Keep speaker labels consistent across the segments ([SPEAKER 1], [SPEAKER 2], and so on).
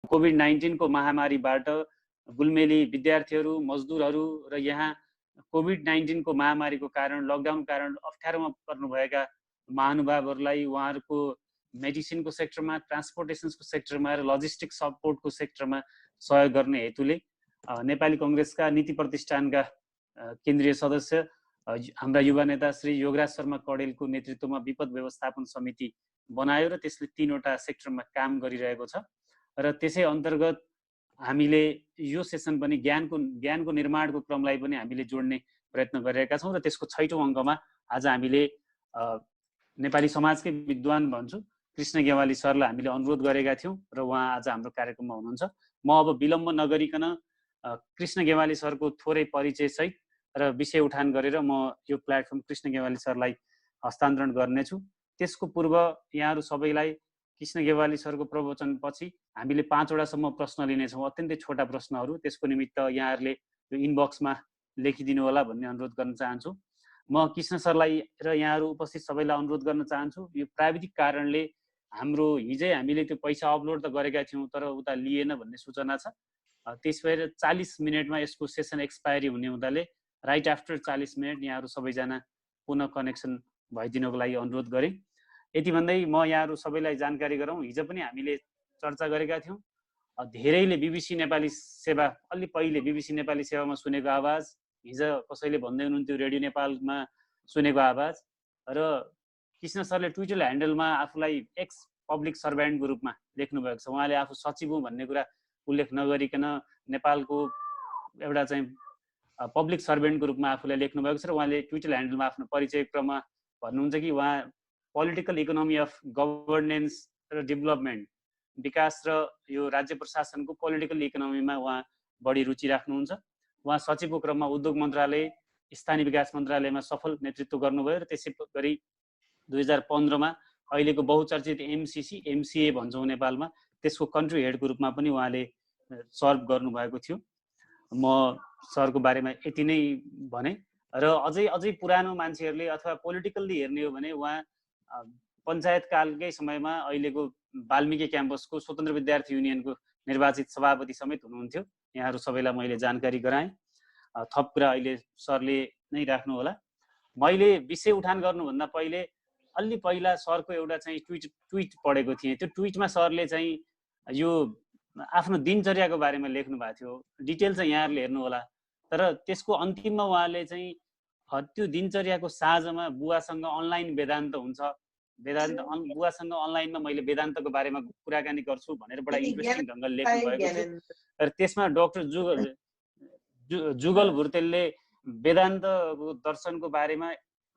[SPEAKER 1] COVID-19 को महामारीबाट गुल्मेली विद्यार्थीहरू, मजदुरहरू र यहाँ कोभिड-19 को महामारीको कारण, लकडाउन कारण अप्ठ्यारोमा पर्नुभएका महानुभावहरूलाई उहाँहरूको मेडिसिनको सेक्टरमा, ट्रान्सपोर्टेसनको सेक्टरमा र लजिस्टिक सपोर्टको सेक्टरमा सहयोग गर्ने हेतुले नेपाली कङ्ग्रेसका नीति प्रतिष्ठानका केन्द्रीय सदस्य हाम्रा युवा नेता श्री योगराज शर्मा कडेलको नेतृत्वमा विपद व्यवस्थापन समिति बनायो र त्यसले 3वटा सेक्टरमा काम गरिरहेको छ र त्यसै अन्तर्गत हामीले यो सेसन पनि ज्ञानको निर्माणको क्रमलाई पनि हामीले जोड्ने प्रयत्न गरिरहेका छौँ र त्यसको 6औं अङ्कमा आज हामीले नेपाली समाजकै विद्वान भन्छु कृष्ण गेवाली सरलाई हामीले अनुरोध गरेका थियौँ र उहाँ आज हाम्रो कार्यक्रममा हुनुहुन्छ। म अब विलम्ब नगरिकन कृष्ण गेवाली सरको थोरै परिचय सहित र विषय उठान गरेर म यो प्लेटफर्म कृष्ण गेवाली सरलाई हस्तान्तरण गर्नेछु। त्यसको पूर्व यहाँहरू सबैलाई कृष्ण गेवाली सरको प्रवचनपछि हामीले 5वटासम्म प्रश्न लिनेछौँ, अत्यन्तै छोटा प्रश्नहरू। त्यसको निमित्त यहाँहरूले यो इनबक्समा लेखिदिनु होला भन्ने अनुरोध गर्न चाहन्छु। म कृष्ण सरलाई र यहाँहरू उपस्थित सबैलाई अनुरोध गर्न चाहन्छु, यो प्राविधिक कारणले हाम्रो हिजै हामीले त्यो पैसा अपलोड त गरेका थियौँ तर उता लिएन भन्ने सूचना छ। त्यस भएर 40 मिनटमा यसको सेसन एक्सपायरी हुने हुँदाले राइट आफ्टर 40 मिनट यहाँहरू सबैजना पुनः कनेक्सन भइदिनको लागि अनुरोध गरेँ। यति भन्दै म यहाँहरू सबैलाई जानकारी गराउँ, हिजो पनि हामीले चर्चा गरेका थियौँ। धेरैले बीबीसी नेपाली सेवा, अलि पहिले बीबीसी नेपाली सेवामा सुनेको आवाज, हिजो कसैले भन्दै हुनुहुन्थ्यो रेडियो नेपालमा सुनेको आवाज र कृष्ण सरले ट्विटर ह्यान्डलमा आफूलाई एक्स पब्लिक सर्भेन्टको रूपमा लेख्नु भएको छ। उहाँले आफू सचिव हुँ भन्ने कुरा उल्लेख नगरिकन नेपालको एउटा चाहिँ पब्लिक सर्भेन्टको रूपमा आफूलाई लेख्नु भएको छ र उहाँले ट्विटर ह्यान्डलमा आफ्नो परिचय क्रममा भन्नुहुन्छ कि उहाँ पोलिटिकल इकोनोमी अफ गभर्नेन्स र डेभलपमेन्ट, विकास र यो राज्य प्रशासनको पोलिटिकल इकोनोमीमा उहाँ बढी रुचि राख्नुहुन्छ। उहाँ सचिवको क्रममा उद्योग मन्त्रालय, स्थानीय विकास मन्त्रालयमा सफल नेतृत्व गर्नुभयो र त्यसै गरी 2015मा अहिलेको बहुचर्चित एमसिए भन्छौँ नेपालमा, त्यसको कन्ट्री हेडको रूपमा पनि उहाँले सर्भ गर्नुभएको थियो। म सरको बारेमा यति नै भने र अझै पुरानो मान्छेहरूले अथवा पोलिटिकल्ली हेर्ने हो भने उहाँ पञ्चायत कालकै समयमा अहिलेको वाल्मिकी क्याम्पसको स्वतन्त्र विद्यार्थी युनियनको निर्वाचित सभापति समेत हुनुहुन्थ्यो। यहाँहरू सबैलाई मैले जानकारी गराएँ। थप कुरा अहिले सरले नै राख्नु होला। मैले विषय उठान गर्नुभन्दा अलि पहिला सरको एउटा चाहिँ ट्विट पढेको थिएँ। त्यो ट्विटमा सरले चाहिँ यो आफ्नो दिनचर्याको बारेमा लेख्नु भएको थियो। डिटेल चाहिँ यहाँहरूले हेर्नु होला। तर त्यसको अन्तिममा उहाँले चाहिँ त्यो दिनचर्याको साँझमा बुवासँग अनलाइन वेदान्त हुन्छ, बुवासँग अनलाइनमा मैले वेदान्तको बारेमा कुराकानी गर्छु भनेर बडा इन्ट्रेस्टिङ ढङ्गले लेख्नु भएको थियो। र त्यसमा डाक्टर जुगल भुर्तेलले वेदान्तको दर्शनको बारेमा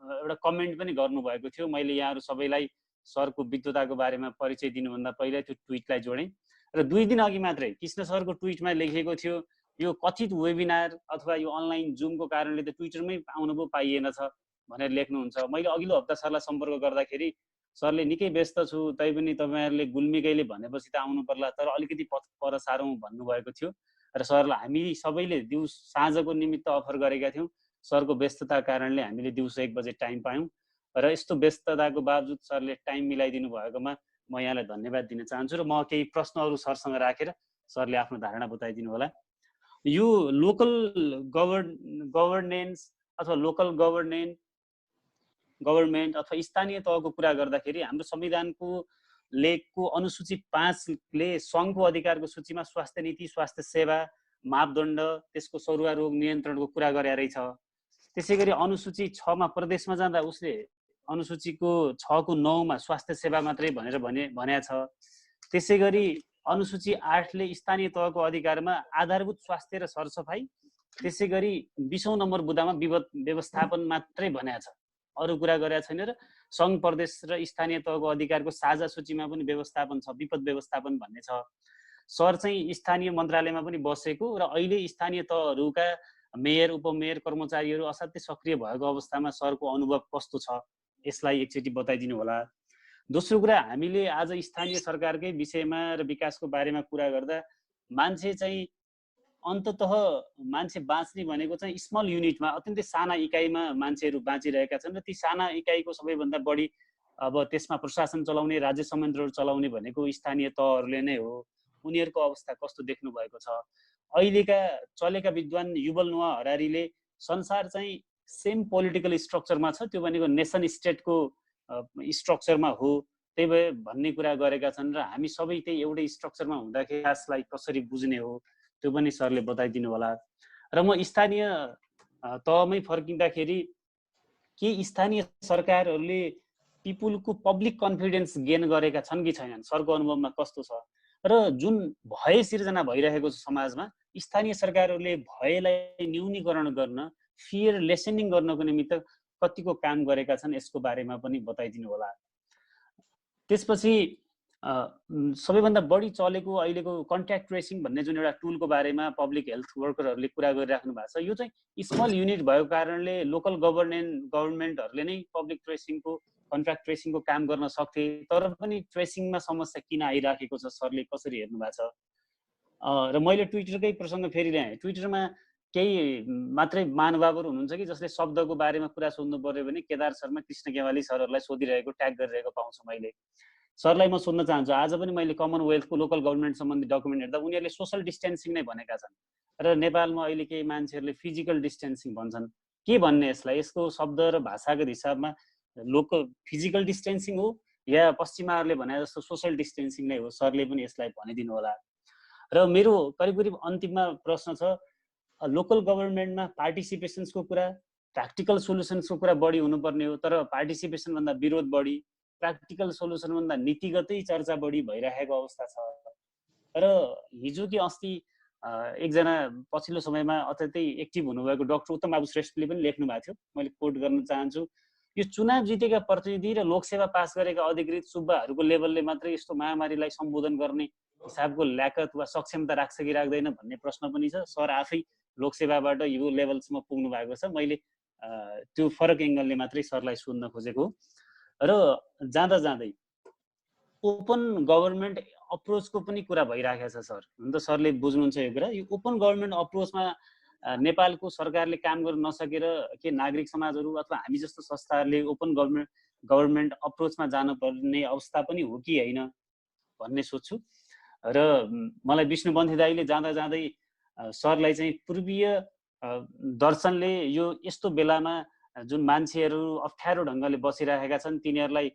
[SPEAKER 1] एउटा कमेन्ट पनि गर्नुभएको थियो। मैले यहाँहरू सबैलाई सरको विद्वताको बारेमा परिचय दिनुभन्दा पहिला त्यो ट्विटलाई जोडेँ र 2 दिन अघि मात्रै कृष्ण सरको ट्विटमा लेखेको थियो यो कथित वेबिनार अथवा यो अनलाइन जुमको कारणले त ट्विटरमै आउनु पो पाइएन छ भनेर लेख्नुहुन्छ। मैले अघिल्लो हप्ता सरलाई सम्पर्क गर्दाखेरि सरले निकै व्यस्त छु, तैपनि तपाईँहरूले गुल्मीकैले भनेपछि त आउनु पर्ला, तर अलिकति पर सारौँ भन्नुभएको थियो र सरलाई हामी सबैले साँझको निमित्त अफर गरेका थियौँ। सरको व्यस्तता कारणले हामीले दिउँसो 1 बजे टाइम पायौँ र यस्तो व्यस्तताको बावजुद सरले टाइम मिलाइदिनु भएकोमा म यहाँलाई धन्यवाद दिन चाहन्छु र म केही प्रश्नहरू सरसँग राखेर सरले आफ्नो धारणा बताइदिनु होला। यो लोकल गभर्नेन्स अथवा लोकल गभर्नमेन्ट अथवा स्थानीय तहको कुरा गर्दाखेरि हाम्रो संविधानको लेखको अनुसूची 5ले सङ्घको अधिकारको सूचीमा स्वास्थ्य नीति, स्वास्थ्य सेवा, मापदण्ड, त्यसको सरुवा रोग नियन्त्रणको कुरा गरे रहेछ। त्यसै गरी अनुसूची 6मा प्रदेशमा जाँदा उसले अनुसूचीको 6को 9मा स्वास्थ्य सेवा मात्रै भनेर भनेको छ। त्यसै गरी अनुसूची 8ले स्थानीय तहको अधिकारमा आधारभूत स्वास्थ्य र सरसफाई, त्यसै गरी 20औं नम्बर बुँदामा विपद व्यवस्थापन मात्रै भनेको छ, अरू कुरा गरेको छैन। र सङ्घ प्रदेश र स्थानीय तहको अधिकारको साझा सूचीमा पनि व्यवस्थापन छ, विपद व्यवस्थापन भन्ने छ। सर चाहिँ स्थानीय मन्त्रालयमा पनि बसेको र अहिले स्थानीय तहहरूका मेयर, उपमेयर, कर्मचारीहरू असाध्यै सक्रिय भएको अवस्थामा सरको अनुभव कस्तो छ यसलाई एकचोटि बताइदिनु होला। दोस्रो कुरा, हामीले आज स्थानीय सरकारकै विषयमा र विकासको बारेमा कुरा गर्दा मान्छे चाहिँ अन्ततः मान्छे बाँच्ने भनेको चाहिँ स्मल युनिटमा, अत्यन्तै साना इकाइमा मान्छेहरू बाँचिरहेका छन् र ती साना इकाइको सबैभन्दा बढी अब त्यसमा प्रशासन चलाउने, राज्य संयन्त्रहरू चलाउने भनेको स्थानीय तहहरूले नै हो। उनीहरूको अवस्था कस्तो देख्नु भएको छ। अहिलेका चलेका विद्वान युवल नोआ हरारीले संसार चाहिँ सेम पोलिटिकल स्ट्रक्चरमा छ, त्यो भनेको नेसन स्टेटको स्ट्रक्चरमा हो, त्यही भए भन्ने कुरा गरेका छन् र हामी सबै त्यही एउटै स्ट्रक्चरमा हुँदाखेरि यसलाई कसरी बुझ्ने हो त्यो पनि सरले बताइदिनु होला। र म स्थानीय तहमै फर्किँदाखेरि के स्थानीय सरकारहरूले पिपुलको पब्लिक कन्फिडेन्स गेन गरेका छन् कि छैनन्, सरको अनुभवमा कस्तो छ? र जुन भय सिर्जना भइरहेको छ समाजमा, स्थानीय सरकारहरूले भयलाई न्यूनीकरण गर्न, फियर लेसनिङ गर्नको निमित्त कतिको काम गरेका छन्, यसको बारेमा पनि बताइदिनु होला। त्यसपछि सबैभन्दा बढी चलेको अहिलेको कन्ट्याक्ट ट्रेसिङ भन्ने जुन एउटा टुलको बारेमा पब्लिक हेल्थ वर्करहरूले कुरा गरिराख्नु भएको छ, यो चाहिँ स्मल युनिट भएको कारणले लोकल गभर्मेन्टहरूले नै पब्लिक ट्रेसिङको कन्ट्याक्ट ट्रेसिङको काम गर्न सक्थे, तर पनि ट्रेसिङमा समस्या किन आइराखेको छ, सरले कसरी हेर्नु भएको छ? र मैले ट्विटरकै प्रसङ्ग फेरि ल्याएँ। ट्विटरमा केही मात्रै महानुभावहरू हुनुहुन्छ कि जसले शब्दको बारेमा कुरा सोध्नु पर्यो भने केदार शर्मा, कृष्ण गेवाली सरहरूलाई सोधिरहेको, ट्याग गरिरहेको पाउँछु मैले। सरलाई म सोध्न चाहन्छु, आज पनि मैले कमनवेल्थको लोकल गभर्मेन्ट सम्बन्धी डकुमेन्ट हेर्दा उनीहरूले सोसल डिस्टेन्सिङ नै भनेका छन् र नेपालमा अहिले केही मान्छेहरूले फिजिकल डिस्टेन्सिङ भन्छन्। के भन्ने यसलाई? यसको शब्द र भाषाको हिसाबमा लोकल फिजिकल डिस्टेन्सिङ हो या पश्चिमाहरूले भने जस्तो सोसल डिस्टेन्सिङ नै हो? सरले पनि यसलाई भनिदिनु होला। र मेरो करिब करिब अन्तिममा प्रश्न छ, लोकल गभर्मेन्टमा पार्टिसिपेसन्सको कुरा, प्र्याक्टिकल सोल्युसन्सको कुरा बढी हुनुपर्ने हो, तर पार्टिसिपेसनभन्दा विरोध बढी, प्र्याक्टिकल सोल्युसनभन्दा नीतिगतै चर्चा बढी भइरहेको अवस्था छ। र हिजो कि अस्ति एकजना पछिल्लो समयमा अत्यन्तै एक्टिभ हुनुभएको डाक्टर उत्तम बाबु श्रेष्ठले पनि लेख्नु भएको थियो, मैले कोट गर्न चाहन्छु, यो चुनाव जितेका प्रतिनिधि र लोकसेवा पास गरेका अधिकृत सुब्बाहरूको लेभलले मात्रै यस्तो महामारीलाई सम्बोधन गर्ने हिसाबको ल्याकत वा सक्षमता राख्छ कि राख्दैन भन्ने प्रश्न पनि छ। सर आफै लोकसेवाबाट यो लेभलसम्म पुग्नु भएको छ, मैले त्यो फरक एङ्गलले मात्रै सरलाई सोध्न खोजेको। र जाँदा जाँदै ओपन गभर्मेन्ट अप्रोचको पनि कुरा भइरहेको छ सर, हुन त सरले बुझ्नुहुन्छ यो कुरा। यो ओपन गभर्मेन्ट अप्रोचमा नेपालको सरकारले काम गर्न नसकेर के नागरिक समाजहरू अथवा हामी जस्तो संस्थाहरूले ओपन गभर्मेन्ट अप्रोचमा जानुपर्ने अवस्था पनि हो कि होइन भन्ने सोध्छु। र मलाई विष्णु बन्थी दाईले जाँदा जाँदै सरलाई चाहिँ पूर्वीय दर्शनले यो यस्तो बेलामा जुन मान्छेहरू अप्ठ्यारो ढङ्गले बसिरहेका छन् तिनीहरूलाई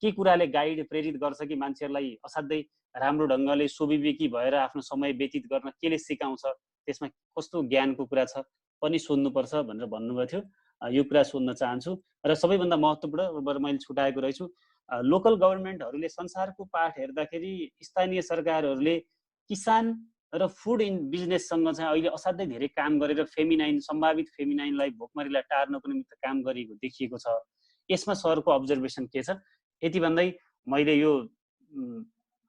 [SPEAKER 1] के कुराले गाइड प्रेरित गर्छ कि मान्छेहरूलाई असाध्यै राम्रो ढङ्गले स्वविवेकी भएर आफ्नो समय व्यतीत गर्न केले सिकाउँछ, त्यसमा कस्तो ज्ञानको कुरा छ पनि सोध्नुपर्छ भनेर भन्नुभएको थियो। यो कुरा सोध्न चाहन्छु। र सबैभन्दा महत्त्वपूर्ण मैले छुटाएको रहेछु, लोकल गभर्मेन्टहरूले संसारको पाठ हेर्दाखेरि स्थानीय सरकारहरूले किसान र फुड बिजनेससँग चाहिँ अहिले असाध्यै धेरै काम गरेर सम्भावित फेमिनाइनलाई, भोकमरीलाई टार्नको निमित्त काम गरिएको देखिएको छ। यसमा सरको अब्जर्भेसन के छ? यति भन्दै मैले यो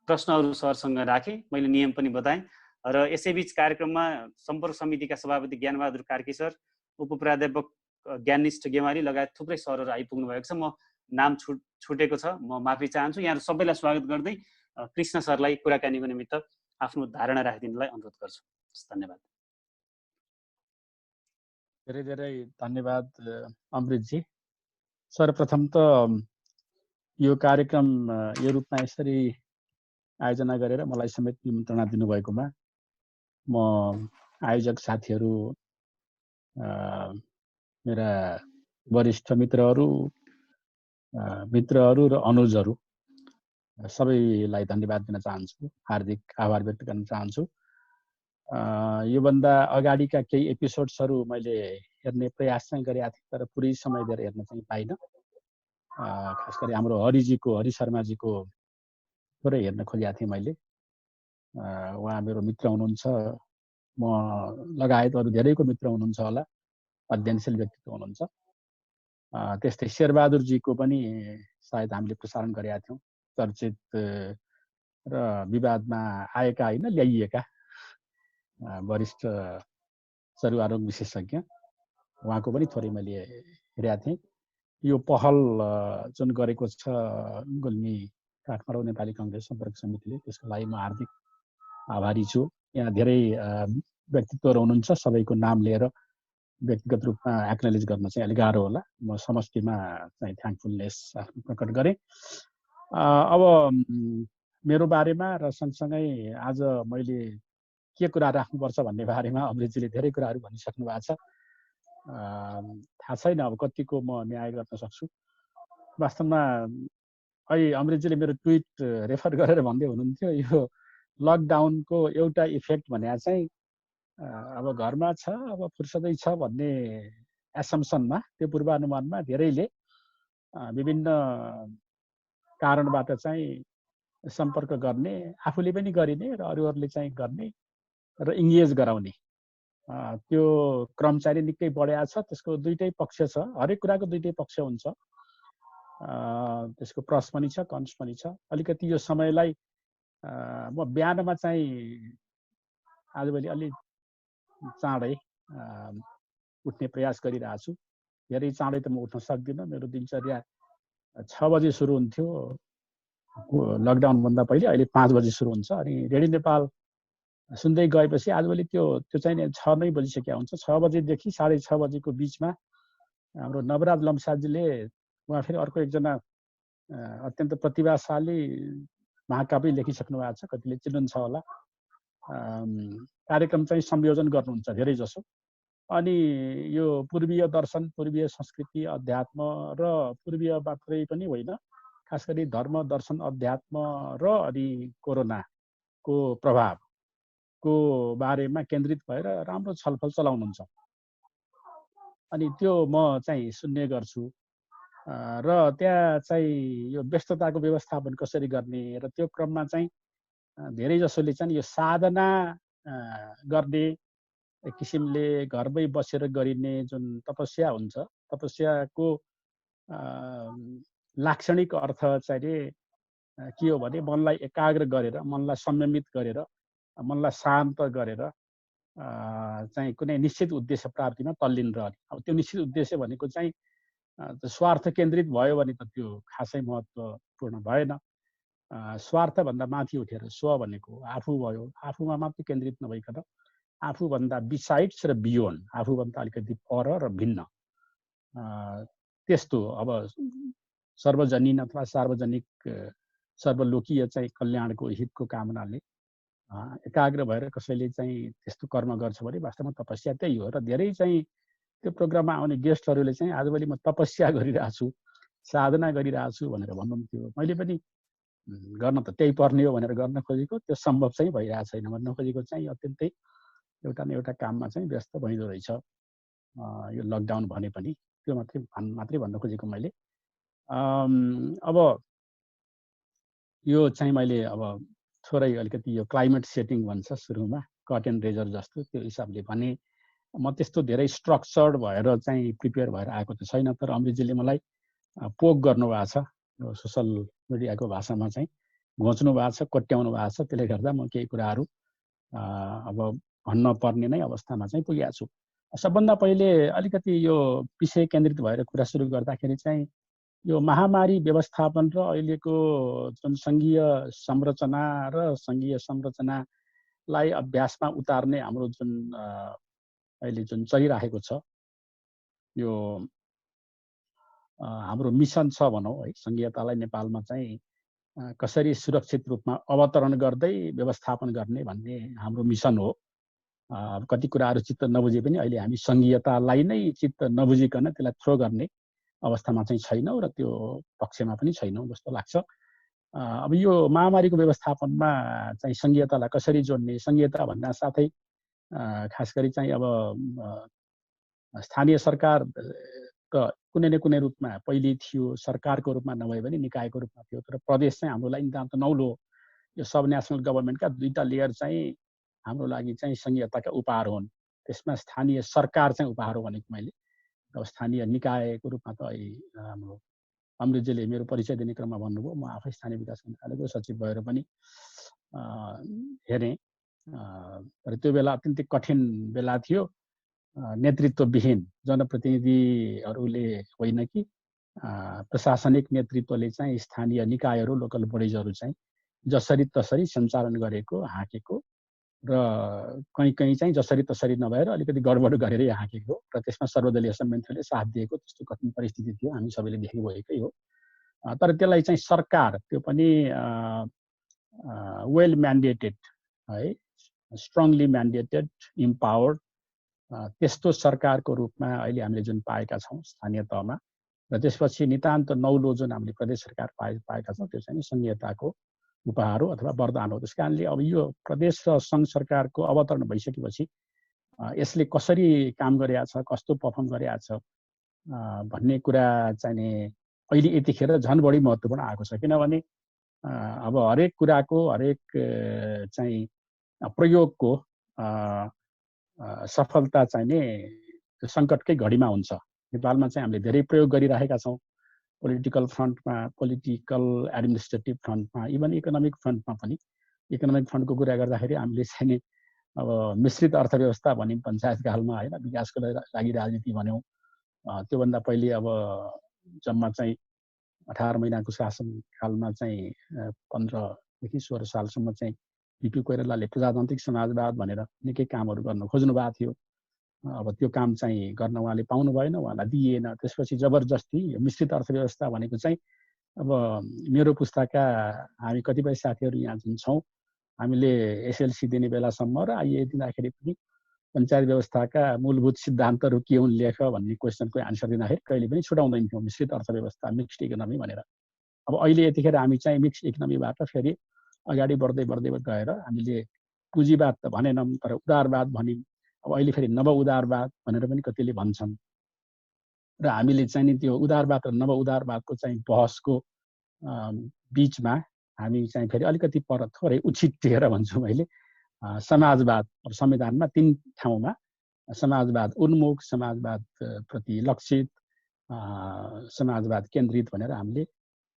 [SPEAKER 1] प्रश्नहरू सरसँग राखेँ, मैले नियम पनि बताएँ। र यसैबीच कार्यक्रममा सम्पर्क समितिका सभापति ज्ञानबहादुर कार्की सर, उपप्राध्यापक ज्ञाननिष्ठ गेवाली लगायत थुप्रै सरहरू आइपुग्नु भएको छ। म नाम छुटेको छ, म माफी चाहन्छु। यहाँ सबैलाई स्वागत गर्दै कृष्ण सरलाई कुराकानीको निमित्त आफ्नो धारणा राखिदिनलाई अनुरोध गर्छु। धन्यवाद।
[SPEAKER 2] धेरै धेरै धन्यवाद अमृतजी। सर्वप्रथम त यो कार्यक्रम यो रूपमा यसरी आयोजना गरेर मलाई समेत निमन्त्रणा दिनुभएकोमा म आयोजक साथीहरू, मेरा वरिष्ठ मित्रहरू र अनुजहरू सबैलाई धन्यवाद दिन चाहन्छु, हार्दिक आभार व्यक्त गर्न चाहन्छु। योभन्दा अगाडिका केही एपिसोड्सहरू मैले हेर्ने प्रयास चाहिँ गरेका थिएँ, तर पुरै समय दिएर हेर्न चाहिँ पाइनँ। खास गरी हाम्रो हरि शर्माजीको थोरै हेर्न खोजेको थिएँ मैले। उहाँ मेरो मित्र हुनुहुन्छ, म लगायत अरू धेरैको मित्र हुनुहुन्छ होला, अध्ययनशील व्यक्तित्व हुनुहुन्छ। त्यस्तै शेरबहादुरजीको पनि सायद हामीले प्रसारण गरेका थियौँ, चर्चित र विवादमा आएका होइन ल्याइएका वरिष्ठ सरुवारोग विशेषज्ञ, उहाँको पनि थोरै मैले हेरेका थिएँ। यो पहल जुन गरेको छ गुल्मी काठमाडौँ नेपाली कङ्ग्रेस सम्पर्क समितिले, त्यसको लागि म हार्दिक आभारी छु। यहाँ धेरै व्यक्तित्वहरू हुनुहुन्छ, सबैको नाम लिएर व्यक्तिगत रूपमा एक्नोलेज गर्न चाहिँ अलिक गाह्रो होला। म समष्टिमा चाहिँ थ्याङ्कफुलनेस आफ्नो प्रकट गरेँ। अब मेरो बारेमा र सँगसँगै आज मैले के कुरा राख्नुपर्छ भन्ने बारेमा अमृतजीले धेरै कुराहरू भनिसक्नु भएको छ। थाहा छैन अब कतिको म न्याय गर्न सक्छु। वास्तवमा अहिले अमृतजीले मेरो ट्विट रेफर गरेर भन्दै हुनुहुन्थ्यो, यो लकडाउनको एउटा इफेक्ट भने चाहिँ अब घरमा छ, अब फुर्सदै छ भन्ने एसम्सनमा, त्यो पूर्वानुमानमा धेरैले विभिन्न कारणबाट चाहिँ सम्पर्क गर्ने, आफूले पनि गरिने र अरूहरूले चाहिँ गर्ने र इङ्गेज गराउने त्यो क्रम चाहिँ निकै बढेको छ। त्यसको दुईटै पक्ष छ, हरेक कुराको दुईटै पक्ष हुन्छ, त्यसको प्लस पनि छ कन्स पनि छ। अलिकति यो समयलाई म बिहानमा चाहिँ आजभोलि अलि चाँडै उठ्ने प्रयास गरिरहेको छु। धेरै चाँडै त म उठ्न सक्दिनँ, मेरो दिनचर्या 6 बजे सुरु हुन्थ्यो लकडाउनभन्दा पहिले, अहिले 5 बजे सुरु हुन्छ। अनि रेडियो नेपाल सुन्दै गएपछि आजभोलि त्यो चाहिँ 6 नै बजिसकेको हुन्छ। 6 बजेदेखि 6:30 बजेको बिचमा हाम्रो नवराज लम्साजीले, उहाँ फेरि अर्को एकजना अत्यन्त प्रतिभाशाली महाकाव्य लेखिसक्नु भएको छ, कतिले चिन्नुहुन्छ होला, कार्यक्रम चाहिँ संयोजन गर्नुहुन्छ धेरै जसो। अनि यो पूर्वीय दर्शन, पूर्वीय संस्कृति, अध्यात्म र पूर्वीय मात्रै पनि होइन, खास गरी धर्म, दर्शन, अध्यात्म र अनि कोरोनाको प्रभावको बारेमा केन्द्रित भएर राम्रो छलफल चलाउनुहुन्छ। अनि त्यो म चाहिँ सुन्ने गर्छु र त्यहाँ चाहिँ यो व्यस्तताको व्यवस्थापन कसरी गर्ने र त्यो क्रममा चाहिँ धेरै जसोले चाहिँ यो साधना गर्ने, एक किसिमले घरमै बसेर गरिने जुन तपस्या हुन्छ, तपस्याको लाक्षणिक अर्थ चाहिँ के हो भने मनलाई एकाग्र गरेर, मनलाई संयमित गरेर, मनलाई शान्त गरेर चाहिँ कुनै निश्चित उद्देश्य प्राप्तिमा तल्लीन रहने। अब त्यो निश्चित उद्देश्य भनेको चाहिँ स्वार्थ केन्द्रित भयो भने त त्यो खासै महत्त्वपूर्ण भएन। स्वार्थभन्दा माथि उठेर स्व भनेको आफू भयो, आफूमा मात्रै केन्द्रित नभइकन आफूभन्दा बिसाइड्स र बियोन्ड, आफूभन्दा अलिकति पर र भिन्न, त्यस्तो अब सर्वजनीन अथवा सार्वजनिक सर्वलोकीय चाहिँ कल्याणको हितको कामनाले एकाग्र भएर कसैले चाहिँ त्यस्तो कर्म गर्छ भने वास्तवमा तपस्या त्यही हो। र धेरै चाहिँ त्यो प्रोग्राममा आउने गेस्टहरूले चाहिँ आजभोलि म तपस्या गरिरहेको छु, साधना गरिरहेको छु भनेर भन्नुहुन्थ्यो। मैले पनि गर्न त त्यही पर्ने हो भनेर गर्न खोजेको, त्यो सम्भव चाहिँ भइरहेको छैन। भन्न खोजेको चाहिँ अत्यन्तै एउटा न एउटा काममा चाहिँ व्यस्त भइदो रहेछ यो लकडाउन भने पनि, त्यो मात्रै भन्न खोजेको मैले। अब यो चाहिँ मैले अब थोरै अलिकति यो क्लाइमेट सेटिङ भन्छ सुरुमा, कट एन्ड रेजर जस्तो, त्यो हिसाबले भने म त्यस्तो धेरै स्ट्रक्चर्ड भएर चाहिँ प्रिपेयर भएर आएको त छैन। तर अमृतजीले मलाई पोक गर्नुभएको छ, यो सोसल मिडियाको भाषामा चाहिँ घोच्नु भएको छ, कोट्याउनु भएको छ। त्यसले गर्दा म केही कुराहरू अब भन्न पर्ने नै अवस्थामा चाहिँ पुगेको छु। सबभन्दा पहिले अलिकति यो विषय केन्द्रित भएर कुरा सुरु गर्दाखेरि चाहिँ यो महामारी व्यवस्थापन र अहिलेको जुन सङ्घीय संरचना र सङ्घीय संरचनालाई अभ्यासमा उतार्ने हाम्रो जुन अहिले जुन चलिरहेको छ, यो हाम्रो मिसन छ भनौँ है, सङ्घीयतालाई नेपालमा चाहिँ कसरी सुरक्षित रूपमा अवतरण गर्दै व्यवस्थापन गर्ने भन्ने हाम्रो मिसन हो। कति कुराहरू चित्त नबुझे पनि अहिले हामी सङ्घीयतालाई नै चित्त नबुझिकन त्यसलाई थ्रो गर्ने अवस्थामा चाहिँ छैनौँ र त्यो पक्षमा पनि छैनौँ जस्तो लाग्छ। अब यो महामारीको व्यवस्थापनमा चाहिँ सङ्घीयतालाई कसरी जोड्ने, सङ्घीयता भन्दा साथै खास गरी चाहिँ अब स्थानीय सरकार त कुनै न कुनै रूपमा पहिले थियो, सरकारको रूपमा नभए पनि निकायको रूपमा थियो। तर प्रदेश चाहिँ हाम्रो लागि नितान्त नौलो, यो सब नेसनल गभर्मेन्टका दुईटा लेयर चाहिँ हाम्रो लागि चाहिँ सङ्घीयताका उपहार हुन्। त्यसमा स्थानीय सरकार चाहिँ उपहार हो भनेको मैले। अब स्थानीय निकायको रूपमा त हाम्रो अमृतजीले मेरो परिचय दिने क्रममा भन्नुभयो, म आफै स्थानीय विकास मन्त्रालयको सचिव भएर पनि हेरेँ। र त्यो बेला अत्यन्तै कठिन बेला थियो, नेतृत्वविहीन जनप्रतिनिधिहरूले होइन कि प्रशासनिक नेतृत्वले चाहिँ स्थानीय निकायहरू, लोकल बोडिजहरू चाहिँ जसरी तसरी सञ्चालन गरेको, हाँकेको र कहीँ चाहिँ जसरी तसरी नभएर अलिकति गडबड गरेरै हाँकेको र त्यसमा सर्वदलीय संयन्त्रले साथ दिएको त्यस्तो कठिन परिस्थिति थियो, हामी सबैले देख्नुभएकै हो। तर त्यसलाई चाहिँ सरकार, त्यो पनि वेल म्यान्डेटेड है, स्ट्रङली म्यान्डेटेड, इम्पावर्ड त्यस्तो सरकारको रूपमा अहिले हामीले जुन पाएका छौँ स्थानीय तहमा, र त्यसपछि नितान्त नौलो जुन हामीले प्रदेश सरकार पाएका छौँ त्यो चाहिँ संघीयताको उपहार हो अथवा वरदान हो। त्यस कारणले अब यो प्रदेश र सङ्घ सरकारको अवतरण भइसकेपछि यसले कसरी काम गरेको छ, कस्तो पर्फर्म गरेको छ भन्ने कुरा चाहिँ अहिले यतिखेर झन् बढी महत्त्वपूर्ण आएको छ। किनभने अब हरेक कुराको हरेक चाहिँ प्रयोगको सफलता चाहिँ सङ्कटकै घडीमा हुन्छ। नेपालमा चाहिँ हामीले धेरै प्रयोग गरिरहेका छौँ, पोलिटिकल फ्रन्टमा, पोलिटिकल एडमिनिस्ट्रेटिभ फ्रन्टमा, इभन इकोनोमिक फ्रन्टमा पनि। इकोनोमिक फ्रन्टको कुरा गर्दाखेरि हामीले चाहिँ अब मिश्रित अर्थव्यवस्था भन्यौँ पञ्चायत कालमा होइन, विकासको लागि राजनीति भन्यौँ। त्योभन्दा पहिले अब जम्मा चाहिँ 18 महिनाको शासनकालमा चाहिँ 15देखि 16 सालसम्म चाहिँ बिपी कोइरालाले प्रजातान्त्रिक समाजवाद भनेर निकै कामहरू गर्न खोज्नु भएको थियो। अब त्यो काम चाहिँ गर्न उहाँले पाउनु भएन, उहाँलाई दिइएन। त्यसपछि जबरजस्ती मिश्रित अर्थव्यवस्था भनेको चाहिँ अब मेरो पुस्ताका हामी कतिपय साथीहरू यहाँ जुन छौँ, हामीले एसएलसी दिने बेलासम्म र आइए दिँदाखेरि पनि पञ्चायत व्यवस्थाका मूलभूत सिद्धान्तहरू के हुन् लेख भन्ने क्वेसनको आन्सर दिँदाखेरि कहिले पनि छुटाउँदैन थियौँ मिश्रित अर्थव्यवस्था, मिक्स्ड इकोनोमी भनेर। अब अहिले यतिखेर हामी चाहिँ मिक्स इकोनोमीबाट फेरि अगाडि बढ्दै गएर हामीले पुँजीवाद त भनेनौँ तर उदारवाद भन्यौँ। अब अहिले फेरि नव उदारवाद भनेर पनि कतिले भन्छन्, र हामीले चाहिँ नि त्यो उदारवाद र नव उदारवादको चाहिँ बहसको बिचमा हामी चाहिँ फेरि अलिकति पर थोरै उछिटिएर भन्छु मैले समाजवाद। अब संविधानमा 3 ठाउँमा समाजवाद उन्मुख, समाजवाद प्रति लक्षित, समाजवाद केन्द्रित भनेर हामीले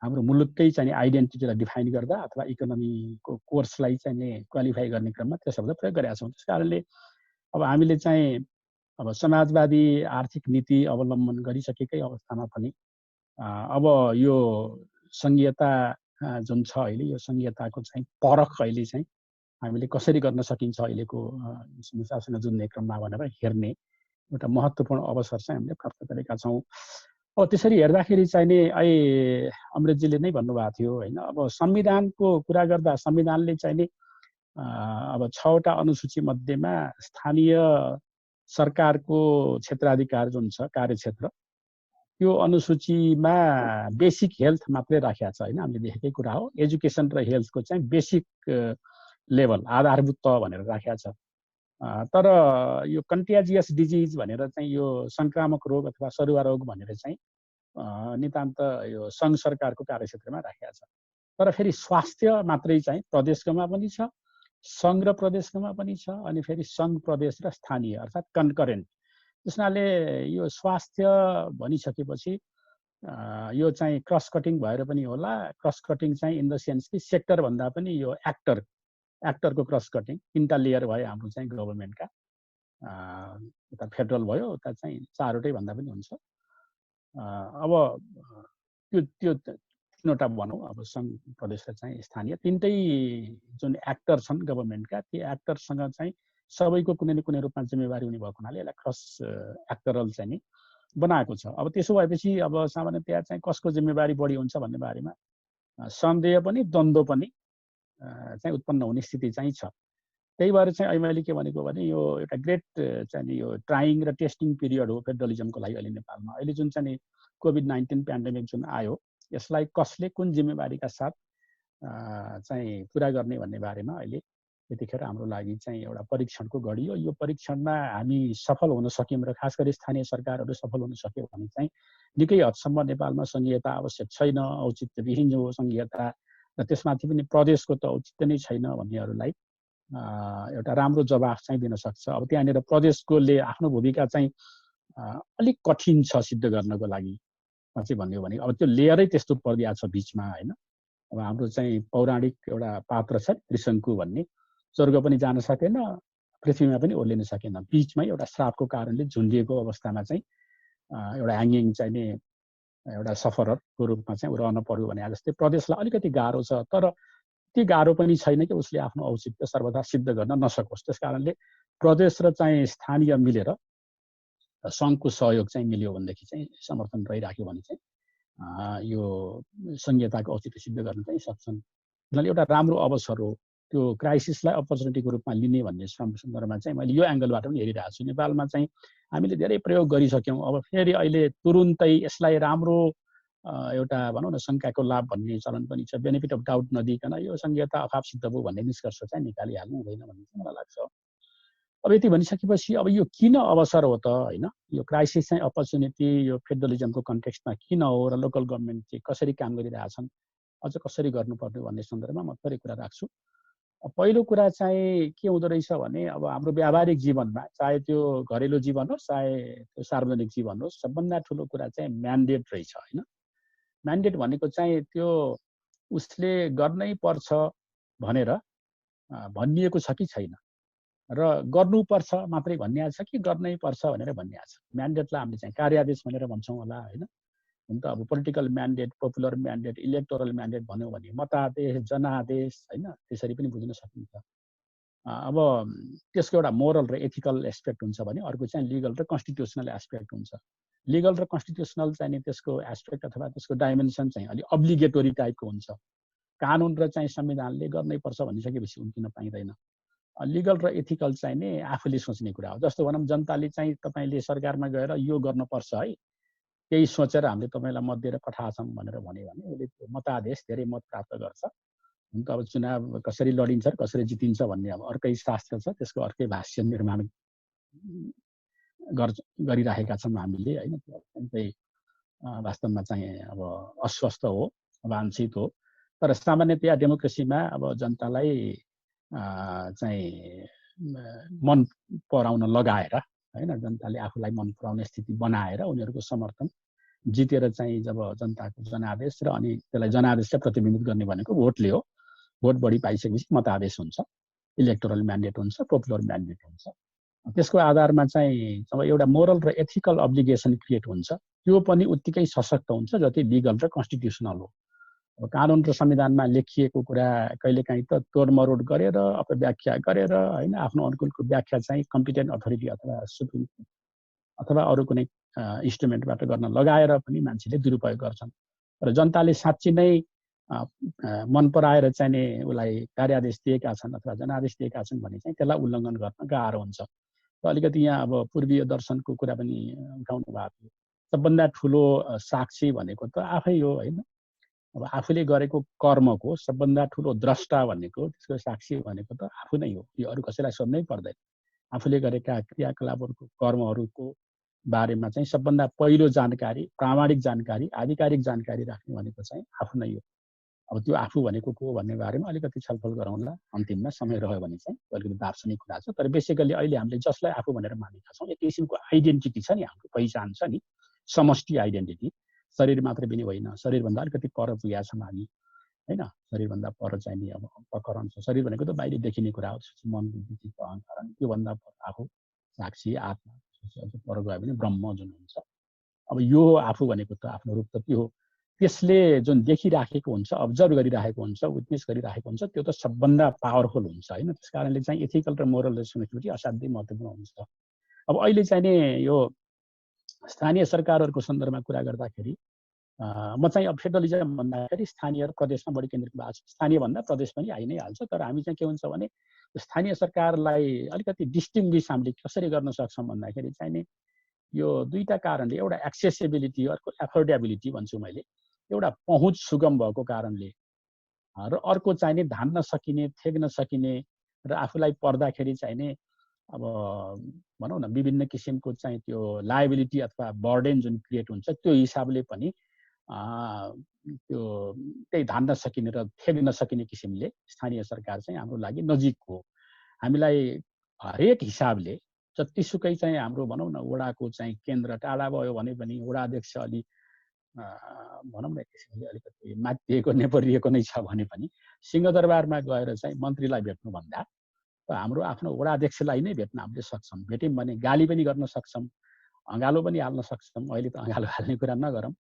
[SPEAKER 2] हाम्रो मुलुककै चाहिँ आइडेन्टिटीलाई डिफाइन गर्दा अथवा इकोनोमीको कोर्सलाई चाहिँ क्वालिफाई गर्ने क्रममा त्यो शब्द प्रयोग गरेका छौँ। त्यस कारणले अब हामीले चाहिँ अब समाजवादी आर्थिक नीति अवलम्बन गरिसकेकै अवस्थामा पनि अब यो संघीयता जुन छ अहिले, यो संघीयताको चाहिँ परख अहिले चाहिँ हामीले कसरी गर्न सकिन्छ अहिलेको समस्यासँग जुझ्ने क्रममा भनेर हेर्ने एउटा महत्त्वपूर्ण अवसर चाहिँ हामीले प्राप्त गरेका छौँ। अब त्यसरी हेर्दाखेरि चाहिँ नि अमृतजीले नै भन्नुभएको थियो होइन, अब संविधानको कुरा गर्दा संविधानले चाहिँ नि अब 6वटा अनुसूची मध्येमा स्थानीय सरकारको क्षेत्राधिकार जुन छ कार्यक्षेत्र, त्यो अनुसूचीमा बेसिक हेल्थ मात्रै राखेको छ होइन, हामीले देखेकै कुरा हो। एजुकेसन र हेल्थको चाहिँ बेसिक लेभल आधारभूत तह भनेर राखेको छ। तर यो कन्टियाजियस डिजिज भनेर चाहिँ यो संक्रामक रोग अथवा सरुवा रोग भनेर चाहिँ नितान्त यो सङ्घ सरकारको कार्यक्षेत्रमा राखेको छ। तर फेरि स्वास्थ्य मात्रै चाहिँ प्रदेशकोमा पनि छ, सङ्घ र प्रदेशकोमा पनि छ, अनि फेरि सङ्घ प्रदेश र स्थानीय अर्थात् कन्करेन्ट। त्यसनाले यो स्वास्थ्य भनिसकेपछि यो चाहिँ क्रस कटिङ भएर पनि होला। क्रस कटिङ चाहिँ इन द सेन्स कि सेक्टर भन्दा पनि यो एक्टरको क्रस कटिङ 3टा लेयर भयो हाम्रो चाहिँ गभर्मेन्टका। उता फेडरल भयो, उता चाहिँ 4वटै भन्दा पनि हुन्छ। अब त्यो 3वटा भनौँ, अब सङ्घ प्रदेश र चाहिँ स्थानीय 3टै जुन एक्टर छन् गभर्मेन्टका, त्यो एक्टरसँग चाहिँ सबैको कुनै न कुनै रूपमा जिम्मेवारी हुने भएको हुनाले यसलाई क्रस एक्टरल चाहिँ नि बनाएको छ। अब त्यसो भएपछि अब सामान्यतया चाहिँ कसको जिम्मेवारी बढी हुन्छ भन्ने बारेमा सन्देह पनि द्वन्द्व पनि चाहिँ उत्पन्न हुने स्थिति चाहिँ छ। त्यही भएर चाहिँ अहिले मैले के भनेको भने यो एउटा ग्रेट चाहिँ यो ट्राइङ र टेस्टिङ पिरियड हो फेडरलिजमको लागि अहिले नेपालमा। अहिले जुन चाहिँ कोभिड-19 पेन्डेमिक जुन आयो, यसलाई कसले कुन जिम्मेवारीका साथ चाहिँ पुरा गर्ने भन्ने बारेमा अहिले यतिखेर हाम्रो लागि चाहिँ एउटा परीक्षणको घडी हो। यो परीक्षणमा हामी सफल हुन सक्यौँ र खास गरी स्थानीय सरकारहरू सफल हुन सक्यो भने चाहिँ निकै हदसम्म नेपालमा संघीयता आवश्यक छैन, औचित्यविहीन हो संघीयता, र त्यसमाथि पनि प्रदेशको त औचित्य नै छैन भन्नेहरूलाई एउटा राम्रो जवाफ चाहिँ दिन सक्छ। अब त्यहाँनिर प्रदेशकोले आफ्नो भूमिका चाहिँ अलिक कठिन छ सिद्ध गर्नको लागि चाहिँ भन्यो भने। अब त्यो लेयरै त्यस्तो परिदिएको छ बिचमा होइन। अब हाम्रो चाहिँ पौराणिक एउटा पात्र छ त्रिशङ्कु भन्ने, स्वर्ग पनि जान सकेन, पृथ्वीमा पनि ओर्लिन सकेन, बिचमै एउटा श्रापको कारणले झुन्डिएको अवस्थामा चाहिँ एउटा ह्याङ्गिङ चाहिँ नि एउटा सफररको रूपमा चाहिँ रहन पर्यो भने जस्तै प्रदेशलाई अलिकति गाह्रो छ। तर त्यति गाह्रो पनि छैन कि उसले आफ्नो औचित्य सर्वदा सिद्ध गर्न नसकोस्। त्यस कारणले प्रदेश र चाहिँ स्थानीय मिलेर सङ्घको सहयोग चाहिँ मिल्यो भनेदेखि चाहिँ समर्थन रहिराख्यो भने चाहिँ यो संघीयताको औचित्य सिद्ध गर्न चाहिँ सक्छन्। हुनाले एउटा राम्रो अवसर हो त्यो क्राइसिसलाई अपर्च्युनिटीको रूपमा लिने भन्ने सन्दर्भमा चाहिँ मैले यो एङ्गलबाट पनि हेरिरहेको छु। नेपालमा चाहिँ हामीले धेरै प्रयोग गरिसक्यौँ, अब फेरि अहिले तुरुन्तै यसलाई राम्रो एउटा भनौँ न शङ्काको लाभ भन्ने चलन पनि छ, बेनिफिट अफ डाउट नदिइकन यो संघीयता अभाव सिद्ध भयो भन्ने निष्कर्ष चाहिँ निकालिहाल्नु हुँदैन भन्ने चाहिँ मलाई लाग्छ। अब यति भनिसकेपछि अब यो किन अवसर हो त होइन, यो क्राइसिस चाहिँ अपर्च्युनिटी यो फेडरलिजमको कन्टेक्स्टमा किन हो र लोकल गभर्मेन्ट चाहिँ कसरी काम गरिरहेछन्, अझ कसरी गर्नुपर्ने भन्ने सन्दर्भमा म थोरै कुरा राख्छु। पहिलो कुरा चाहिँ के हुँदो रहेछ भने अब हाम्रो व्यावहारिक जीवनमा चाहे त्यो घरेलु जीवन होस् चाहे त्यो सार्वजनिक जीवन होस्, सबभन्दा ठुलो कुरा चाहिँ म्यान्डेट रहेछ होइन। म्यान्डेट भनेको चाहिँ त्यो उसले गर्नै पर्छ भनेर भनिएको छ कि छैन, र गर्नुपर्छ मात्रै भनिएको छ कि गर्नै पर्छ भनेर भनिएको छ। म्यान्डेटलाई हामीले चाहिँ कार्यादेश भनेर भन्छौँ होला होइन। हुन त अब political mandate, popular mandate, electoral mandate भन्यौँ भने मतादेश, जनादेश होइन, त्यसरी पनि बुझ्न सकिन्छ। अब त्यसको एउटा मोरल र एथिकल एस्पेक्ट हुन्छ भने अर्को चाहिँ लिगल र कन्स्टिट्युसनल एस्पेक्ट हुन्छ। लिगल र कन्स्टिट्युसनल चाहिँ त्यसको एस्पेक्ट अथवा त्यसको डाइमेन्सन चाहिँ अलिक अब्लिगेटोरी टाइपको हुन्छ। कानुन र चाहिँ संविधानले गर्नै पर्छ भनिसकेपछि उम्किन पाइँदैन। लिगल र एथिकल चाहिँ नि आफूले सोच्ने कुरा हो। जस्तो भनौँ जनताले चाहिँ तपाईँले सरकारमा गएर यो गर्नुपर्छ है, केही सोचेर हामीले तपाईँलाई मत दिएर पठाएछौँ भनेर भन्यो भने उसले त्यो मतादेश धेरै मत प्राप्त गर्छ। हुन त अब चुनाव कसरी लडिन्छ कसरी जितिन्छ भन्ने अब अर्कै शास्त्र छ, त्यसको अर्कै भाष्य निर्माण गरिराखेका छौँ हामीले होइन। त्यो अत्यन्तै वास्तवमा चाहिँ अब अस्वस्थ हो, वाञ्छित हो। तर सामान्यतया डेमोक्रेसीमा अब जनतालाई चाहिँ मन पराउन लगाएर होइन, जनताले आफूलाई मन पराउने स्थिति बनाएर उनीहरूको समर्थन जितेर चाहिँ जब जनताको जनादेश र अनि त्यसलाई जनादेशलाई प्रतिबिम्बित गर्ने भनेको भोटले हो। भोट बढी पाइसकेपछि मतादेश हुन्छ, इलेक्टोरल म्यान्डेट हुन्छ, पपुलर म्यान्डेट हुन्छ। त्यसको आधारमा चाहिँ अब एउटा मोरल र एथिकल अब्लिगेसन क्रिएट हुन्छ, त्यो पनि उत्तिकै सशक्त हुन्छ जति लिगल र कन्स्टिट्युसनल हो। अब कानुन र संविधानमा लेखिएको कुरा कहिलेकाहीँ त तोडमरोड गरेर अपव्याख्या गरेर होइन, आफ्नो अनुकूलको व्याख्या चाहिँ कम्पिटेन्ट अथोरिटी अथवा सुप्रिम कोर्ट अथवा अरू कुनै इन्स्ट्रुमेन्टबाट गर्न लगाएर पनि मान्छेले दुरुपयोग गर्छन्। र जनताले साँच्ची नै मन पराएर चाहिँ नि उसलाई कार्यादेश दिएका छन् अथवा जनादेश दिएका छन् भने चाहिँ त्यसलाई उल्लङ्घन गर्न गाह्रो हुन्छ। र अलिकति यहाँ अब पूर्वीय दर्शनको कुरा पनि उठाउनु भएको थियो। सबभन्दा ठुलो साक्षी भनेको त आफै हो होइन। अब आफूले गरेको कर्मको सबभन्दा ठुलो द्रष्टा भनेको, त्यसको साक्षी भनेको त आफू नै हो। यो अरू कसैलाई सोध्नै पर्दैन। आफूले गरेका क्रियाकलापहरूको कर्महरूको बारेमा चाहिँ सबभन्दा पहिलो जानकारी, प्रामाणिक जानकारी, आधिकारिक जानकारी राख्ने भनेको चाहिँ आफू नै हो। अब त्यो आफू भनेको को भन्ने बारेमा अलिकति छलफल गरौँला अन्तिममा समय रह्यो भने चाहिँ। अलिकति दार्शनिक कुरा छ, तर बेसिकली अहिले हामीले जसलाई आफू भनेर मानेका छौँ एक किसिमको आइडेन्टिटी छ नि, हाम्रो पहिचान छ नि, समष्टि आइडेन्टिटी। शरीर मात्र पनि होइन, शरीरभन्दा अलिकति पर पुगेका छौँ हामी होइन। शरीरभन्दा पर चाहिँ नि अब प्रकरण छ। शरीर भनेको त बाहिर देखिने कुरा हो, मन, बुद्धि, अहङ्कार, त्योभन्दा पर आफू, साक्षी, आत्मा, पर गयो भने ब्रह्म जुन हुन्छ। अब यो आफू भनेको त आफ्नो रूप त त्यो हो। त्यसले जुन देखिराखेको हुन्छ, अब्जर्भ गरिराखेको हुन्छ, विटनेस गरिराखेको हुन्छ, त्यो त सबभन्दा पावरफुल हुन्छ होइन। त्यस कारणले चाहिँ एथिकल र मोरल रेस्पोन्सिबिलिटी असाध्यै महत्त्वपूर्ण हुन्छ। अब अहिले चाहिँ नि यो स्थानीय सरकारहरूको सन्दर्भमा कुरा गर्दाखेरि म चाहिँ अब फेडरलिजम भन्दाखेरि स्थानीय र प्रदेशमा बढी केन्द्रित भएको छ। स्थानीय भन्दा प्रदेश पनि आइ नै हाल्छ, तर हामी चाहिँ के हुन्छ भने स्थानीय सरकारलाई अलिकति डिस्टिङ्ग्विस हामीले कसरी गर्न सक्छौँ भन्दाखेरि चाहिँ नि यो दुईटा कारणले, एउटा एक्सेसिबिलिटी, अर्को एफोर्डेबिलिटी भन्छु मैले। एउटा पहुँच सुगम भएको कारणले र अर्को चाहिँ नि धान्न सकिने, थेग्न सकिने र आफूलाई पर्दाखेरि चाहिँ नि अब भनौँ न विभिन्न किसिमको चाहिँ त्यो लायबिलिटी अथवा बर्डेन जुन क्रिएट हुन्छ त्यो हिसाबले पनि त्यो त्यही धान्न सकिने र थेग्न सकिने किसिमले स्थानीय सरकार चाहिँ हाम्रो लागि नजिक हो। हामीलाई हरेक हिसाबले जतिसुकै चाहिँ हाम्रो भनौँ न वडाको चाहिँ केन्द्र टाढा भयो भने पनि वडा अध्यक्ष अलि भनौँ न किसिमले अलिकति माथिएको नेपरिएको नै छ भने पनि सिंहदरबारमा गएर चाहिँ मन्त्रीलाई भेट्नुभन्दा हाम्रो आफ्नो वडा अध्यक्षलाई नै भेट्न हामीले सक्छौँ। भेट्यौँ भने गाली पनि गर्न सक्छौँ, अँगालो पनि हाल्न सक्छौँ। अहिले त अँगालो हाल्ने कुरा नगरौँ,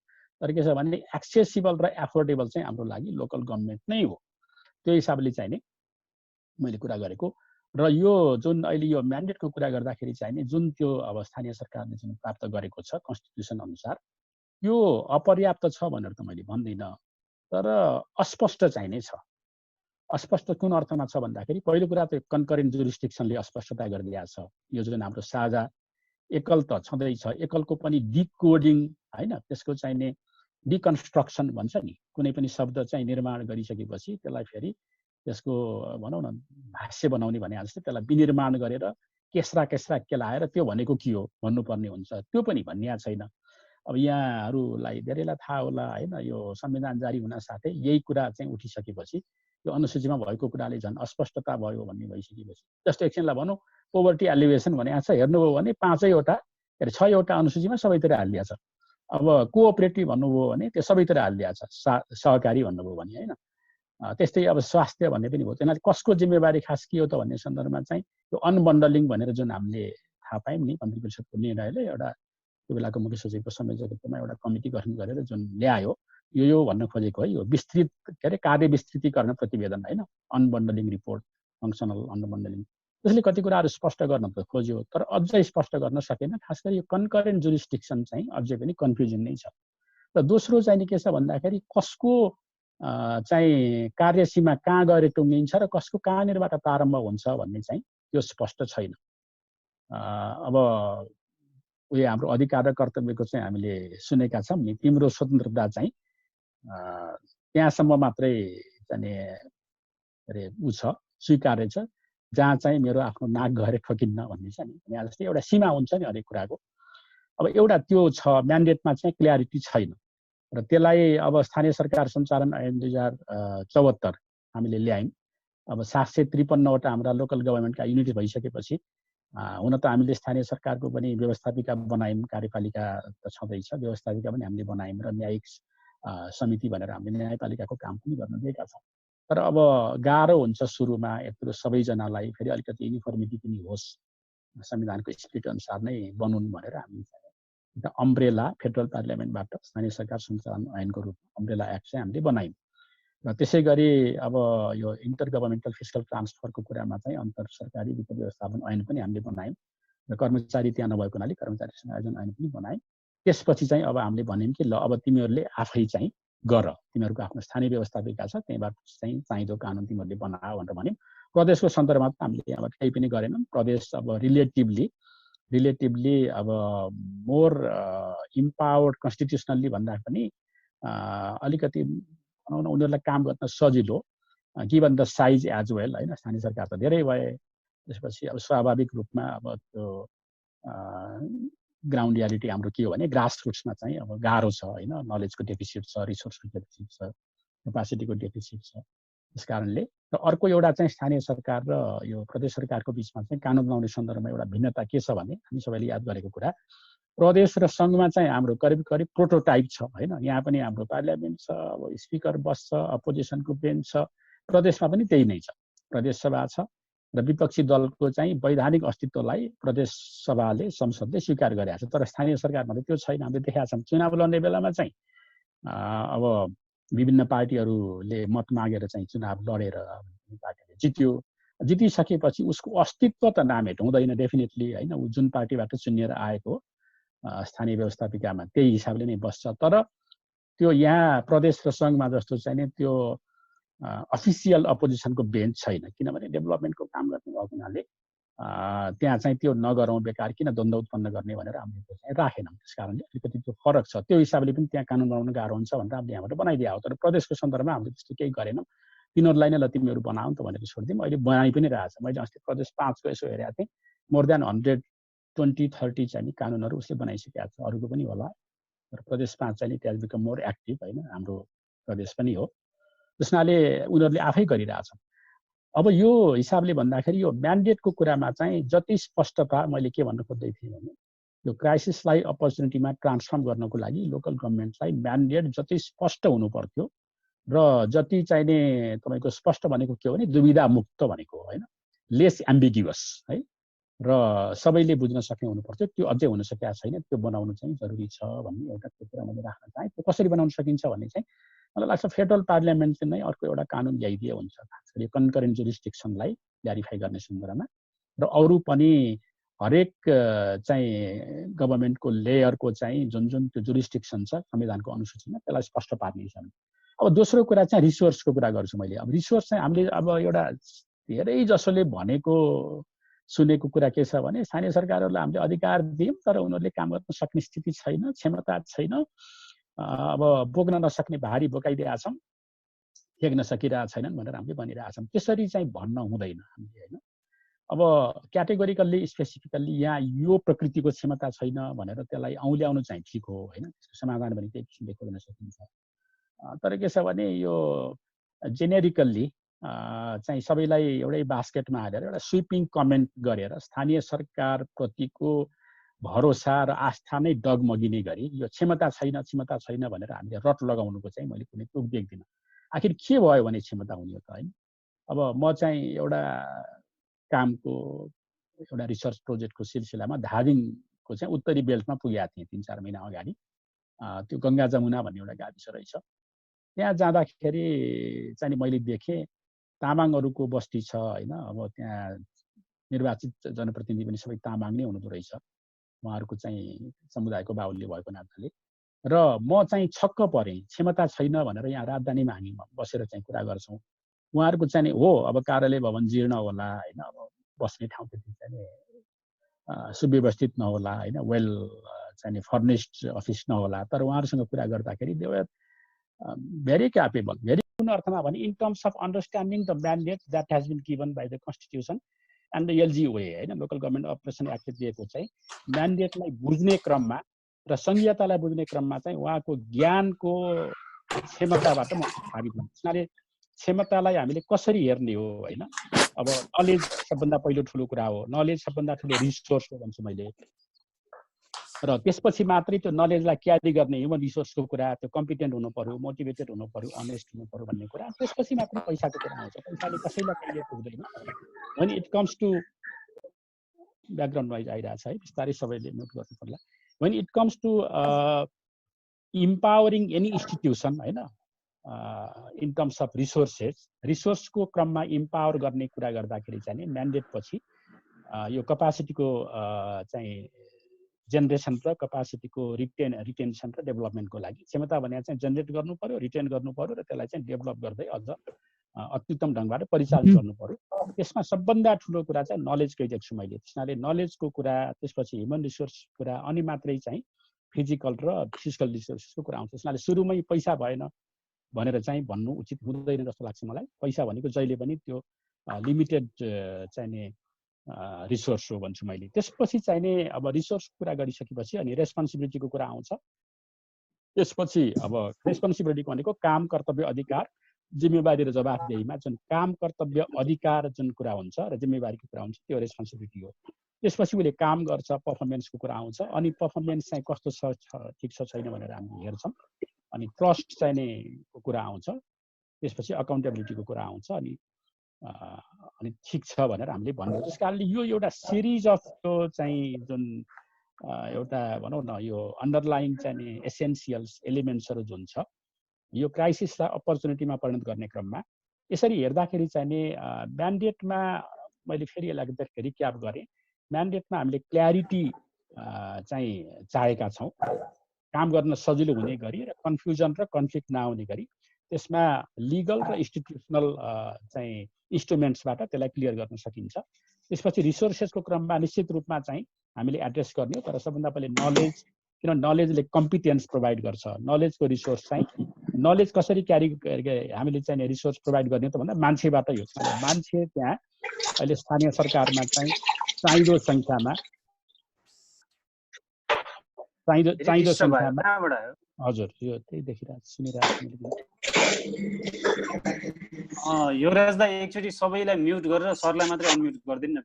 [SPEAKER 2] तर के छ भने एक्सेसिबल र एफोर्डेबल चाहिँ हाम्रो लागि लोकल गभर्मेन्ट नै हो। त्यो हिसाबले चाहिँ नि मैले कुरा गरेको। र यो जुन अहिले यो म्यान्डेटको कुरा गर्दाखेरि चाहिँ नि जुन त्यो अब स्थानीय सरकारले जुन प्राप्त गरेको छ कन्स्टिट्युसन अनुसार, यो अपर्याप्त छ भनेर त मैले भन्दिनँ, तर अस्पष्ट चाहिँ नै छ। अस्पष्ट कुन अर्थमा छ भन्दाखेरि पहिलो कुरा त कन्करेन्ट जुरिस्डिक्सनले अस्पष्टता गरिदिएको छ। यो जुन हाम्रो साझा एकल त छँदैछ, एकलको पनि डिकोडिङ हैन, त्यसको चाहिने डिकन्स्ट्रक्सन भन्छ नि, कुनै पनि शब्द चाहिँ निर्माण गरिसकेपछि त्यसलाई फेरि त्यसको भनौँ न भाष्य बनाउने भने जस्तै त्यसलाई विनिर्माण गरेर केस्रा केलाएर त्यो भनेको के हो भन्नुपर्ने हुन्छ, त्यो पनि भनिया छैन। अब यहाँहरूलाई धेरैलाई थाहा होला हैन, यो संविधान जारी हुन साथै यही कुरा चाहिँ उठिसकेपछि यो अनुसूचीमा भएको कुराले झन् अस्पष्टता भयो भन्ने भइसकेपछि, जस्तो एकछिनलाई भनौँ पोभर्टी एलिभेसन भने छ, हेर्नुभयो भने 6वटा अनुसूचीमा सबैतिर हालिदिएको छ। अब कोअपरेटिभ भन्नुभयो भने त्यो सबैतिर हालिदिएको छ, सहकारी भन्नुभयो भने हैन। त्यस्तै अब स्वास्थ्य भन्ने पनि हो, त्यसले कसको जिम्मेवारी खास के हो त भन्ने सन्दर्भमा चाहिँ यो अनबन्डलिङ भनेर जुन हामीले थाहा पायौँ नि मन्त्री परिषदको निर्णयले, एउटा त्यो बेलाको मुख्य सचिवको संयोजकत्वमा एउटा कमिटी गठन गरेर जुन ल्यायो, यो भन्न खोजेको है, यो विस्तृत के अरे कार्य विस्तृतीकरण प्रतिवेदन हैन, अनबन्डलिङ रिपोर्ट, फङ्सनल अनबन्डलिङ, त्यसले कति कुराहरू स्पष्ट गर्न त खोज्यो, तर अझै स्पष्ट गर्न सकेन। खास गरी यो कन्करेन्ट जुरिस्डिक्सन चाहिँ अझै पनि कन्फ्युजन नै छ। र दोस्रो चाहिँ के छ भन्दाखेरि कसको चाहिँ कार्यसीमा कहाँ गएर टुङ्गिन्छ र कसको कहाँनिरबाट प्रारम्भ हुन्छ भन्ने चाहिँ त्यो स्पष्ट छैन। अब उयो हाम्रो अधिकार र कर्तव्यको चाहिँ हामीले सुनेका छौँ नि, तिम्रो स्वतन्त्रता चाहिँ त्यहाँसम्म मात्रै चाहिँ अरे उ छ, स्वीकार्य छ, जहाँ चाहिँ मेरो आफ्नो नाक गएर ठोकिन्न भन्ने छ नि, यहाँ जस्तै एउटा सीमा हुन्छ नि हरेक कुराको। अब एउटा त्यो छ, म्यान्डेटमा चाहिँ क्ल्यारिटी छैन र त्यसलाई अब स्थानीय सरकार सञ्चालन ऐन 2074 हामीले ल्यायौँ। अब 753वटा हाम्रा लोकल गभर्मेन्टका युनिट भइसकेपछि हुन त हामीले स्थानीय सरकारको पनि व्यवस्थापिका बनायौँ, कार्यपालिका त छँदैछ, व्यवस्थापिका पनि हामीले बनायौँ र न्यायिक समिति भनेर हामीले न्यायपालिकाको काम पनि गर्न दिएका छौँ। तर अब गाह्रो हुन्छ सुरुमा यत्रो सबैजनालाई फेरि अलिकति युनिफर्मिटी पनि होस्, संविधानको स्पिरिट अनुसार नै बनुन् भनेर हामी अम्ब्रेला फेडरल पार्लियामेन्टबाट स्थानीय सरकार सञ्चालन ऐनको रूपमा अम्ब्रेला एक्ट चाहिँ हामीले बनायौँ। र त्यसै गरी अब यो इन्टर गभर्मेन्टल फिस्कल ट्रान्सफरको कुरामा चाहिँ अन्तर सरकारी वित्त व्यवस्थापन ऐन पनि हामीले बनायौँ र कर्मचारी त्यहाँ नभएको हुनाले कर्मचारी समायोजन ऐन पनि बनायौँ। त्यसपछि चाहिँ अब हामीले भन्यौँ कि ल अब तिमीहरूले आफै चाहिँ गर, तिमीहरूको आफ्नो स्थानीय व्यवस्थापिका छ, त्यहीँबाट चाहिँ चाहिँदो कानुन तिमीहरूले बनाऊ भनेर भन्यौँ। प्रदेशको सन्दर्भमा त हामीले त्यहाँबाट केही पनि गरेनौँ। प्रदेश अब रिलेटिभली अब मोर इम्पावर्ड कन्स्टिट्युसनल्ली भन्दा पनि अलिकति भनौँ न उनीहरूलाई काम गर्न सजिलो, given the size as well हैन। स्थानीय सरकार त धेरै भए, त्यसपछि अब स्वाभाविक रूपमा अब त्यो ग्राउन्ड रियालिटी हाम्रो के हो भने ग्रास रुट्समा चाहिँ अब गाह्रो छ हैन, नलेजको डेफिसिट छ, रिसोर्सको डेफिसिट छ, क्यापासिटीको डेफिसिट छ। त्यस कारणले र अर्को एउटा चाहिँ स्थानीय सरकार र यो प्रदेश सरकारको बिचमा चाहिँ कानुन बनाउने सन्दर्भमा एउटा भिन्नता के छ भने हामी सबैले याद गरेको कुरा, प्रदेश र सङ्घमा चाहिँ हाम्रो करिब प्रोटोटाइप छ हैन। यहाँ पनि हाम्रो पार्लियामेन्ट छ, अब स्पिकर बस्छ, अपोजिसनको बेन्च छ, प्रदेशमा पनि त्यही नै छ, प्रदेश सभा छ र विपक्षी दलको चाहिँ वैधानिक अस्तित्वलाई प्रदेश सभाले संसदले स्वीकार गरेको छ। तर स्थानीय सरकारमा त त्यो छैन। हामीले देखेका छौँ चुनाव लड्ने बेलामा चाहिँ अब विभिन्न पार्टीहरूले मत मागेर चाहिँ चुनाव लडेर पार्टीले जितिसकेपछि उसको अस्तित्व त नामेट हुँदैन डेफिनेटली हैन। ऊ जुन पार्टीबाट चुनिएर आएको स्थानीय व्यवस्थापिकामा त्यही हिसाबले नै बस्छ। तर त्यो यहाँ प्रदेश र सङ्घमा जस्तो चाहिँ त्यो अफिसियल अपोजिसनको बेन्च छैन, किनभने डेभलपमेन्टको काम गर्ने भएको हुनाले त्यहाँ चाहिँ त्यो नगरौँ, बेकार किन द्वन्द्व उत्पन्न गर्ने भनेर हामीले चाहिँ राखेनौँ। त्यस कारणले अलिकति त्यो फरक छ। त्यो हिसाबले पनि त्यहाँ कानुन बनाउन गाह्रो हुन्छ भनेर हामीले यहाँबाट बनाइदिएको हो। तर प्रदेशको सन्दर्भमा हामीले त्यस्तो केही गरेनौँ। तिनीहरूलाई नै ल तिमीहरू बनाऊ त भनेर छोडिदिउँ। अहिले बनाइ पनि रहेछ। मैले अस्ति प्रदेश 5को यसो हेरेको थिएँ, मोर देन 120-130 चाहिँ कानुनहरू उसले बनाइसकेको छ, अरूको पनि होला। तर प्रदेश 5 चाहिँ it has become more active हैन, हाम्रो प्रदेश पनि हो। त्यसनाले उनीहरूले आफै गरिरहेछन्। अब यो हिसाबले भन्दाखेरि यो म्यान्डेटको कुरामा चाहिँ जति स्पष्टता मैले के भन्न खोज्दै थिएँ भने यो क्राइसिसलाई अपर्च्युनिटीमा ट्रान्सफर्म गर्नको लागि लोकल गभर्मेन्टलाई म्यान्डेट जति स्पष्ट हुनु पर्थ्यो र जति चाहिने तपाईँको स्पष्ट भनेको के हो भने दुविधा मुक्त भनेको हैन, लेस एम्बिग्युअस है, र सबैले बुझ्न सक्ने हुनु पर्थ्यो। त्यो अझै हुन सकेको छैन। त्यो बनाउनु चाहिँ जरुरी छ भन्ने एउटा कुरा मैले राख्न चाहेँ। त्यो कसरी बनाउन सकिन्छ भन्ने चाहिँ मलाई लाग्छ फेडरल पार्लियामेन्टले नै अर्को एउटा कानुन ल्याइदिए हुन्छ, खास गरी कन्करेन्ट जुरिस्डिक्सनलाई क्ल्यारिफाई गर्ने सन्दर्भमा। र अरू पनि हरेक चाहिँ गभर्मेन्टको लेयरको चाहिँ जुन त्यो जुरिस्डिक्सन छ संविधानको अनुसूचीमा त्यसलाई स्पष्ट पार्ने हिसाबले। अब दोस्रो कुरा चाहिँ रिसोर्सको कुरा गर्छु मैले। अब रिसोर्स चाहिँ हामीले अब एउटा धेरै जसोले भनेको सुनेको कुरा के छ भने स्थानीय सरकारहरूलाई हामीले अधिकार दियौँ तर उनीहरूले काम गर्न सक्ने स्थिति छैन, क्षमता छैन, अब बोक्न नसक्ने भारी बोकाइदिएका छौँ, टेक्न सकिरहेका छैनन् भनेर हामीले भनिरहेका छौँ। त्यसरी चाहिँ भन्न हुँदैन हामीले होइन। अब क्याटेगोरिकल्ली स्पेसिफिकल्ली यहाँ यो प्रकृतिको क्षमता छैन भनेर त्यसलाई औल्याउनु चाहिँ ठिक हो होइन, त्यसको समाधान पनि त्यही किसिमले खोज्न सकिन्छ। तर के छ भने यो जेनेरिकल्ली चाहिँ सबैलाई एउटै बास्केटमा हालेर एउटा स्विपिङ कमेन्ट गरेर स्थानीय सरकारप्रतिको भरोसा र आस्था नै डगमगिने गरी यो क्षमता छैन भनेर हामीले रट लगाउनुको चाहिँ मैले कुनै तुक देख्दिनँ। आखिर के भयो भने क्षमता हुने हो त होइन। अब म चाहिँ एउटा कामको एउटा रिसर्च प्रोजेक्टको सिलसिलामा धादिङको चाहिँ उत्तरी बेल्टमा पुगेका थिएँ 3-4 महिना अगाडि। त्यो गङ्गा जमुना भन्ने एउटा गाविस रहेछ। त्यहाँ जाँदाखेरि चाहिँ मैले देखेँ तामाङहरूको बस्ती छ होइन। अब त्यहाँ निर्वाचित जनप्रतिनिधि पनि सबै तामाङ नै हुनुहुँदो रहेछ, उहाँहरूको चाहिँ समुदायको बाहुल्य भएको नाताले। र म चाहिँ छक्क परेँ, क्षमता छैन भनेर यहाँ राजधानीमा हामी बसेर चाहिँ कुरा गर्छौँ, उहाँहरूको चाहिँ हो अब कार्यालय भवन जीर्ण होला होइन, अब बस्ने ठाउँ त्यति चाहिँ सुव्यवस्थित नहोला होइन, वेल चाहिँ फर्निस्ड अफिस नहोला, तर उहाँहरूसँग कुरा गर्दाखेरि they were very capable, very कुन अर्थमा भने in terms of understanding the mandate that has been given by the constitution and the LGOA होइन, लोकल गभर्मेन्ट अपरेसन एक्टले दिएको चाहिँ म्यान्डेटलाई बुझ्ने क्रममा र संघीयतालाई बुझ्ने क्रममा चाहिँ उहाँको ज्ञानको क्षमताबाट म भारी हुन्छु। त्यसैले क्षमतालाई हामीले कसरी हेर्ने हो होइन। अब नलेज सबभन्दा पहिलो ठुलो कुरा हो, नलेज सबभन्दा ठुलो रिसोर्स हो भन्छु मैले। र त्यसपछि मात्रै त्यो नलेजलाई क्यारी गर्ने ह्युमन रिसोर्सको कुरा, त्यो कम्पिटेन्ट हुनु पर्यो, मोटिभेटेड हुनु पर्यो, अनेस्ट हुनु पर्यो भन्ने कुरा, त्यसपछि मात्रै पैसाको कुरा आउँछ। पैसाले कसैलाई कहिले पुग्दैन। when it comes to background wise आइरहेछ है, बिस्तारै सबैले नोट गर्नु पर्ला। when it comes to empowering any institution होइन, इन टर्म्स अफ रिसोर्सको क्रममा इम्पावर गर्ने कुरा गर्दाखेरि चाहिँ म्यान्डेट पछि यो कपासिटीको चाहिँ जेनेरेसन र कपासिटीको रिटेन्सन र डेभलपमेन्टको लागि क्षमता भने चाहिँ जेनेरेट गर्नु पर्यो, रिटेन गर्नु पर्यो र त्यसलाई चाहिँ डेभलप गर्दै अझ अत्युत्तम ढङ्गबाट परिचालन गर्नु पर्यो। त्यसमा सबभन्दा ठुलो कुरा चाहिँ नलेजकै देख्छु मैले। त्यसैले नलेजको कुरा, त्यसपछि ह्युमन रिसोर्स कुरा, अनि मात्रै चाहिँ फिजिकल र फिजिकल रिसोर्सको कुरा आउँछ। त्यसैले सुरुमै पैसा भएन भनेर चाहिँ भन्नु उचित हुँदैन जस्तो लाग्छ मलाई। पैसा भनेको जहिले पनि त्यो लिमिटेड चाहिँ नि रिसोर्स हो भन्छु मैले। त्यसपछि चाहिँ नि अब रिसोर्स कुरा गरिसकेपछि अनि रेस्पोन्सिबिलिटीको कुरा आउँछ। त्यसपछि अब रेस्पोन्सिबिलिटी भनेको काम, कर्तव्य, अधिकार, जिम्मेवारी र जवाफदेहीमा जुन काम, कर्तव्य, अधिकार जुन कुरा हुन्छ र जिम्मेवारीको कुरा हुन्छ त्यो रेस्पोन्सिबिलिटी हो। त्यसपछि उसले काम गर्छ, पर्फर्मेन्सको कुरा आउँछ। अनि पर्फर्मेन्स चाहिँ कस्तो छ, ठिक छ छैन भनेर हामी हेर्छौँ। अनि ट्रस्ट चाहिँ नि कुरा आउँछ। त्यसपछि अकाउन्टेबिलिटीको कुरा आउँछ। अनि ठिक छ भनेर हामीले भन्नु। त्यस कारणले यो एउटा सिरिज अफ त्यो चाहिँ जुन एउटा भनौँ न यो अन्डरलाइन चाहिँ नि एसेन्सियल्स एलिमेन्ट्सहरू जुन छ, यो क्राइसिसलाई अपर्च्युनिटीमा परिणत गर्ने क्रममा यसरी हेर्दाखेरि चाहिँ नि म्यान्डेटमा मैले फेरि यसलाई रिक्याप गरेँ। म्यान्डेटमा हामीले क्ल्यारिटी चाहिँ चाहेका छौँ, काम गर्न सजिलो हुने गरी र कन्फ्युजन र कन्फ्लिक्ट नआउने गरी। त्यसमा लिगल र इन्स्टिट्युसनल चाहिँ इन्स्ट्रुमेन्ट्सबाट त्यसलाई क्लियर गर्न सकिन्छ। त्यसपछि रिसोर्सेसको क्रममा निश्चित रूपमा चाहिँ हामीले एड्रेस गर्ने हो। तर सबभन्दा पहिले नलेज, किन नलेजले कम्पिटेन्स प्रोभाइड गर्छ। नलेजको रिसोर्स चाहिँ नलेज कसरी क्यारी हामीले चाहिँ रिसोर्स प्रोभाइड गर्ने त भन्दा मान्छेबाट हो। मान्छे त्यहाँ अहिले स्थानीय सरकारमा चाहिँ चाहिँदो सङ्ख्यामा हजुर यो त्यही देखिरहेको सुनिरहेको।
[SPEAKER 1] यो राजलाई एकचोटि सबैलाई म्युट गरेर सरलाई मात्रै अनम्युट गरिदिनु न।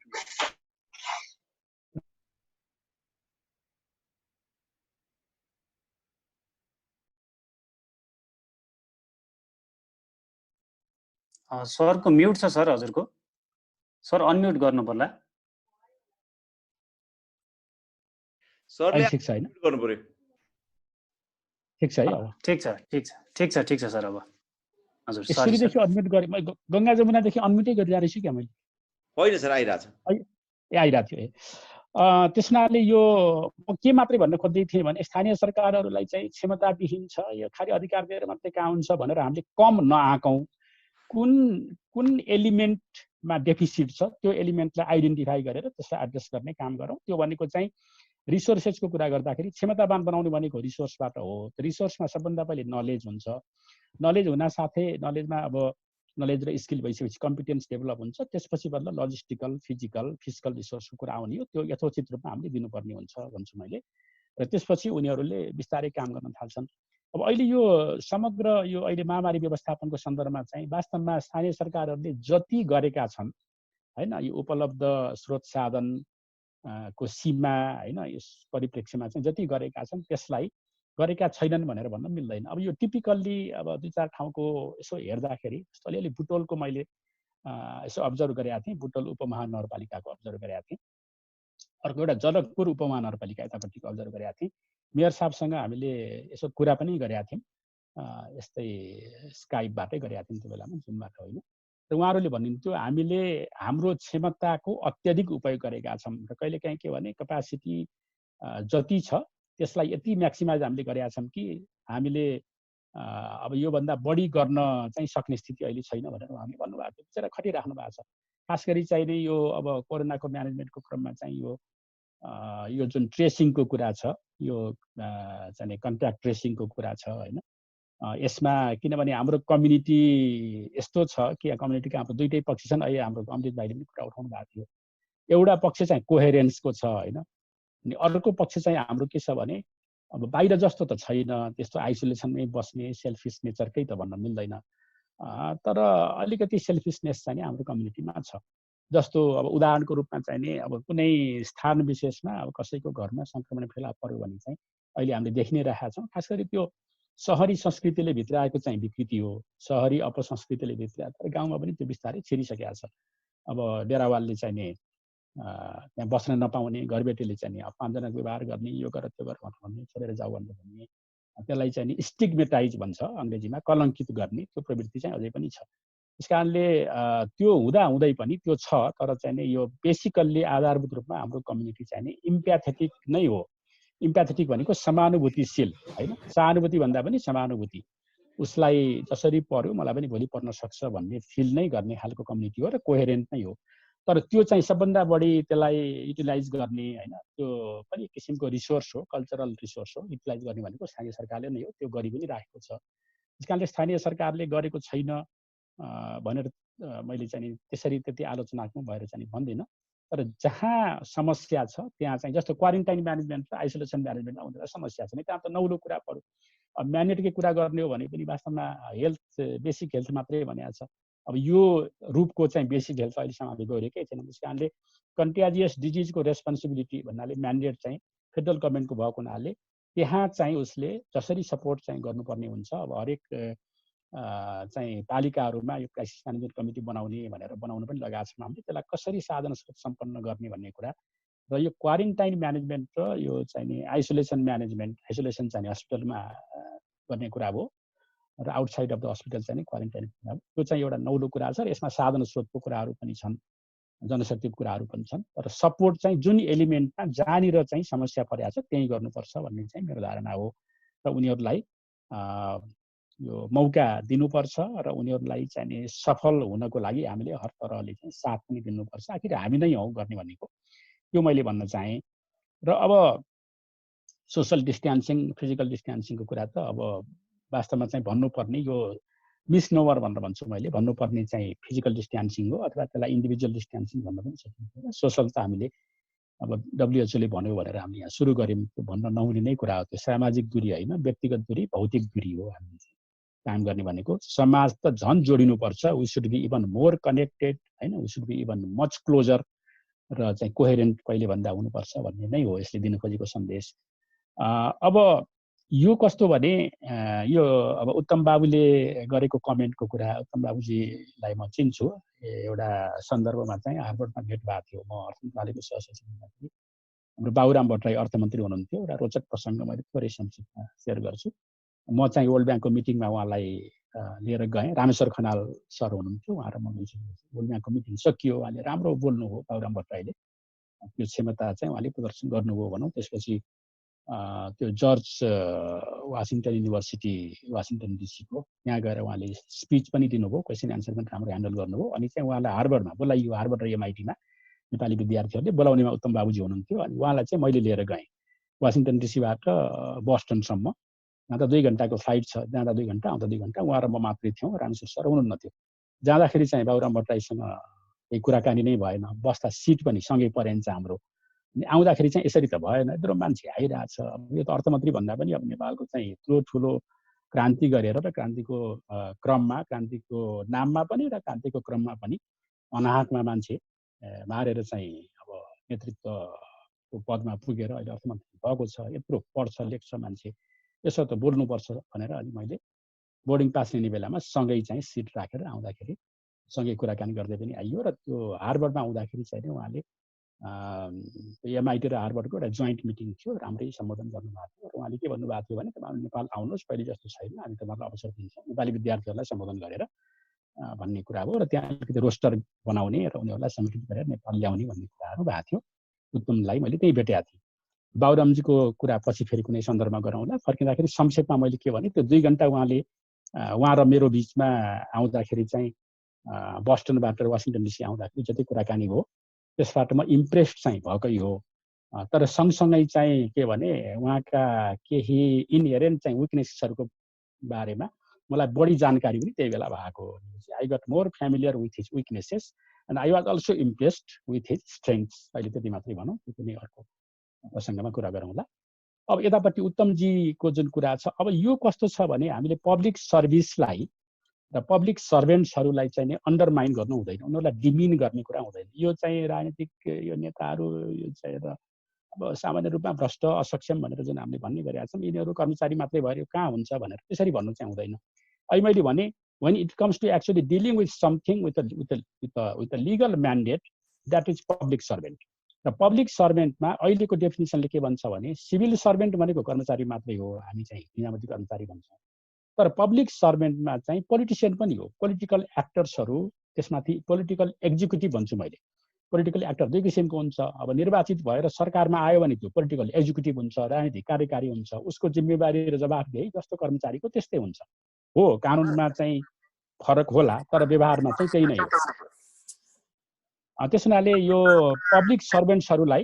[SPEAKER 1] सरको म्युट छ सर, हजुरको सर अनम्युट गर्नु पर्ला।
[SPEAKER 2] सरले ठिक छ हैन,
[SPEAKER 3] गर्नु पर्यो।
[SPEAKER 2] ठिक छ है अब?
[SPEAKER 1] ठिक छ सर अब। हजुर सर
[SPEAKER 2] सुरुदेखि अनम्युट गरे। म गङ्गा जमुनादेखि अनम्युटै गरिरहेको छु क्या मैले।
[SPEAKER 3] होइन सर, आइरहेछ।
[SPEAKER 2] ए आइरहेको थियो। त्यस हुनाले यो म के मात्रै भन्न खोज्दै थिएँ भने स्थानीय सरकारहरूलाई चाहिँ क्षमताविहीन छ, यो खालि अधिकार दिएर मात्रै कहाँ हुन्छ भनेर हामीले कम नआकौँ। कुन कुन एलिमेन्टमा डेफिसिट छ त्यो एलिमेन्टलाई आइडेन्टिफाई गरेर त्यसलाई एड्रेस गर्ने काम गरौँ। त्यो भनेको चाहिँ रिसोर्सेसको कुरा गर्दाखेरि क्षमतावान बनाउने भनेको रिसोर्सबाट हो। रिसोर्समा सबभन्दा पहिले नलेज हुन्छ। नलेज हुन साथै नलेजमा अब नलेज र स्किल भइसकेपछि कम्पिटेन्स डेभलप हुन्छ। त्यसपछि बल्ल लजिस्टिकल, फिजिकल रिसोर्सको कुरा आउने हो। त्यो यथोचित रूपमा हामीले दिनुपर्ने हुन्छ भन्छु मैले। र त्यसपछि उनीहरूले बिस्तारै काम गर्न थाल्छन्। अब अहिले यो समग्र यो अहिले महामारी व्यवस्थापनको सन्दर्भमा चाहिँ वास्तवमा स्थानीय सरकारहरूले जति गरेका छन् हैन, यो उपलब्ध स्रोत साधन को सीमा हैन, यस परिप्रेक्ष्यमा चाहिँ जति गरेका छन् त्यसलाई गरेका छैनन् भनेर भन्न मिल्दैन। अब यो टिपिकल्ली अब 2-4 ठाउँको यसो हेर्दाखेरि अलिअलि बुटोलको मैले यसो अब्जर्भ गरेका थिएँ। बुटोल उपमहानगरपालिकाको अब्जर्भ गरेका थिएँ। अर्को एउटा जनकपुर उपमहानगरपालिका यतापट्टिको अब्जर्भ गरेका थिएँ। मेयर साहबसँग हामीले यसो कुरा पनि गरेका थियौँ, यस्तै स्काइपबाटै गरेका थियौँ त्यो बेलामा, जुमबाट होइन। र उहाँहरूले भन्नुहुन्थ्यो हामीले हाम्रो क्षमताको अत्यधिक उपयोग गरेका छौँ र कहिलेकाहीँ के भने क्यापासिटी जति छ त्यसलाई यति म्याक्सिमाइज हामीले गरेका छौँ कि हामीले अब योभन्दा बढी गर्न चाहिँ सक्ने स्थिति अहिले छैन भनेर उहाँले भन्नुभएको थियो। बिचरा खटिराख्नु भएको छ। खास गरी चाहिँ नि यो अब कोरोनाको म्यानेजमेन्टको क्रममा चाहिँ यो जुन ट्रेसिङको कुरा छ, यो चाहिँ कन्ट्याक्ट ट्रेसिङको कुरा छ होइन। यसमा किनभने हाम्रो कम्युनिटी यस्तो छ कि कम्युनिटीका हाम्रो दुईटै पक्ष छन्। अहिले हाम्रो अमृत भाइले पनि कुरा उठाउनु भएको थियो। एउटा पक्ष चाहिँ कोहेरेन्सको छ होइन, अनि अर्को पक्ष चाहिँ हाम्रो के छ भने अब बाहिर जस्तो त छैन, त्यस्तो आइसोलेसनमै बस्ने सेल्फिस नेचरकै त भन्न मिल्दैन, तर अलिकति सेल्फिसनेस चाहिँ हाम्रो कम्युनिटीमा छ। जस्तो अब उदाहरणको रूपमा चाहिँ नि अब कुनै स्थान विशेषमा अब कसैको घरमा सङ्क्रमण फेला पर्यो भने चाहिँ अहिले हामीले देखि नै रहेका छौँ। खास गरी त्यो सहरी संस्कृतिले भित्राएको चाहिँ विकृति हो, सहरी अपसंस्कृतिले भित्राएको, तर गाउँमा पनि त्यो बिस्तारै छिरिसकेको छ। अब डेरावालले चाहिँ नि त्यहाँ बस्न नपाउने, घरबेटीले चाहिँ नि अपमानजनक व्यवहार गर्ने, यो गर त्यो गर भन्ने, छोडेर जाऊ भनेर भन्ने, त्यसलाई चाहिँ नि स्टिग्मेटाइज भन्छ अङ्ग्रेजीमा, कलङ्कित गर्ने त्यो प्रवृत्ति चाहिँ अझै पनि छ। त्यस कारणले त्यो हुँदै पनि त्यो छ, तर चाहिँ नि यो बेसिकल्ली आधारभूत रूपमा हाम्रो कम्युनिटी चाहिँ नि इम्प्याथेटिक नै हो। इम्प्याथेटिक भनेको समानुभूतिशील होइन, सहानुभूति भन्दा पनि समानुभूति। उसलाई जसरी पर्यो मलाई पनि भोलि पर्न सक्छ भन्ने फिल नै गर्ने खालको कम्युनिटी हो र कोहेरेन्ट नै हो। तर त्यो चाहिँ सबभन्दा बढी त्यसलाई युटिलाइज गर्ने होइन, त्यो पनि एक किसिमको रिसोर्स हो, कल्चरल रिसोर्स हो। युटिलाइज गर्ने भनेको स्थानीय सरकारले नै हो, त्यो गरि पनि राखेको छ। त्यस कारणले स्थानीय सरकारले गरेको छैन भनेर मैले चाहिँ त्यसरी त्यति आलोचनात्मक भएर चाहिँ भन्दिनँ। तर जहाँ समस्या छ त्यहाँ चाहिँ जस्तो क्वारेन्टाइन म्यानेजमेन्ट र आइसोलेसन म्यानेजमेन्टमा हुँदा समस्या छ नि, त्यहाँ त नौलो कुरा पर्यो। अब म्यान्डेटकै कुरा गर्ने हो भने पनि वास्तवमा हेल्थ बेसिक हेल्थ मात्रै भनेको छ। अब यो रूपको चाहिँ बेसिक हेल्थ अहिलेसम्म हामीले गइरहेकै छैन। त्यस कारणले कन्ट्याजियस डिजिजको रेस्पोन्सिबिलिटी भन्नाले म्यान्डेट चाहिँ फेडरल गभर्मेन्टको भएको हुनाले त्यहाँ चाहिँ उसले जसरी सपोर्ट चाहिँ गर्नुपर्ने हुन्छ। अब हरेक चाहिँ पालिकाहरूमा यो क्राइसिस म्यानेजमेन्ट कमिटी बनाउने भनेर बनाउनु पनि लगाएको छौँ हामीले। त्यसलाई कसरी साधन स्रोत सम्पन्न गर्ने भन्ने कुरा र यो क्वारेन्टाइन म्यानेजमेन्ट र यो चाहिँ नि आइसोलेसन म्यानेजमेन्ट, आइसोलेसन चाहिँ हस्पिटलमा गर्ने कुरा हो र आउटसाइड अफ द हस्पिटल चाहिँ क्वारेन्टाइन कुरा हो। त्यो चाहिँ एउटा नौलो कुरा छ र यसमा साधन स्रोतको कुराहरू पनि छन्, जनशक्तिको कुराहरू पनि छन्। तर सपोर्ट चाहिँ जुन एलिमेन्टमा जहाँनिर चाहिँ समस्या परेको छ त्यहीँ गर्नुपर्छ भन्ने चाहिँ मेरो धारणा हो। र उनीहरूलाई यो मौका दिनुपर्छ र उनीहरूलाई चाहिँ नि सफल हुनको लागि हामीले हर तरहले चाहिँ साथ पनि दिनुपर्छ। आखिर हामी नै हौ गर्ने भनेको, त्यो मैले भन्न चाहेँ। र अब सोसल डिस्टेन्सिङ, फिजिकल डिस्टेन्सिङको कुरा त अब वास्तवमा चाहिँ भन्नुपर्ने यो मिसनोभर भनेर भन्छु मैले, भन्नुपर्ने चाहिँ फिजिकल डिस्टेन्सिङ हो अथवा त्यसलाई इन्डिभिजुअल डिस्टेन्सिङ भन्न पनि सकिन्छ। सोसल त हामीले अब डब्ल्युएचओले भन्यो भनेर हामी यहाँ सुरु गऱ्यौँ, त्यो भन्न नहुने नै कुरा हो। त्यो सामाजिक दूरी होइन, व्यक्तिगत दूरी, भौतिक दूरी हो। हामीले चाहिँ काम गर्ने भनेको समाज त झन् जोडिनुपर्छ। We should be even more connected होइन, we should be even much closer र चाहिँ कोहेरेन्ट कहिले भन्दा हुनुपर्छ भन्ने नै हो यसले दिन खोजेको सन्देश। अब यो कस्तो भने यो अब उत्तम बाबुले गरेको कमेन्टको कुरा, उत्तम बाबुजीलाई म चिन्छु। एउटा सन्दर्भमा चाहिँ हार्वर्डमा भेट भएको थियो, म अर्थ मन्त्रालयको सहसचिव हुँदाखेरि। हाम्रो बाबुराम भट्टराई अर्थमन्त्री हुनुहुन्थ्यो। एउटा रोचक प्रसङ्ग मैले थोरै संक्षिप्तमा सेयर गर्छु। म चाहिँ वर्ल्ड ब्याङ्कको मिटिङमा उहाँलाई लिएर गएँ। रामेश्वर खनाल सर हुनुहुन्थ्यो, उहाँ र म वर्ल्ड ब्याङ्कको मिटिङ सकियो, उहाँले राम्रो बोल्नु हो बाबुराम भट्टराईले। त्यो क्षमता चाहिँ उहाँले प्रदर्शन गर्नुभयो भनौँ। त्यसपछि त्यो जर्ज वासिङटन युनिभर्सिटी वासिङटन डिसीको त्यहाँ गएर उहाँले स्पिच पनि दिनुभयो, क्वेसन एन्सर पनि राम्रो ह्यान्डल गर्नुभयो। अनि चाहिँ उहाँलाई हार्वर्डमा बोलाइयो, हार्वर्ड र एमआइटीमा नेपाली विद्यार्थीहरूले बोलाउनेमा उत्तम बाबुजी हुनुहुन्थ्यो। अनि उहाँलाई चाहिँ मैले लिएर गएँ वासिङटन डिसीबाट बोस्टनसम्म। यहाँ त 2 घन्टाको फ्लाइट छ, जाँदा 2 घन्टा आउँदा 2 घन्टा। उहाँ र म मात्रै थियौँ, रामेश्वर सर हुनुहुन्न थियो। जाँदाखेरि चाहिँ बाबुराम भट्टराईसँग केही कुराकानी नै भएन, बस्दा सिट पनि सँगै परेन्छ हाम्रो। आउँदाखेरि चाहिँ यसरी त भएन, यत्रो मान्छे आइरहेछ, यो त अर्थमन्त्री भन्दा पनि अब नेपालको चाहिँ यत्रो ठुलो क्रान्ति गरेर र क्रान्तिको क्रममा, क्रान्तिको नाममा पनि र क्रान्तिको क्रममा पनि अनाहकमा मान्छे मारेर चाहिँ अब नेतृत्वको पदमा पुगेर अहिले अर्थमन्त्री भएको छ, यत्रो पढ्छ लेख्छ मान्छे, यसो त बोल्नुपर्छ भनेर अनि मैले बोर्डिङ पास लिने बेलामा सँगै चाहिँ सिट राखेर आउँदाखेरि सँगै कुराकानी गर्दै पनि आइयो। र त्यो हार्वर्डमा आउँदाखेरि चाहिँ उहाँले एमआइटी र हार्वर्डको एउटा जोइन्ट मिटिङ थियो, राम्रै सम्बोधन गर्नुभएको थियो। र उहाँले के भन्नुभएको थियो भने तपाईँ नेपाल आउनुहोस्, पहिले जस्तो छैन, हामी तपाईँलाई अवसर दिन्छौँ नेपाली विद्यार्थीहरूलाई सम्बोधन गरेर भन्ने कुरा हो। र त्यहाँ अलिकति रोस्टर बनाउने र उनीहरूलाई सङ्गठित गरेर नेपाल ल्याउने भन्ने कुराहरू भएको थियो। उत्तमलाई मैले त्यही भेटेको थिएँ। बाबुरामजीको कुरा पछि फेरि कुनै सन्दर्भमा गरौँला। फर्किँदाखेरि संक्षेपमा मैले के भने त्यो 2 घन्टा उहाँ र मेरो बिचमा आउँदाखेरि चाहिँ बोस्टनबाट वासिङटन डिसी आउँदाखेरि जति कुराकानी भयो त्यसबाट म इम्प्रेस्ड चाहिँ भएकै हो। तर सँगसँगै चाहिँ के भने उहाँका केही इनहेरेन्ट चाहिँ विकनेसेसहरूको बारेमा मलाई बढी जानकारी पनि त्यही बेला भएको हो। I got more familiar with his weaknesses and I was also impressed with his strengths. अहिले त्यति मात्रै भनौँ, त्यो कुनै अर्को प्रसङ्गमा कुरा गरौँला। अब यतापट्टि उत्तमजीको जुन कुरा छ, अब यो कस्तो छ भने हामीले पब्लिक सर्भिसलाई र पब्लिक सर्भेन्ट्सहरूलाई चाहिँ नि अन्डरमाइन गर्नु हुँदैन, उनीहरूलाई डिमिन गर्ने कुरा हुँदैन। यो चाहिँ राजनीतिक यो नेताहरू यो चाहिँ अब सामान्य रूपमा भ्रष्ट असक्षम भनेर जुन हामीले भन्ने गरेका छौँ, यिनीहरू कर्मचारी मात्रै भएर यो कहाँ हुन्छ भनेर त्यसरी भन्नु चाहिँ हुँदैन। अहिले मैले भने when it comes to actually dealing with something with a legal mandate, that is public servant. र पब्लिक सर्भेन्टमा अहिलेको डेफिनेसनले के भन्छ भने सिभिल सर्भेन्ट भनेको कर्मचारी मात्रै हो, हामी चाहिँ नियामती कर्मचारी भन्छौँ। तर पब्लिक सर्भेन्टमा चाहिँ पोलिटिसियन पनि हो, पोलिटिकल एक्टर्सहरू, त्यसमाथि पोलिटिकल एक्जिक्युटिभ भन्छु मैले। पोलिटिकल एक्टर 2 किसिमको हुन्छ। अब निर्वाचित भएर सरकारमा आयो भने त्यो पोलिटिकल एक्जिक्युटिभ हुन्छ, राजनीतिक कार्यकारी हुन्छ, उसको जिम्मेवारी र जवाफदेही जस्तो कर्मचारीको त्यस्तै हुन्छ। हो, कानुनमा चाहिँ फरक होला तर व्यवहारमा चाहिँ त्यही नै हो। त्यस हुनाले यो पब्लिक सर्भेन्ट्सहरूलाई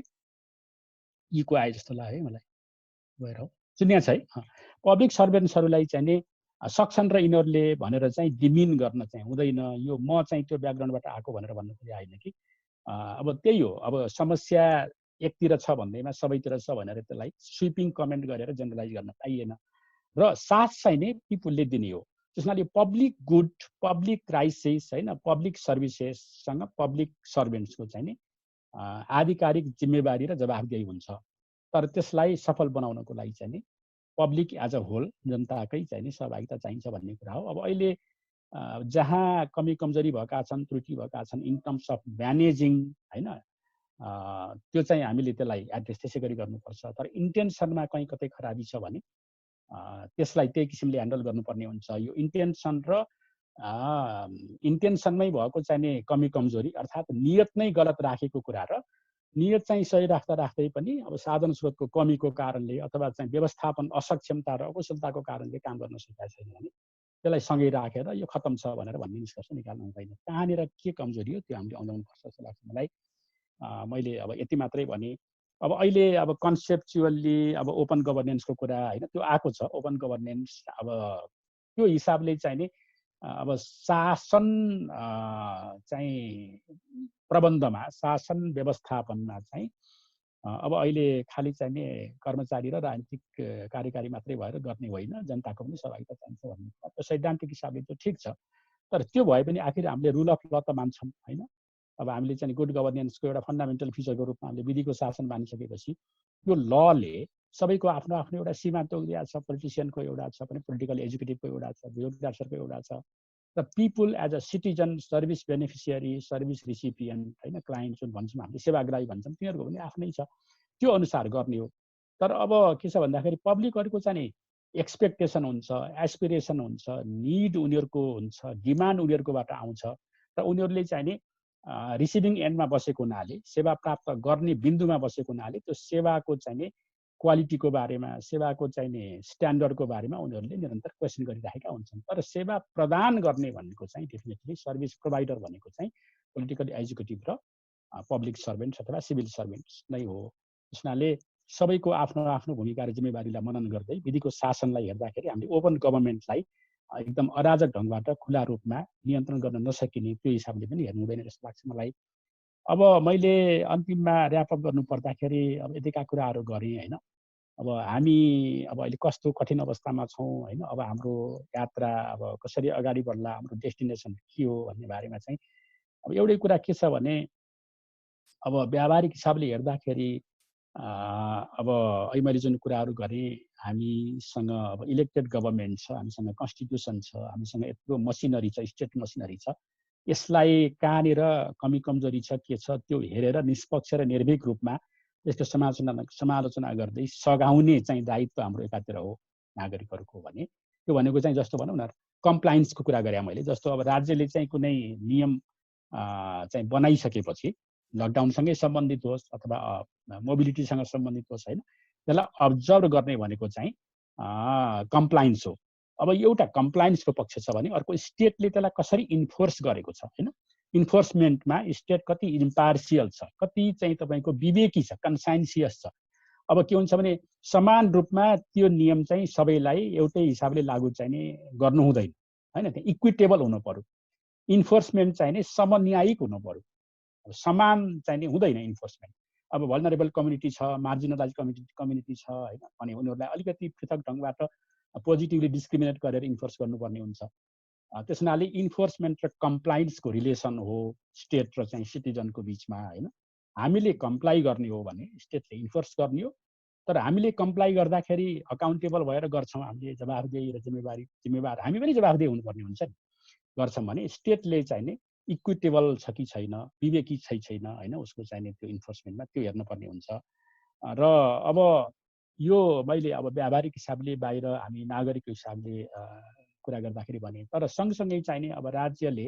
[SPEAKER 2] इको आए जस्तो लाग्यो है मलाई, गएर हो सुन्या छ है। पब्लिक सर्भेन्ट्सहरूलाई चाहिँ नि सक्छन् र यिनीहरूले भनेर चाहिँ डिमिन गर्न चाहिँ हुँदैन। यो म चाहिँ त्यो ब्याकग्राउन्डबाट आएको भनेर भन्नु पनि आएन कि अब त्यही हो। अब समस्या एकतिर छ भन्दैमा सबैतिर छ भनेर त्यसलाई स्विपिङ कमेन्ट गरेर जेनरलाइज गर्न पाइएन र साथ चाहिँ नै पिपुलले दिने हो। त्यसैले पब्लिक गुड, पब्लिक क्राइसिस होइन, पब्लिक सर्भिसेससँग पब्लिक सर्भेन्ट्सको चाहिँ नि आधिकारिक जिम्मेवारी र जवाफदेही हुन्छ। तर त्यसलाई सफल बनाउनको लागि चाहिँ नि पब्लिक एज अ होल जनताकै चाहिँ नि सहभागिता चाहिन्छ भन्ने कुरा हो। अब अहिले जहाँ कमी कमजोरी भएका छन्, त्रुटि भएका छन् इन टर्म्स अफ म्यानेजिङ होइन, त्यो चाहिँ हामीले त्यसलाई एड्रेस त्यसै गरी गर्नुपर्छ। तर इन्टेन्सनमा कहीँ कतै खराबी छ भने त्यसलाई त्यही किसिमले ह्यान्डल गर्नुपर्ने हुन्छ। यो इन्टेन्सन र इन्टेन्सनमै भएको चाहिँ नि कमी कमजोरी अर्थात् नियत नै गलत राखेको कुरा र नियत चाहिँ सही राख्दै पनि अब साधन स्रोतको कमीको कारणले अथवा चाहिँ व्यवस्थापन असक्षमता र अकुशलताको कारणले काम गर्न सकेका छैन भने त्यसलाई सँगै राखेर यो खतम छ भनेर भन्ने निष्कर्ष निकाल्नु हुँदैन। कहाँनिर के कमजोरी हो त्यो हामीले अन्दाउनुपर्छ जस्तो लाग्छ मलाई। मैले अब यति मात्रै भने अब अहिले अब कन्सेप्चुअल्ली अब ओपन गभर्नेन्सको कुरा होइन त्यो आएको छ। ओपन गभर्नेन्स अब त्यो हिसाबले चाहिँ नि अब शासन चाहिँ प्रबन्धमा, शासन व्यवस्थापनमा चाहिँ अब अहिले खालि चाहिँ नि कर्मचारी र राजनीतिक कार्यकारी मात्रै भएर गर्ने होइन, जनताको पनि सहभागिता चाहिन्छ भन्ने कुरा त्यो सैद्धान्तिक हिसाबले त्यो ठिक छ। तर त्यो भए पनि आखिर हामीले रुल अफ ल त मान्छौँ होइन। अब हामीले चाहिँ गुड गभर्नेन्सको एउटा फन्डामेन्टल फिचरको रूपमा हामीले विधिको शासन मानिसकेपछि यो लले सबैको आफ्नो आफ्नो एउटा सीमा तोकिदिएको छ। पोलिटिसियनको एउटा छ भने पोलिटिकल एक्जिक्युटिभको एउटा छ, ब्युरोक्राट्सहरूको एउटा छ र people as a citizen, service beneficiary, service recipient होइन, क्लाइन्ट जुन भन्छौँ हामीले सेवाग्राही भन्छौँ, तिनीहरूको पनि आफ्नै छ, त्यो अनुसार गर्ने हो। तर अब के छ भन्दाखेरि पब्लिकहरूको चाहिँ एक्सपेक्टेसन हुन्छ, एस्पिरेसन हुन्छ, निड उनीहरूको हुन्छ, डिमान्ड उनीहरूकोबाट आउँछ र उनीहरूले चाहिँ नि रिसिभिङ एन्डमा बसेको हुनाले, सेवा प्राप्त गर्ने बिन्दुमा बसेको हुनाले त्यो सेवाको चाहिँ नि क्वालिटीको बारेमा, सेवाको चाहिँ नि स्ट्यान्डर्डको बारेमा उनीहरूले निरन्तर क्वेसन गरिरहेका हुन्छन्। तर सेवा प्रदान गर्ने भनेको चाहिँ डेफिनेटली सर्भिस प्रोभाइडर भनेको चाहिँ पोलिटिकली एजुकेटिभ र पब्लिक सर्भेन्ट्स अथवा सिभिल सर्भेन्ट्स नै हो। त्यसनाले सबैको आफ्नो आफ्नो भूमिका र जिम्मेवारीलाई मनन गर्दै विधिको शासनलाई हेर्दाखेरि हामीले ओपन गभर्मेन्टलाई एकदम अराजक ढङ्गबाट खुला रूपमा नियन्त्रण गर्न नसकिने त्यो हिसाबले पनि हेर्नु हुँदैन जस्तो लाग्छ मलाई। अब मैले अन्तिममा ऱ्यापअप गर्नु पर्दाखेरि अब यतिका कुराहरू गरेँ होइन। अब हामी अब अहिले कस्तो कठिन अवस्थामा छौँ होइन। अब हाम्रो यात्रा अब कसरी अगाडि बढ्ला, हाम्रो डेस्टिनेसन के हो भन्ने बारेमा चाहिँ अब एउटै कुरा के छ भने अब व्यावहारिक हिसाबले हेर्दाखेरि अब अहिले मैले जुन कुराहरू गरेँ, हामीसँग अब इलेक्टेड गभर्मेन्ट छ, हामीसँग कन्स्टिट्युसन छ, हामीसँग यत्रो मसिनरी छ, स्टेट मसिनरी छ। यसलाई कहाँनिर कमी कमजोरी छ के छ त्यो हेरेर निष्पक्ष र निर्भीक रूपमा यसको समालोचना गर्दै सघाउने चाहिँ दायित्व हाम्रो एकातिर हो नागरिकहरूको भने। त्यो भनेको चाहिँ जस्तो भनौँ न कम्प्लायन्सको कुरा गरेँ मैले। जस्तो अब राज्यले चाहिँ कुनै नियम चाहिँ बनाइसकेपछि लकडाउनसँगै सम्बन्धित होस् अथवा मोबिलिटीसँग सम्बन्धित होस् होइन, त्यसलाई अब्जर्भ गर्ने भनेको चाहिँ कम्प्लायन्स हो। अब एउटा कम्प्लायन्सको पक्ष छ भने अर्को स्टेटले त्यसलाई कसरी इन्फोर्स गरेको छ होइन। इन्फोर्समेन्टमा स्टेट कति इम्पार्सियल छ, कति चाहिँ तपाईँको विवेकी छ, कन्साइन्सियस छ। अब के हुन्छ भने समान रूपमा त्यो नियम चाहिँ सबैलाई एउटै हिसाबले लागू चाहिँ नि गर्नु हुँदैन होइन। त्यो इक्विटेबल हुनु पर्यो। इन्फोर्समेन्ट चाहिँ नि समन्यायिक हुनु पर्यो। समान चाहिँ नि हुँदैन इन्फोर्समेन्ट। अब भल्नरेबल कम्युनिटी छ, मार्जिनलाइज कम्युनिटी छ होइन भने उनीहरूलाई अलिकति पृथक ढङ्गबाट पोजिटिभली डिस्क्रिमिनेट गरेर इन्फोर्स गर्नुपर्ने हुन्छ। त्यस हुनाले इन्फोर्समेन्ट र कम्प्लायन्सको रिलेसन हो स्टेट र चाहिँ सिटिजनको बिचमा होइन। हामीले कम्प्लाई गर्ने हो भने स्टेटले इन्फोर्स गर्ने हो, तर हामीले कम्प्लाई गर्दाखेरि अकाउन्टेबल भएर गर्छौँ, हामीले जवाफदेही र जिम्मेवार हामी पनि जवाफदेही हुनुपर्ने हुन्छ नि। गर्छौँ भने स्टेटले चाहिँ नि इक्विटेबल छ कि छैन, विवेकी छैन होइन, उसको चाहिँ नि त्यो इन्फोर्समेन्टमा त्यो हेर्नुपर्ने हुन्छ। र अब यो मैले अब व्यावहारिक हिसाबले बाहिर हामी नागरिकको हिसाबले कुरा गर्दाखेरि भने, तर सँगसँगै चाहिँ नि अब राज्यले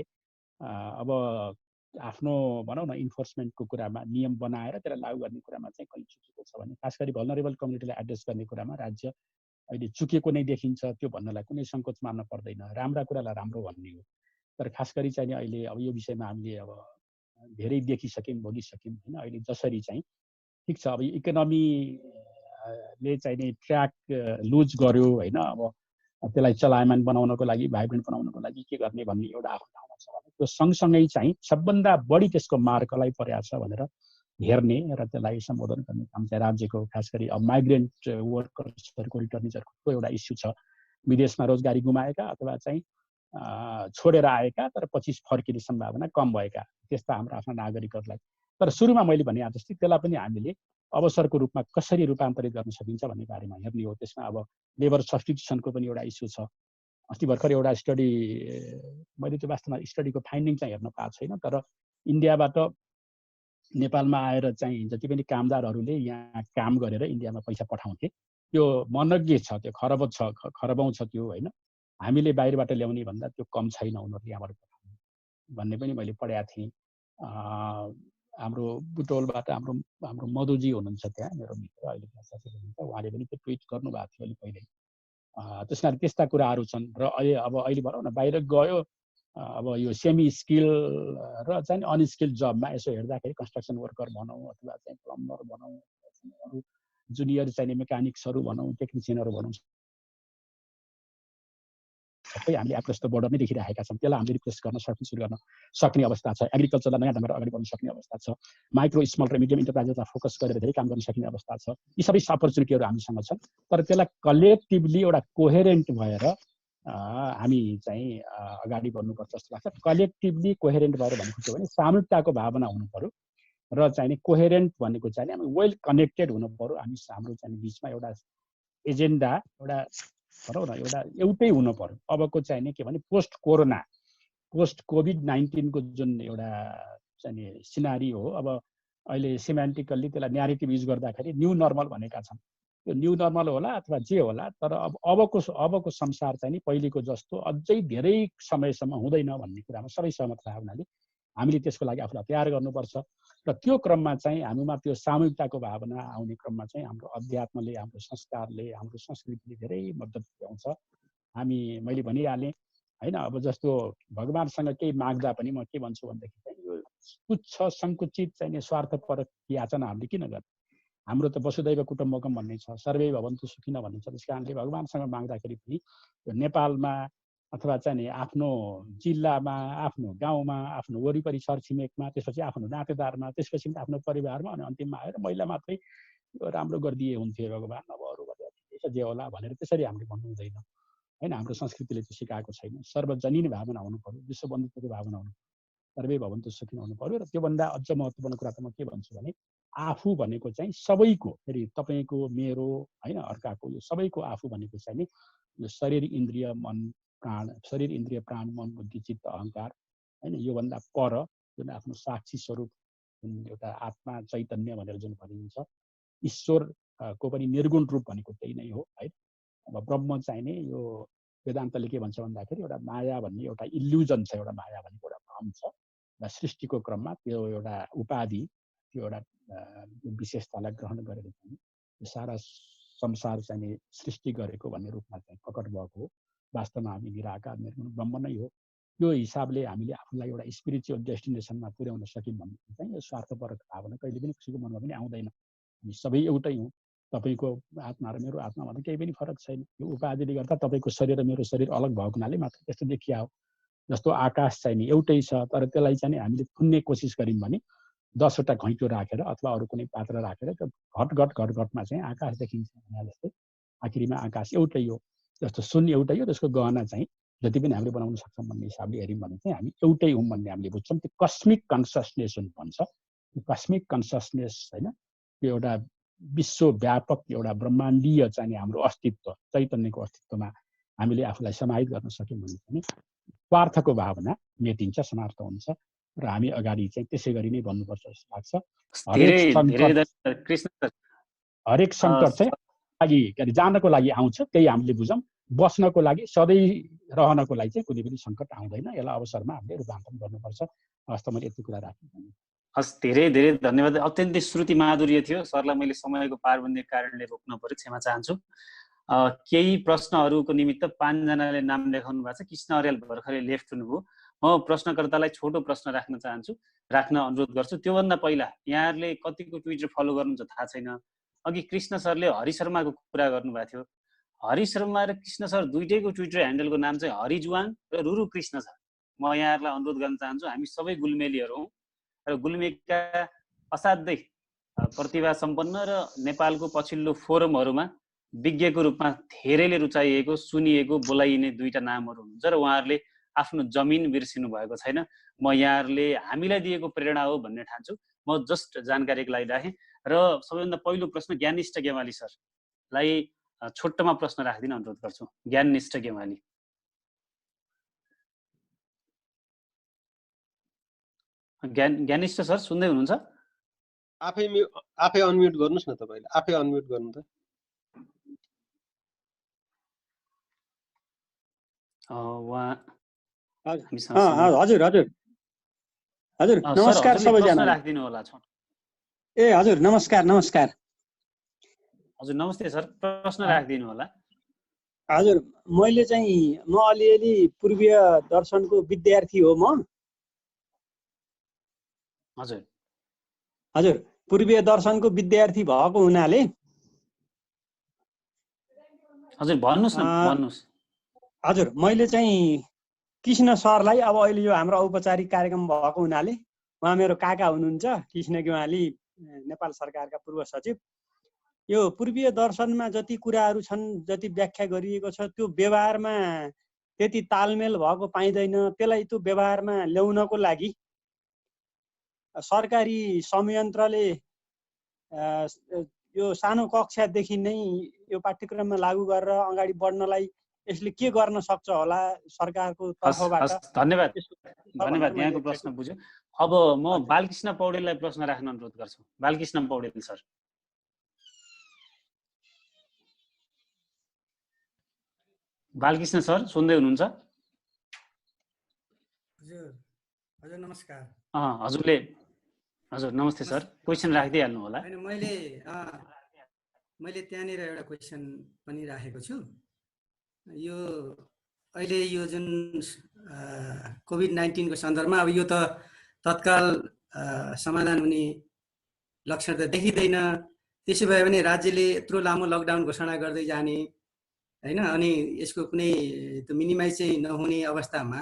[SPEAKER 2] अब आफ्नो भनौँ न इन्फोर्समेन्टको कुरामा नियम बनाएर त्यसलाई लागू गर्ने कुरामा चाहिँ कहीँ चुकेको छ भने, खास गरी भल्नरेबल कम्युनिटीलाई एड्रेस गर्ने कुरामा राज्य अहिले चुकेको नै देखिन्छ। त्यो भन्नलाई कुनै सङ्कोच मान्न पर्दैन, राम्रा कुरालाई राम्रो भन्ने हो। तर खास गरी चाहिँ नि अहिले अब यो विषयमा हामीले अब धेरै देखिसक्यौँ, भोगिसक्यौँ होइन। अहिले जसरी चाहिँ ठिक छ अब इकोनोमीले चाहिँ नि ट्र्याक लुज गर्यो होइन। अब त्यसलाई चलायमान बनाउनको लागि, भाइब्रेन्ट बनाउनको लागि के गर्ने भन्ने एउटा आफ्नो ठाउँमा छ भने, त्यो सँगसँगै चाहिँ सबभन्दा बढी त्यसको मार्कलाई परेको छ भनेर हेर्ने र त्यसलाई सम्बोधन गर्ने काम चाहिँ राज्यको, खास गरी अब माइग्रेन्ट वर्कर्सहरूको रिटर्निजहरूको एउटा इस्यु छ। विदेशमा रोजगारी गुमाएका अथवा चाहिँ छोडेर आएका तर पछि फर्किने सम्भावना कम भएका त्यस्ता हाम्रो आफ्ना नागरिकहरूलाई। तर सुरुमा मैले भने जस्तै त्यसलाई पनि हामीले अवसरको रूपमा कसरी रूपान्तरित गर्न सकिन्छ भन्ने बारेमा हेर्ने हो। त्यसमा अब लेबर सब्स्टिट्युसनको पनि एउटा इस्यु छ। अस्ति भर्खर एउटा स्टडी, मैले त्यो वास्तवमा स्टडीको फाइन्डिङ चाहिँ हेर्न पाएको छैन, तर इन्डियाबाट नेपालमा आएर चाहिँ जति पनि कामदारहरूले यहाँ काम गरेर इन्डियामा पैसा पठाउँथे त्यो मनज्ञ छ, त्यो खरबौँ छ त्यो होइन। हामीले बाहिरबाट ल्याउने भन्दा त्यो कम छैन उनीहरूले यहाँबाट पठाउने भन्ने पनि मैले पढेको थिएँ। हाम्रो बुटोलबाट हाम्रो मधुजी हुनुहुन्छ त्यहाँ, मेरो मित्र अहिले हुनुहुन्छ, उहाँले पनि त्यो ट्विट गर्नुभएको थियो अलिक पहिले। त्यस कारण त्यस्ता कुराहरू छन्। र अहिले भनौँ न बाहिर गयो अब यो सेमी स्किल र चाहिँ अनस्किल जबमा यसो हेर्दाखेरि कन्स्ट्रक्सन वर्कर भनौँ अथवा चाहिँ प्लम्बर भनौँ, अरू जुनियर चाहिँ मेकानिक्सहरू भनौँ, टेक्निसियनहरू भनौँ, सबै हामीले एक्रस द बोर्डर नै देखिरहेका छौँ। त्यसलाई हामीले रिप्लेस गर्न सुरु गर्न सक्ने अवस्था छ। एग्रिकल्चरलाई नयाँ ढङ्गबाट अगाडि बढ्न सक्ने अवस्था छ। माइक्रो स्मल र मिडियम इन्टरप्राइजेसलाई फोकस गरेर धेरै काम गर्न सक्ने अवस्था छ। यी सबै अपर्च्युनिटीहरू हामीसँग छन्, तर त्यसलाई कलेक्टिभली एउटा कोहेरेन्ट भएर हामी चाहिँ अगाडि बढ्नुपर्छ जस्तो लाग्छ। कलेक्टिभली कोहेरेन्ट भएर भनेको के भने सामूहिकताको भावना हुनु पर्यो र चाहिँ नि कोहेरेन्ट भनेको चाहिँ हामी वेल कनेक्टेड हुनु पर्यो। हाम्रो चाहिँ बिचमा एउटा एजेन्डा, एउटा भनौँ न एउटा एउटै हुनु पर्यो। अबको चाहिँ नि के भने पोस्ट कोभिड-19 को जुन एउटा चाहिँ नि सिनारी हो, अब अहिले सिमेन्टिकल्ली त्यसलाई न्यारेटिभ युज गर्दाखेरि न्यू नर्मल भनेका छन्। त्यो न्यू नर्मल होला अथवा जे होला, तर अबको संसार चाहिँ नि पहिलेको जस्तो अझै धेरै समयसम्म हुँदैन भन्ने कुरामा सबै सहमत भए हुनाले हामीले त्यसको लागि आफूलाई तयार गर्नुपर्छ। र त्यो क्रममा चाहिँ हामीमा त्यो सामूहिकताको भावना आउने क्रममा चाहिँ हाम्रो अध्यात्मले, हाम्रो संस्कारले, हाम्रो संस्कृतिले धेरै मद्दत पुर्याउँछ। मैले भनिहालेँ होइन, अब जस्तो भगवान्सँग केही माग्दा पनि म के भन्छु भन्दाखेरि चाहिँ यो तुच्छ सङ्कुचित चाहिँ स्वार्थपरक याचना हामीले किन गर्ने? हाम्रो त वसुदैव कुटुम्बकम भन्ने छ, सर्वै भवन्तु सुखिन भन्ने छ। त्यस कारणले भगवान्सँग माग्दाखेरि पनि यो नेपालमा अथवा चाहिँ नि आफ्नो जिल्लामा, आफ्नो गाउँमा, आफ्नो वरिपरि छरछिमेकमा, त्यसपछि आफ्नो नातेदारमा, त्यसपछि आफ्नो परिवारमा, अनि अन्तिममा आएर महिला मात्रै यो राम्रो गरिदिए हुन्थ्यो भगवान्, अब अरू गरेर जे होला भनेर त्यसरी हामीले भन्नु हुँदैन होइन। हाम्रो संस्कृतिले त्यो सिकाएको छैन। सर्वजनीन भावना हुनु पर्यो, विश्व बन्धुत्वको भावना हुनु पर्यो, सर्वै भवन्तु सुखिन हुनु पर्यो। र त्योभन्दा अझ महत्त्वपूर्ण कुरा त म के भन्छु भने आफू भनेको चाहिँ सबैको, फेरि तपाईँको मेरो होइन अर्काको, यो सबैको आफू भनेको चाहिँ नि यो शरीर इन्द्रिय मन प्राण, शरीर इन्द्रिय प्राण मन बुद्धि चित्त अहङ्कार होइन, योभन्दा पर जुन आफ्नो साक्षी स्वरूप जुन एउटा आत्मा चैतन्य भनेर जुन भनिन्छ, ईश्वरको पनि निर्गुण रूप भनेको त्यही नै हो है। अब ब्रह्म चाहिँ नि यो वेदान्तले के भन्छ भन्दाखेरि एउटा माया भन्ने एउटा इल्युजन छ, एउटा माया भनेको एउटा भ्रम छ र सृष्टिको क्रममा त्यो एउटा उपाधि, त्यो एउटा विशेषतालाई ग्रहण गरेर चाहिँ यो सारा संसार चाहिँ सृष्टि गरेको भन्ने रूपमा चाहिँ प्रकट भएको हो। वास्तवमा हामी निराकार निर्गुण ब्रह्म नै हो। यो हिसाबले हामीले आफूलाई एउटा स्पिरिचुअल डेस्टिनेसनमा पुर्याउन सक्यौँ भने चाहिँ यो स्वार्थपरक भावना कहिले पनि कसैको मनमा पनि आउँदैन। हामी सबै एउटै हौँ। तपाईँको आत्मा र मेरो आत्मामा त केही पनि फरक छैन। यो उपाधिले गर्दा तपाईँको शरीर र मेरो शरीर अलग भएको हुनाले मात्र त्यस्तो देखिया हो। जस्तो आकाश चाहिँ नि एउटै छ, तर त्यसलाई चाहिँ हामीले थुन्ने कोसिस गऱ्यौँ भने 10वटा घैँचो राखेर अथवा अरू कुनै पात्र राखेर त्यो घटघटमा चाहिँ आकाश देखिन्छ भने जस्तै आखिरीमा आकाश एउटै हो। जस्तो शून्य एउटै हो, त्यसको गहना चाहिँ जति पनि हामीले बनाउन सक्छौँ भन्ने हिसाबले हेऱ्यौँ भने चाहिँ हामी एउटै हौँ भन्ने हामीले बुझ्छौँ। त्यो कस्मिक कन्सियसनेस जुन भन्छ, त्यो कस्मिक कन्सियसनेस होइन, त्यो एउटा विश्वव्यापक एउटा ब्रह्माण्डीय चाहिँ हाम्रो अस्तित्व, चैतन्यको अस्तित्वमा हामीले आफूलाई समाहित गर्न सक्यौँ भने पनि स्वार्थको भावना मेटिन्छ, समाप्त हुन्छ र हामी अगाडि चाहिँ त्यसै गरी नै भन्नुपर्छ जस्तो लाग्छ। हरेक सङ्कट चाहिँ लागि जानको लागि आउँछ, त्यही हामीले बुझौँ। बस्नको लागि, सधैँ रहनको लागि चाहिँ कुनै पनि सङ्कट आउँदैन। यसलाई अवसरमा हामीले रूपान्तरण गर्नुपर्छ। हस् त मैले यति कुरा राखेँ।
[SPEAKER 1] हस्, धेरै धेरै धन्यवाद। अत्यन्तै श्रुति माधुर्य थियो। सरलाई मैले समयको पारबन्दीको कारणले रोक्न पर्यो, क्षमा चाहन्छु। केही प्रश्नहरूको निमित्त 5 जनाले नाम लेखाउनु भएको छ। कृष्ण अर्याल भर्खरै लेफ्ट हुनुभयो। म प्रश्नकर्तालाई छोटो प्रश्न राख्न अनुरोध गर्छु। त्योभन्दा पहिला यहाँहरूले कतिको ट्विटर फलो गर्नुहुन्छ थाहा छैन। अघि कृष्ण सरले हरि शर्माको कुरा गर्नुभएको थियो। हरि शर्मा र कृष्ण सर दुईटैको ट्विटर ह्यान्डलको नाम चाहिँ हरिजुवाङ र रुरु कृष्ण छ। म यहाँहरूलाई अनुरोध गर्न चाहन्छु, हामी सबै गुल्मेलीहरू हौँ र गुल्मेका असाध्यै प्रतिभा सम्पन्न र नेपालको पछिल्लो फोरमहरूमा विज्ञको रूपमा धेरैले रुचाइएको, सुनिएको, बोलाइने दुईटा नामहरू हुनुहुन्छ र उहाँहरूले आफ्नो जमिन बिर्सिनु भएको छैन। म यहाँहरूले हामीलाई दिएको प्रेरणा हो भन्ने ठान्छु। म जस्ट जानकारीको लागि राखेँ। र सबैभन्दा पहिलो प्रश्न ज्ञाननिष्ठ गेवाली सरलाई छोटोमा प्रश्न राखिदिन अनुरोध गर्छु। ज्ञाननिष्ठ गेवाली। ज्ञाननिष्ठ सर सुन्दै हुनुहुन्छ?
[SPEAKER 3] आफै अनम्युट गर्नुहोस् न, तपाईँले आफै अनम्युट गर्नु त।
[SPEAKER 4] हजुर हजुर हजुर नमस्कार सबैजना।
[SPEAKER 1] राखिदिनु होला।
[SPEAKER 4] ए हजुर नमस्कार नमस्कार।
[SPEAKER 1] हजुर नमस्ते सर, प्रश्न राखिदिनु होला।
[SPEAKER 4] हजुर मैले चाहिँ म अलिअलि पूर्वीय दर्शनको विद्यार्थी हो म।
[SPEAKER 1] हजुर
[SPEAKER 4] हजुर पूर्वीय दर्शनको विद्यार्थी भएको हुनाले
[SPEAKER 1] हजुर भन्नुस् न, भन्नुस्।
[SPEAKER 4] हजुर मैले चाहिँ कृष्ण सरलाई, अब अहिले यो हाम्रो औपचारिक कार्यक्रम भएको हुनाले उहाँ मेरो काका हुनुहुन्छ, कृष्ण गेवाली नेपाल सरकारका पूर्व सचिव। यो पूर्वीय दर्शनमा जति कुराहरू छन्, जति व्याख्या गरिएको छ, त्यो व्यवहारमा त्यति तालमेल भएको पाइँदैन। त्यसलाई त्यो व्यवहारमा ल्याउनको लागि सरकारी संयन्त्रले यो सानो कक्षादेखि नै यो पाठ्यक्रममा लागू गरेर अगाडि बढ्नलाई यसले के गर्न सक्छ होला सरकारको तर्फबाट?
[SPEAKER 1] धन्यवाद धन्यवाद, यहाँको प्रश्न बुझ्यो। अब म बालकृष्ण पौडेललाई प्रश्न राख्न अनुरोध गर्छु। बालकृष्ण पौडेल सर। बालकृष्ण सर सुन्दै हुनुहुन्छ?
[SPEAKER 5] हजुर हजुर नमस्कार।
[SPEAKER 1] हजुरले हजुर नमस्ते सर, क्वेसन राखिदिइहाल्नु होला।
[SPEAKER 5] हैन, मैले त्यहाँनिर एउटा क्वेसन पनि राखेको छु। यो अहिले यो जुन कोभिड-19 को सन्दर्भमा अब यो त तत्काल समाधान हुने लक्षण त देखिँदैन। त्यसो भए पनि राज्यले यत्रो लामो लकडाउन घोषणा गर्दै जाने हैन, अनि यसको कुनै त्यो मिनिमाइज चाहिँ नहुने अवस्थामा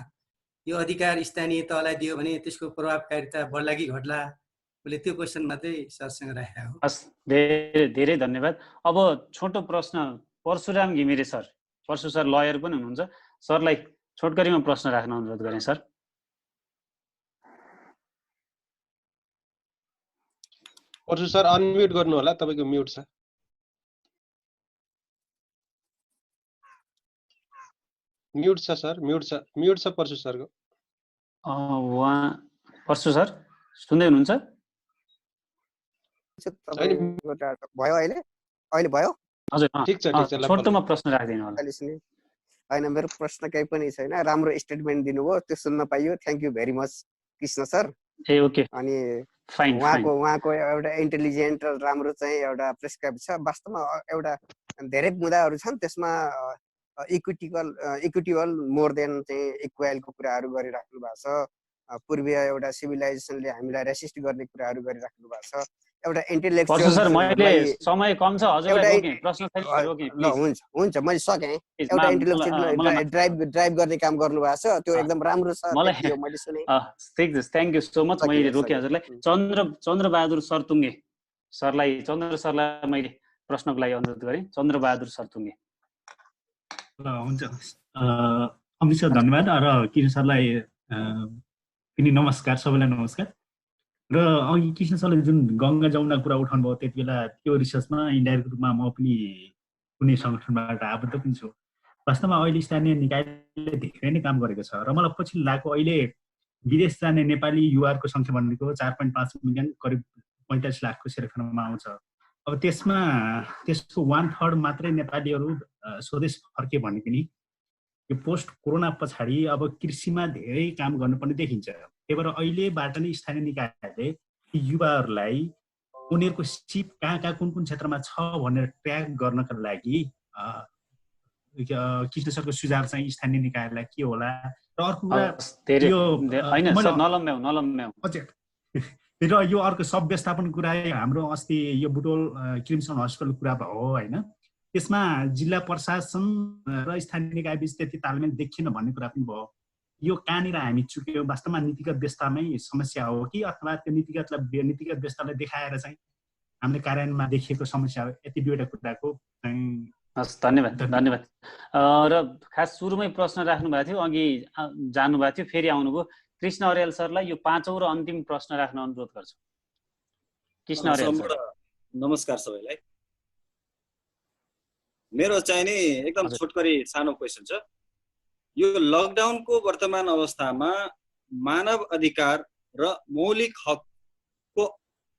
[SPEAKER 5] यो अधिकार स्थानीय तहलाई दियो भने त्यसको प्रभावकारिता बढ्ला कि घट्ला, मैले त्यो क्वेसन मात्रै सरसँग राखेको हो।
[SPEAKER 1] हस्, धेरै धेरै धन्यवाद। अब छोटो प्रश्न Parshuram Ghimire sir, Parshu sir lawyer पनि हुनुहुन्छ, सरलाई छोटकरीमा प्रश्न राख्न अनुरोध गरेँ सर।
[SPEAKER 3] परशु सर अनम्युट गर्नु होला, तपाईको म्युट छ। म्युट छ सर, म्युट छ परशु सरको।
[SPEAKER 1] उहाँ परशु सर सुन्दै हुनुहुन्छ?
[SPEAKER 6] भयो अहिले भयो?
[SPEAKER 1] हजुर
[SPEAKER 3] ठीक छ
[SPEAKER 1] छोटोमा प्रश्न राख्दिनु होला।
[SPEAKER 6] हैन, मेरो प्रश्न केही पनि छैन, राम्रो स्टेटमेन्ट दिनुभयो, त्यो सुन्न पाइयो। Thank you very much Krishna sir.
[SPEAKER 1] A okay,
[SPEAKER 6] अनि
[SPEAKER 1] फाइन।
[SPEAKER 6] उहाँको एउटा इन्टेलिजेन्ट र राम्रो चाहिँ एउटा प्रेस्क्राइब छ। वास्तवमा एउटा धेरै मुद्दाहरू छन्, त्यसमा इक्विटेबल मोर देन चाहिँ इक्वालको कुराहरू गरिराख्नु भएको छ। पूर्वीय एउटा सिभिलाइजेसनले हामीलाई रेसिस्ट गर्ने कुराहरू गरिराख्नु भएको छ। एउटा इन्टेलेक्चुअल
[SPEAKER 1] सर मैले समय कम छ, हजुरलाई रोकेँ, प्रश्न छैन रोकेँ
[SPEAKER 6] ल हुन्छ मैले सकेँ। एउटा इन्टेलेक्चुअल ड्राइभ गर्ने काम गर्नु भएको छ, त्यो एकदम राम्रो छ, मैले सुने।
[SPEAKER 1] Thank you so much. मैले रोकेँ हजुरलाई। चन्द्रबहादुर सरतुङ्गे सरलाई, चन्द्र सरलाई मैले प्रश्नको लागि अनुरोध गरेँ। चन्द्रबहादुर सरतुङ्गे।
[SPEAKER 7] ल हुन्छ, अमित सर धन्यवाद र कृष्ण सरलाई पनि नमस्कार, सबैलाई नमस्कार। र अघि कृष्ण सरले जुन गङ्गा जमुना कुरा उठाउनु भयो, त्यति बेला त्यो रिसर्चमा इन्डाइरेक्ट रूपमा म पनि कुनै सङ्गठनबाट आबद्ध पनि छु। वास्तवमा अहिले स्थानीय निकायले धेरै नै काम गरेको छ र मलाई पछि लागेको अहिले विदेश जाने नेपाली युवाहरूको सङ्ख्या भनेको 4.5 मिलियन, करिब 45 लाखको सेरोफेरोमा आउँछ। अब त्यसको 1/3 मात्रै नेपालीहरू स्वदेश फर्के भने पनि यो पोस्ट कोरोना पछाडि अब कृषिमा धेरै काम गर्नुपर्ने देखिन्छ। त्यही भएर अहिलेबाट नै स्थानीय निकायले युवाहरूलाई उनीहरूको सिप कहाँ कुन क्षेत्रमा छ भनेर ट्र्याक गर्नका लागि कृष्ण सरको सुझाव चाहिँ स्थानीय निकायलाई के होला। र अर्को र यो अर्को सब व्यवस्थापन कुरा हाम्रो अस्ति यो बुटोल क्रिम्सन हस्पिटल कुरा भयो होइन, त्यसमा जिल्ला प्रशासन र स्थानीय निकाय बीच त्यति तालमेल देखिएन भन्ने कुरा पनि भयो। यो कहाँनिर हामी चुक्यो? वास्तवमा नीतिगत व्यवस्थामै समस्या हो कि अथवा त्यो नीतिगत व्यवस्थालाई देखाएर चाहिँ हामीले कार्यान्वयनमा देखिएको समस्या हो? यति दुईवटा कुराको
[SPEAKER 1] हस्, धन्यवाद। र खास सुरुमै प्रश्न राख्नु भएको थियो, अघि जानुभएको थियो, फेरि आउनुभयो। कृष्ण अर्याल सरलाई यो 5औं र अन्तिम प्रश्न राख्न अनुरोध गर्छु। कृष्ण अर्याल सर
[SPEAKER 8] नमस्कार सबैलाई। मेरो चाहिँ नि एकदम छोटकरी सानो क्वेसन छ। यो लकडाउनको वर्तमान अवस्थामा मानव अधिकार र मौलिक हकको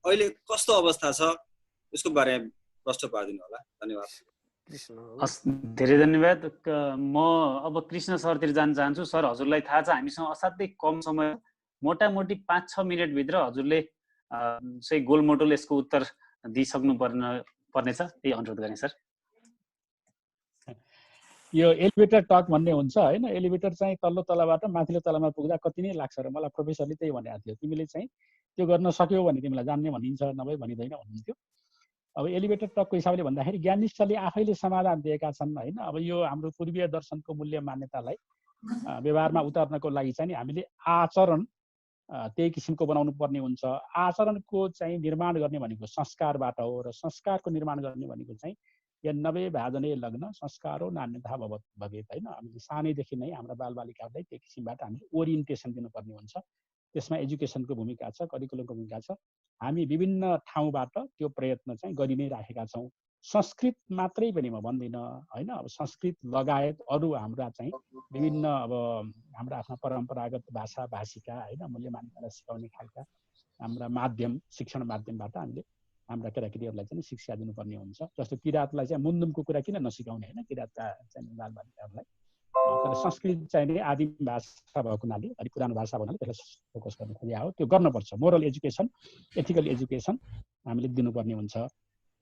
[SPEAKER 8] अहिले कस्तो अवस्था छ, यसको बारेमा प्रश्न पारिदिनु होला। धन्यवाद।
[SPEAKER 1] धेरै धन्यवाद। म अब कृष्ण सरतिर जान चाहन्छु। सर हजुरलाई थाहा छ हामीसँग असाध्यै कम समय, मोटामोटी 5-6 मिनटभित्र हजुरले चाहिँ गोलमोटोल यसको उत्तर दिइसक्नु पर्नेछ, यही अनुरोध गरेँ सर।
[SPEAKER 2] यो एलिभेटर टक भन्ने हुन्छ होइन, एलिभेटर चाहिँ तल्लो तलाबाट माथिल्लो तलामा पुग्दा कति नै लाग्छ र मलाई प्रोफेसरले त्यही भनेको थियो, तिमीले चाहिँ त्यो गर्न सक्यौ भने तिमीलाई जान्ने भनिन्छ, नभए भनिँदैन भन्नुहुन्थ्यो। अब एलिभेटर टकको हिसाबले भन्दाखेरि ज्ञानिष्ठले आफैले समाधान दिएका छन् होइन। अब यो हाम्रो पूर्वीय दर्शनको मूल्य मान्यतालाई व्यवहारमा उतार्नको लागि चाहिँ हामीले आचरण त्यही किसिमको बनाउनु पर्ने हुन्छ। आचरणको चाहिँ निर्माण गर्ने भनेको संस्कारबाट हो र संस्कारको निर्माण गर्ने भनेको चाहिँ यन्नवे भाजने लग्न संस्कारो नान्यथा भवेत् होइन। हामीले सानैदेखि नै हाम्रा बालबालिकाहरूलाई त्यो किसिमबाट हामीले ओरिएन्टेसन दिनुपर्ने हुन्छ। त्यसमा एजुकेसनको भूमिका छ, करिकुलमको भूमिका छ। हामी विभिन्न ठाउँबाट त्यो प्रयत्न चाहिँ गरि नै राखेका छौँ। संस्कृत मात्रै पनि म भन्दिनँ होइन, अब संस्कृत लगायत अरू हाम्रा चाहिँ विभिन्न अब हाम्रा आफ्ना परम्परागत भाषा भाषिका होइन मूल्य मान्यतालाई सिकाउने खालका हाम्रा माध्यम, शिक्षण माध्यमबाट हामीले हाम्रा केटाकेटीहरूलाई चाहिँ शिक्षा दिनुपर्ने हुन्छ। जस्तो किराँतलाई चाहिँ मुन्दुमको कुरा किन नसिकाउने होइन, किराँतका चाहिँ बालबालिकाहरूलाई तर संस्कृत चाहिँ नि आदिम भाषा भएको हुनाले अलिक पुरानो भाषा भएको हुनाले त्यसलाई फोकस गर्नु खोजिया हो। त्यो गर्नुपर्छ। मोरल एजुकेसन, एथिकल एजुकेसन हामीले दिनुपर्ने हुन्छ।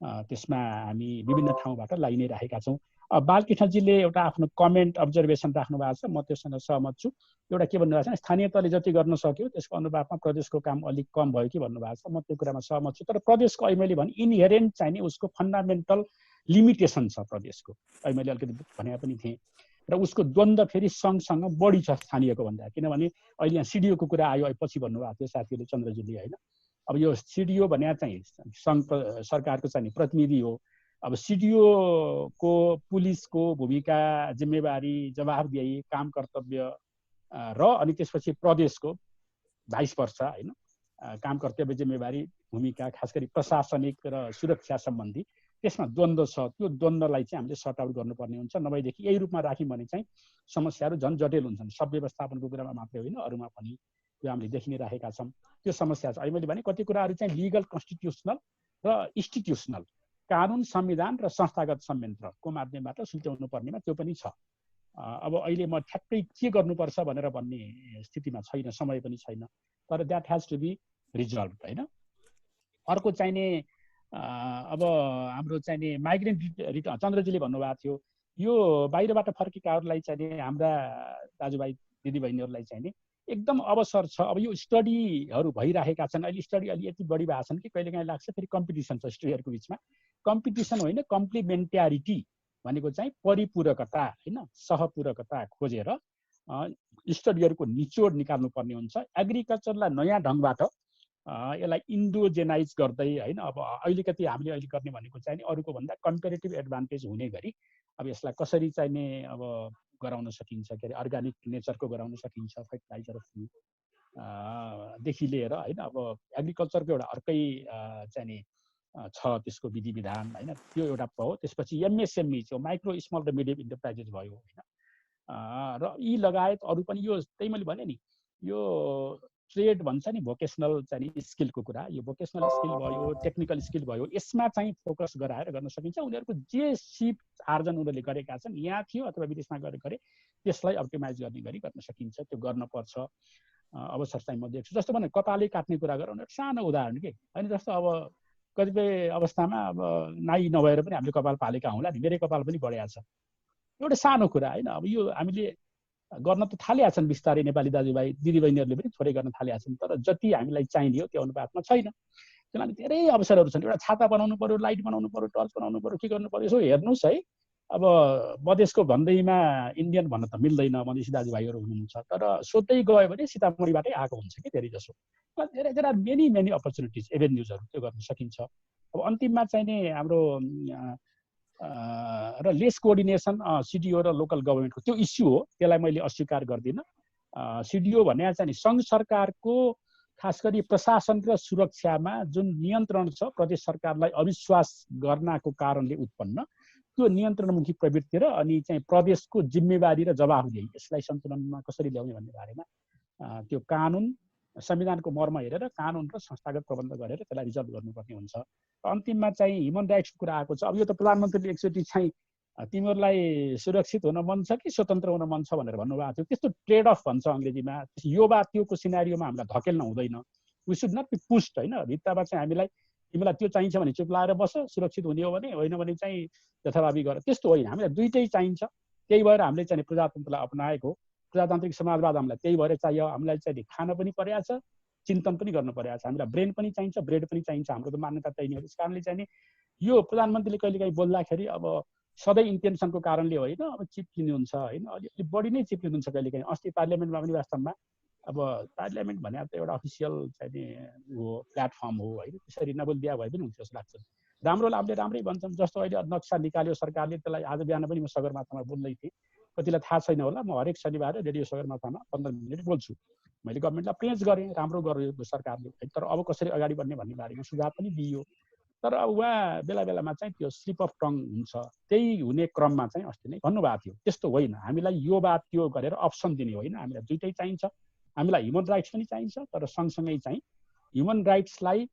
[SPEAKER 2] त्यसमा हामी विभिन्न ठाउँबाट लागि नै राखेका छौँ। बालकृष्णजीले एउटा आफ्नो कमेन्ट अब्जर्भेसन राख्नु भएको छ, म त्योसँग सहमत छु। एउटा के भन्नुभएको छ, स्थानीय तहले जति गर्न सक्यो त्यसको अनुपातमा प्रदेशको काम अलिक कम भयो कि भन्नुभएको छ। म त्यो कुरामा सहमत छु। तर प्रदेशको अहिले मैले भने इनहेरेन्ट चाहिँ नि उसको फन्डामेन्टल लिमिटेसन छ प्रदेशको। अहिले मैले अलिकति भने पनि थिएँ र उसको द्वन्द्व फेरि सँगसँग बढी छ स्थानीयको भन्दा। किनभने अहिले यहाँ सिडिओको कुरा आयो, पछि भन्नुभएको थियो साथीहरूले, चन्द्रजीले होइन। अब यो सिडिओ भने चाहिँ सङ्घ सरकारको चाहिँ प्रतिनिधि हो। अब सिडिओको पुलिसको भूमिका, जिम्मेवारी, जवाफदेही, काम कर्तव्य र अनि त्यसपछि प्रदेशको भाइस वर्सा होइन, काम कर्तव्य, जिम्मेवारी, भूमिका, खास गरी प्रशासनिक र सुरक्षा सम्बन्धी त्यसमा द्वन्द्व छ। त्यो द्वन्द्वलाई चाहिँ हामीले सर्ट आउट गर्नुपर्ने हुन्छ। नभएदेखि यही रूपमा राख्यौँ भने चाहिँ समस्याहरू झन् जटिल हुन्छन्। सब व्यवस्थापनको कुरामा मात्रै होइन, अरूमा पनि त्यो हामीले देखि नै राखेका छौँ। त्यो समस्या छ। अहिले मैले भने कति कुराहरू चाहिँ लिगल, कन्स्टिट्युसनल र इन्स्टिट्युसनल, कानुन, संविधान र संस्थागत संयन्त्रको माध्यमबाट सुल्झाउनु पर्नेमा त्यो पनि छ। अब अहिले म ठ्याक्कै के गर्नुपर्छ भनेर भन्ने स्थितिमा छैन, समय पनि छैन। तर that has to be resolved होइन। अर्को चाहिने अब हाम्रो चाहिने माइग्रेन्ट रिटर्न, चन्द्रजीले भन्नुभएको थियो यो बाहिरबाट फर्केकाहरूलाई चाहिँ हाम्रा दाजुभाइ दिदीबहिनीहरूलाई चाहिँ एकदम अवसर छ। अब यो स्टडीहरू भइरहेका छन्। अहिले स्टडी अलि यति बढी भएको छन् कि कहिलेकाहीँ लाग्छ फेरि कम्पिटिसन छ स्टडीहरूको बिचमा। कम्पिटिसन होइन, कम्प्लिमेन्ट्यारिटी भनेको चाहिँ परिपूरकता होइन, सहपूरकता खोजेर स्टडीहरूको निचोड निकाल्नुपर्ने हुन्छ। एग्रिकल्चरलाई नयाँ ढङ्गबाट यसलाई इन्डोजेनाइज गर्दै होइन। अब अलिकति हामीले अहिले गर्ने भनेको चाहिँ नि अरूको भन्दा कम्पेरेटिभ एडभान्टेज हुने गरी अब यसलाई कसरी चाहिँ नि अब गराउन सकिन्छ, के अरे अर्ग्यानिक नेचरको गराउन सकिन्छ, फर्टिलाइजर देखि लिएर होइन। अब एग्रिकल्चरको एउटा अर्कै चाहिँ नि छ त्यसको विधि विधान होइन, त्यो एउटा भयो। त्यसपछि एमएसएमई चाहिँ माइक्रो स्मल र मिडियम इन्टरप्राइजेस भयो होइन। र यी लगायत अरू पनि यो त्यही मैले भने नि यो ट्रेड भन्छ नि, भोकेसनल चाहिँ स्किलको कुरा, यो भोकेसनल स्किल भयो, टेक्निकल स्किल भयो, यसमा चाहिँ फोकस गराएर गर्न सकिन्छ। उनीहरूको जे सिप आर्जन उनीहरूले गरेका छन् यहाँ थियो अथवा विदेशमा गरे त्यसलाई अप्टिमाइज गर्ने गरी गर्न सकिन्छ। त्यो गर्नुपर्छ। अवसर चाहिँ म देख्छु। जस्तो भने कपालै काट्ने कुरा गरौँ, सानो उदाहरण के होइन। जस्तो अब कतिपय अवस्थामा अब नाइ नभएर पनि हामीले कपाल पालेका हौँला नि, मेरै कपाल पनि बढेको छ। एउटा सानो कुरा होइन। अब यो हामीले गर्न त थालेका छन् बिस्तारै, नेपाली दाजुभाइ दिदीबहिनीहरूले पनि थोरै गर्न थालेका छन्। तर जति हामीलाई चाहिने हो त्यो अनुपातमा छैन। त्यसलाई धेरै अवसरहरू छन्। एउटा छाता बनाउनु पर्यो, लाइट बनाउनु पर्यो, टर्च बनाउनु पर्यो, के गर्नु पर्यो। यसो हेर्नुहोस् है, अब मधेसको भन्दैमा इन्डियन भन्न त मिल्दैन, मधेसी दाजुभाइहरू हुनुहुन्छ। तर सोध्दै गयो भने सीतामढीबाटै आएको हुन्छ कि धेरै जसो। धेरै धेरै मेनी अपर्च्युनिटिज, एभेन्युजहरू त्यो गर्न सकिन्छ। अब अन्तिममा चाहिँ नि हाम्रो र लेस कोअर्डिनेसन सिडिओ र लोकल गभर्मेन्टको त्यो इस्यु हो, त्यसलाई मैले अस्वीकार गर्दिनँ। सिडिओ भने चाहिँ सङ्घ सरकारको खास गरी प्रशासन र सुरक्षामा जुन नियन्त्रण छ, प्रदेश सरकारलाई अविश्वास गर्नको कारणले उत्पन्न त्यो नियन्त्रणमुखी प्रवृत्ति र अनि चाहिँ प्रदेशको जिम्मेवारी र जवाफदेही, यसलाई सन्तुलनमा कसरी ल्याउने भन्ने बारेमा त्यो कानुन, संविधानको मर्म हेरेर कानुन र संस्थागत प्रबन्ध गरेर त्यसलाई रिजल्भ गर्नुपर्ने हुन्छ। अन्तिममा चाहिँ ह्युमन राइट्सको कुरा आएको छ। अब यो त प्रधानमन्त्रीले एकचोटि चाहिँ तिमीहरूलाई सुरक्षित हुन मन छ कि स्वतन्त्र हुन मन छ भनेर भन्नुभएको थियो। त्यस्तो ट्रेड अफ भन्छ अङ्ग्रेजीमा। यो वा त्योको सिनारीयोमा हामीलाई धकेल्न हुँदैन। We should not be pushed होइन। भित्तामा चाहिँ हामीलाई तिमीलाई त्यो चाहिन्छ भने चुप लाएर बस, सुरक्षित हुने हो भने, होइन भने चाहिँ यथाभावी गर, त्यस्तो होइन। हामीलाई दुइटै चाहिन्छ। त्यही भएर हामीले चाहिँ प्रजातन्त्रलाई अपनाएको हो। प्रजातान्त्रिक समाजवाद हामीलाई त्यही भएर चाहियो। हामीलाई चाहिँ खान पनि परेको छ, चिन्तन पनि गर्नु परेको छ। हामीलाई ब्रेन पनि चाहिन्छ, ब्रेड पनि चाहिन्छ। हाम्रो त मान्यता त्यही नै हो। त्यस कारणले चाहिँ यो प्रधानमन्त्रीले कहिलेकाहीँ बोल्दाखेरि अब सधैँ इन्टेन्सनको कारणले होइन, अब चिप्लिनुहुन्छ होइन, अलिअलि बढी नै चिप्लिनुहुन्छ कहिलेकाहीँ। अस्ति पार्लियामेन्टमा पनि वास्तवमा अब पार्लियामेन्ट भने त एउटा अफिसियल चाहिँ हो, प्लेटफर्म हो होइन, त्यसरी नबोलिदिया भए पनि हुन्छ जस्तो लाग्छ। राम्रो हामीले राम्रै भन्छौँ। जस्तो अहिले नक्सा निकाल्यो सरकारले, त्यसलाई आज बिहान पनि म सगरमाथामा बोल्दै थिएँ। कतिलाई थाहा छैन होला, म हरेक शनिबार रेडियो सगरमाथामा 15 मिनट बोल्छु। मैले गभर्मेन्टलाई प्रेज गरेँ, राम्रो गर्यो सरकारले। तर अब कसरी अगाडि बढ्ने भन्ने बारेमा सुझाव पनि दिइयो। तर अब उहाँ बेला बेलामा चाहिँ त्यो स्लिप अफ टङ हुन्छ। त्यही हुने क्रममा चाहिँ अस्ति नै भन्नुभएको थियो, त्यस्तो होइन, हामीलाई यो बात त्यो गरेर अप्सन दिने होइन, हामीलाई दुइटै चाहिन्छ। हामीलाई ह्युमन राइट्स पनि चाहिन्छ, तर सँगसँगै चाहिँ ह्युमन राइट्सलाई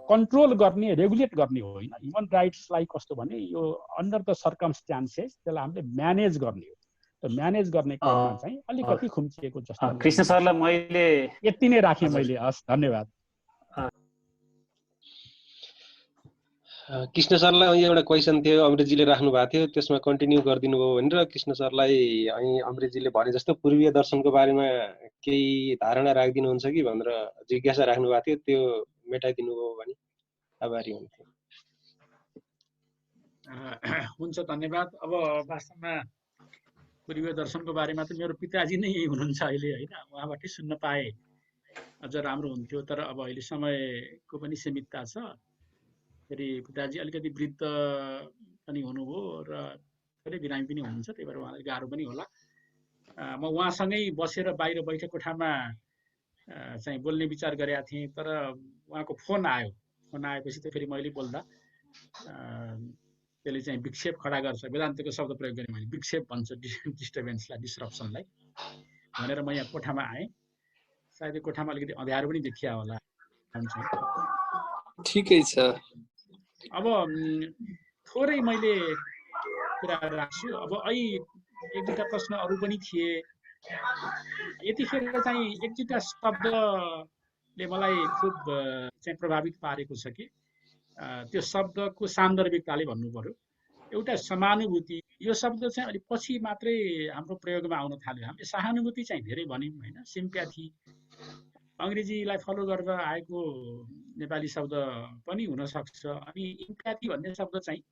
[SPEAKER 2] कन्ट्रोल गर्ने, रेगुलेट गर्ने होइन। ह्युमन राइट्सलाई कस्तो भने यो अन्डर द सर्कमस्टान्सेस त्यसलाई हामीले म्यानेज गर्ने हो। त्यो म्यानेज गर्ने क्रममा चाहिँ अलिकति खुम्चिएको जस्तो
[SPEAKER 1] कृष्ण सरलाई मैले
[SPEAKER 2] यति नै राखेँ मैले। हस्, धन्यवाद।
[SPEAKER 3] कृष्ण सरलाई एउटा क्वेसन थियो, अमृतजीले राख्नु भएको थियो, त्यसमा कन्टिन्यू गरिदिनु भयो भनेर कृष्ण सरलाई अनि अमृतजीले भने जस्तो पूर्वीय दर्शनको बारेमा केही धारणा राखिदिनुहुन्छ कि भनेर जिज्ञासा राख्नु भएको थियो, त्यो मेटाइदिनु भयो भने आभारी हुन्थ्यो।
[SPEAKER 9] हुन्छ, धन्यवाद। अब वास्तवमा पूर्वीय दर्शनको बारेमा त मेरो पिताजी नै हुनुहुन्छ अहिले होइन, उहाँबाटै सुन्न पाए अझ राम्रो हुन्थ्यो। तर अब अहिले समयको पनि सीमितता छ, फेरि पिताजी अलिकति वृद्ध पनि हुनुभयो र धेरै बिरामी पनि हुनुहुन्छ, त्यही भएर उहाँलाई गाह्रो पनि होला। म उहाँसँगै बसेर बाहिर बैठक कोठामा चाहिँ बोल्ने विचार गरेका थिएँ, तर उहाँको फोन आयो। फोन आएपछि त फेरि मैले बोल्दा त्यसले चाहिँ विक्षेप खडा गर्छ। वेदान्तको शब्द प्रयोग गरेँ मैले, विक्षेप भन्छ डिस्टर्बेन्सलाई, डिस्रप्सनलाई भनेर म यहाँ कोठामा आएँ। सायद कोठामा अलिकति अँध्यारो पनि देखिया होला।
[SPEAKER 10] ठिकै छ।
[SPEAKER 9] अब थोरै मैले कुरा राख्छु। अब एक दुईवटा प्रश्न अरू पनि थिए। यतिखेर चाहिँ एक दुईवटा शब्दले मलाई खुब चाहिँ प्रभावित पारेको छ कि त्यो शब्दको सान्दर्भिकताले भन्नु पर्यो। एउटा समानुभूति, यो शब्द चाहिँ अलिक पछि मात्रै हाम्रो प्रयोगमा आउन थाल्यो। हामीले सहानुभूति चाहिँ धेरै भन्यौँ होइन, सिम्प्याथी अङ्ग्रेजीलाई फलो गरेर आएको नेपाली शब्द पनि हुनसक्छ। अनि इम्प्याथी भन्ने शब्द चाहिँ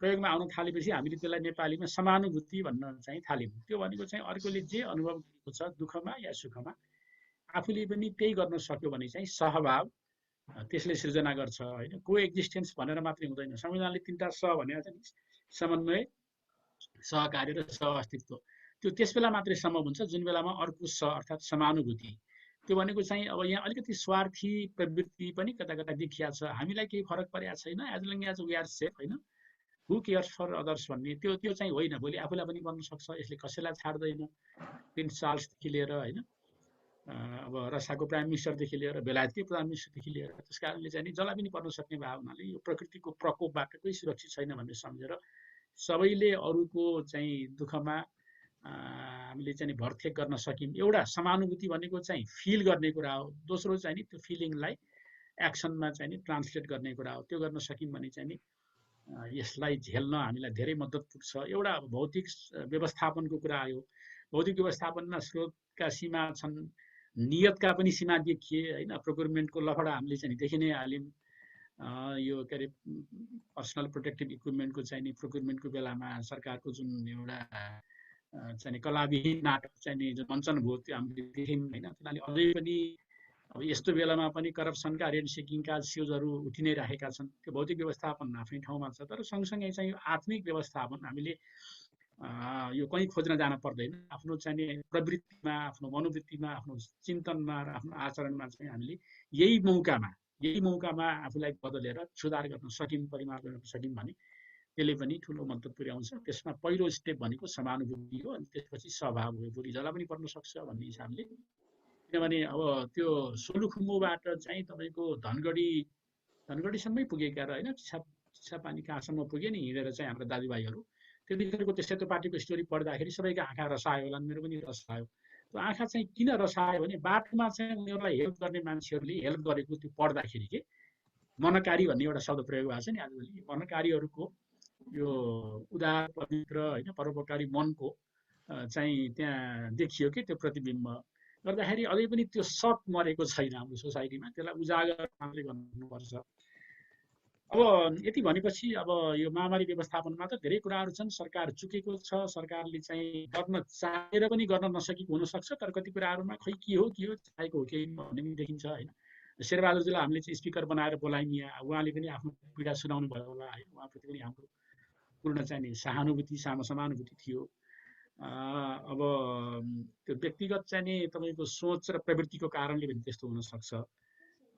[SPEAKER 9] प्रयोगमा आउन थालेपछि हामीले त्यसलाई नेपालीमा समानुभूति भन्न चाहिँ थाल्यौँ। त्यो भनेको चाहिँ अर्कोले जे अनुभव गरेको छ दुःखमा या सुखमा आफूले पनि त्यही गर्न सक्यो भने चाहिँ सहभाव त्यसले सृजना गर्छ होइन। को एक्जिस्टेन्स भनेर मात्रै हुँदैन। संविधानले 3टा स भनेको छ नि, समन्वय, सहकार्य र सहअस्तित्व। त्यो त्यस बेला मात्रै सम्भव हुन्छ जुन बेलामा अर्को स अर्थात् समानुभूति। त्यो भनेको चाहिँ अब यहाँ अलिकति स्वार्थी प्रवृत्ति पनि कता कता देखिया छ। हामीलाई केही फरक परेको छैन, as long as we are safe होइन, हु केयर्स फर अदर्स भन्ने त्यो चाहिँ होइन। भोलि आफूलाई पनि गर्न सक्छ, यसले कसैलाई छाड्दैन। प्रिन्स चार्ल्सदेखि लिएर होइन, अब रसियाको प्राइम मिनिस्टरदेखि लिएर बेलायतकै प्राइम मिनिस्टरदेखि लिएर, त्यस कारणले चाहिँ जसलाई पनि पर्न सक्ने भावनाले यो प्रकृतिको प्रकोपबाट कोही सुरक्षित छैन भन्ने सम्झेर सबैले अरूको चाहिँ दुःखमा हामीले चाहिँ भरथेक गर्न सक्यौँ। एउटा समानुभूति भनेको चाहिँ फिल गर्ने कुरा हो। दोस्रो चाहिँ नि त्यो फिलिङलाई एक्सनमा चाहिँ नि ट्रान्सलेट गर्ने कुरा हो। त्यो गर्न सक्यौँ भने चाहिँ नि यसलाई झेल्न हामीलाई धेरै मद्दत पुग्छ। एउटा भौतिक व्यवस्थापनको कुरा आयो। भौतिक व्यवस्थापनमा स्रोतका सीमा छन्, नियतका पनि सीमा देखिए होइन। प्रोक्युरमेन्टको लफडा हामीले चाहिँ देखि नै हाल्यौँ। यो के अरे पर्सनल प्रोटेक्टिभ इक्विपमेन्टको चाहिँ नि प्रोक्युरमेन्टको बेलामा सरकारको जुन एउटा चाहिँ कलाविहीन नाटक चाहिँ नि जुन मञ्चन भयो त्यो हामीले देख्यौँ होइन। त्यसले अझै पनि अब यस्तो बेलामा पनि करप्सनका रेन्ट सेकिङका स्युजहरू उठि नै राखेका छन्। त्यो भौतिक व्यवस्थापन आफ्नै ठाउँमा छ, तर सँगसँगै चाहिँ यो आत्मिक व्यवस्थापन हामीले यो कहीँ खोज्न जान पर्दैन। आफ्नो चाहिँ प्रवृत्तिमा, आफ्नो मनोवृत्तिमा, आफ्नो चिन्तनमा र आफ्नो आचरणमा चाहिँ हामीले यही मौकामा आफूलाई बदलेर सुधार गर्न सक्यौँ, परिमार्जन गर्न सक्यौँ भने त्यसले पनि ठुलो मद्दत पुर्याउँछ। त्यसमा पहिलो स्टेप भनेको समानुभूति हो, अनि त्यसपछि स्वभाव हो। भोलि जसलाई पनि पर्न सक्छ भन्ने हिसाबले। किनभने अब त्यो सोलुखुम्बुबाट चाहिँ तपाईँको धनगढीसम्मै पुगेका र होइन, चिसापानी कहाँसम्म पुगे नि हिँडेर चाहिँ हाम्रो दाजुभाइहरू। त्यतिखेरको त्यो सेतो पार्टीको स्टोरी पढ्दाखेरि सबैको आँखा रसायो होला, मेरो पनि रसायो। त्यो आँखा चाहिँ किन रसायो भने बाटोमा चाहिँ उनीहरूलाई हेल्प गर्ने मान्छेहरूले हेल्प गरेको त्यो पढ्दाखेरि के मनकारी भन्ने एउटा शब्द प्रयोग भएको छ नि आजभोलि। मनकारीहरूको यो उदार पवित्र होइन परोपकारी मनको चाहिँ त्यहाँ देखियो कि त्यो प्रतिबिम्ब गर्दाखेरि अझै पनि त्यो सक मरेको छैन हाम्रो सोसाइटीमा। त्यसलाई उजागर मात्रै गर्नुपर्छ। अब यति भनेपछि अब यो महामारी व्यवस्थापनमा त धेरै कुराहरू छन्। सरकार चुकेको छ, सरकारले चाहिँ गर्न चाहेर पनि गर्न नसकेको हुनसक्छ, तर कति कुराहरूमा खै के हो चाहेको हो केही भन्ने पनि देखिन्छ होइन। शेरबहादुरजीलाई हामीले चाहिँ स्पिकर बनाएर बोलायौँ यहाँ, उहाँले पनि आफ्नो पीडा सुनाउनु भयो होला है। उहाँप्रति पनि हाम्रो पूर्ण चाहिँ सहानुभूति समानुभूति थियो। अब त्यो व्यक्तिगत चाहिँ नि तपाईँको सोच र प्रवृत्तिको कारणले पनि त्यस्तो हुनसक्छ।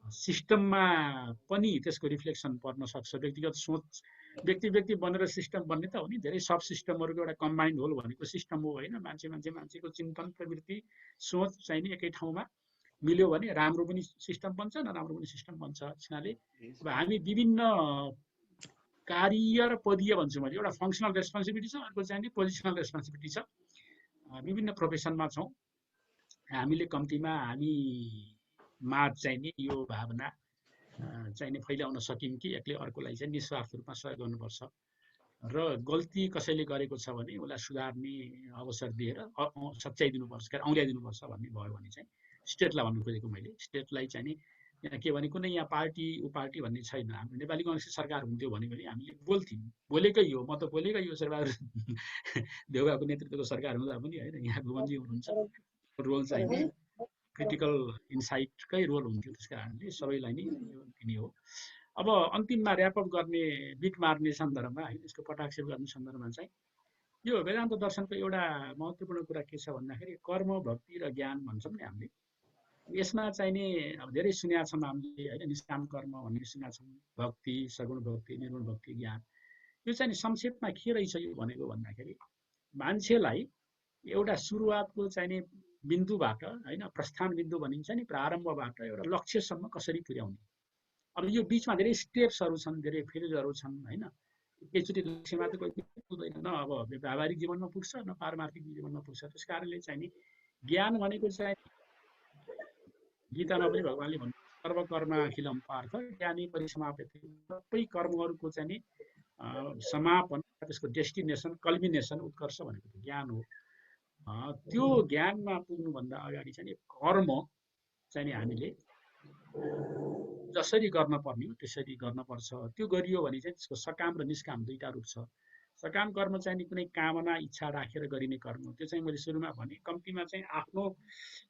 [SPEAKER 9] सिस्टममा पनि त्यसको रिफ्लेक्सन पर्न सक्छ। व्यक्तिगत सोच व्यक्ति बनेर सिस्टम बन्ने त हो नि, धेरै सब सिस्टमहरूको एउटा कम्बाइन्ड होल भनेको सिस्टम हो होइन। मान्छेको चिन्तन प्रवृत्ति सोच चाहिँ नि एकै ठाउँमा मिल्यो भने राम्रो पनि सिस्टम बन्छ, नराम्रो पनि सिस्टम बन्छ। त्यसैले अब हामी विभिन्न कार्य र पदीय भन्छु मैले। एउटा फङ्सनल रेस्पोन्सिबिलिटी छ, अर्को चाहिँ नि पोजिसनल रेस्पोन्सिबिलिटी छ। विभिन्न प्रोफेसनमा छौँ, हामीले कम्तीमा हामी माझ चाहिँ नि यो भावना चाहिँ नि फैलाउन सक्यौँ कि एकले अर्कोलाई चाहिँ निस्वार्थ रूपमा सहयोग गर्नुपर्छ र गल्ती कसैले गरेको छ भने उसलाई सुधार्ने अवसर दिएर सच्याइदिनुपर्छ, औँल्याइदिनुपर्छ भन्ने भयो भने चाहिँ स्टेटलाई भन्नु खोजेको मैले। स्टेटलाई चाहिँ नि यहाँ के भने कुनै यहाँ पार्टी ऊ पार्टी भन्ने छैन। हाम्रो नेपाली कङ्ग्रेसको सरकार हुन्थ्यो भने हामीले बोल्थ्यौँ, बोलेकै हो, म त बोलेकै हो। शेरबहादुर देउवाको नेतृत्वको सरकार हुँदा पनि होइन, यहाँ भुवनजी हुनुहुन्छ, रोल चाहिँ नि क्रिटिकल इन्साइटकै रोल हुन्थ्यो। त्यस कारणले सबैलाई नै यो दिने हो। अब अन्तिममा ऱ्यापअप गर्ने, बिट मार्ने सन्दर्भमा है, यसको पटाक्षेप गर्ने सन्दर्भमा चाहिँ यो वेदान्त दर्शनको एउटा महत्त्वपूर्ण कुरा के छ भन्दाखेरि कर्म, भक्ति र ज्ञान भन्छौँ नि हामीले। यसमा चाहिँ नि अब धेरै सुनेका छौँ हामीले होइन, निष्काम कर्म भन्ने सुनेका छौँ, भक्ति, सगुण भक्ति, निर्गुण भक्ति, ज्ञान। यो चाहिँ नि संक्षेपमा के रहेछ यो भनेको भन्दाखेरि मान्छेलाई एउटा सुरुवातको चाहिँ नि बिन्दुबाट होइन, प्रस्थान बिन्दु भनिन्छ नि, प्रारम्भबाट एउटा लक्ष्यसम्म कसरी पुर्याउने। अब यो बिचमा धेरै स्टेप्सहरू छन्, धेरै फेजहरू छन् होइन। एकैचोटि लक्ष्यमा त कोही पुग्दैन, न अब व्यावहारिक जीवनमा पुग्छ न पारमार्थिक जीवनमा पुग्छ। त्यस कारणले चाहिँ नि ज्ञान भनेको चाहिँ गीतामा पनि भगवान्ले भन्नु सर्वकर्माखिलम पार्थ ज्ञानी परिसमाप्यते, सबै कर्महरूको चाहिँ नि समापन, त्यसको डेस्टिनेसन, कल्मिनेसन, उत्कर्ष भनेको ज्ञान हो। त्यो ज्ञानमा पुग्नुभन्दा अगाडि चाहिँ कर्म चाहिँ नि हामीले जसरी गर्न पर्ने हो त्यसरी गर्नुपर्छ। त्यो गरियो भने चाहिँ त्यसको सकाम र निष्काम दुईटा रूप छ। सकाम कर्म चाहिँ नि कुनै कामना इच्छा राखेर गरिने कर्म, त्यो चाहिँ मैले सुरुमा भने कम्तीमा चाहिँ आफ्नो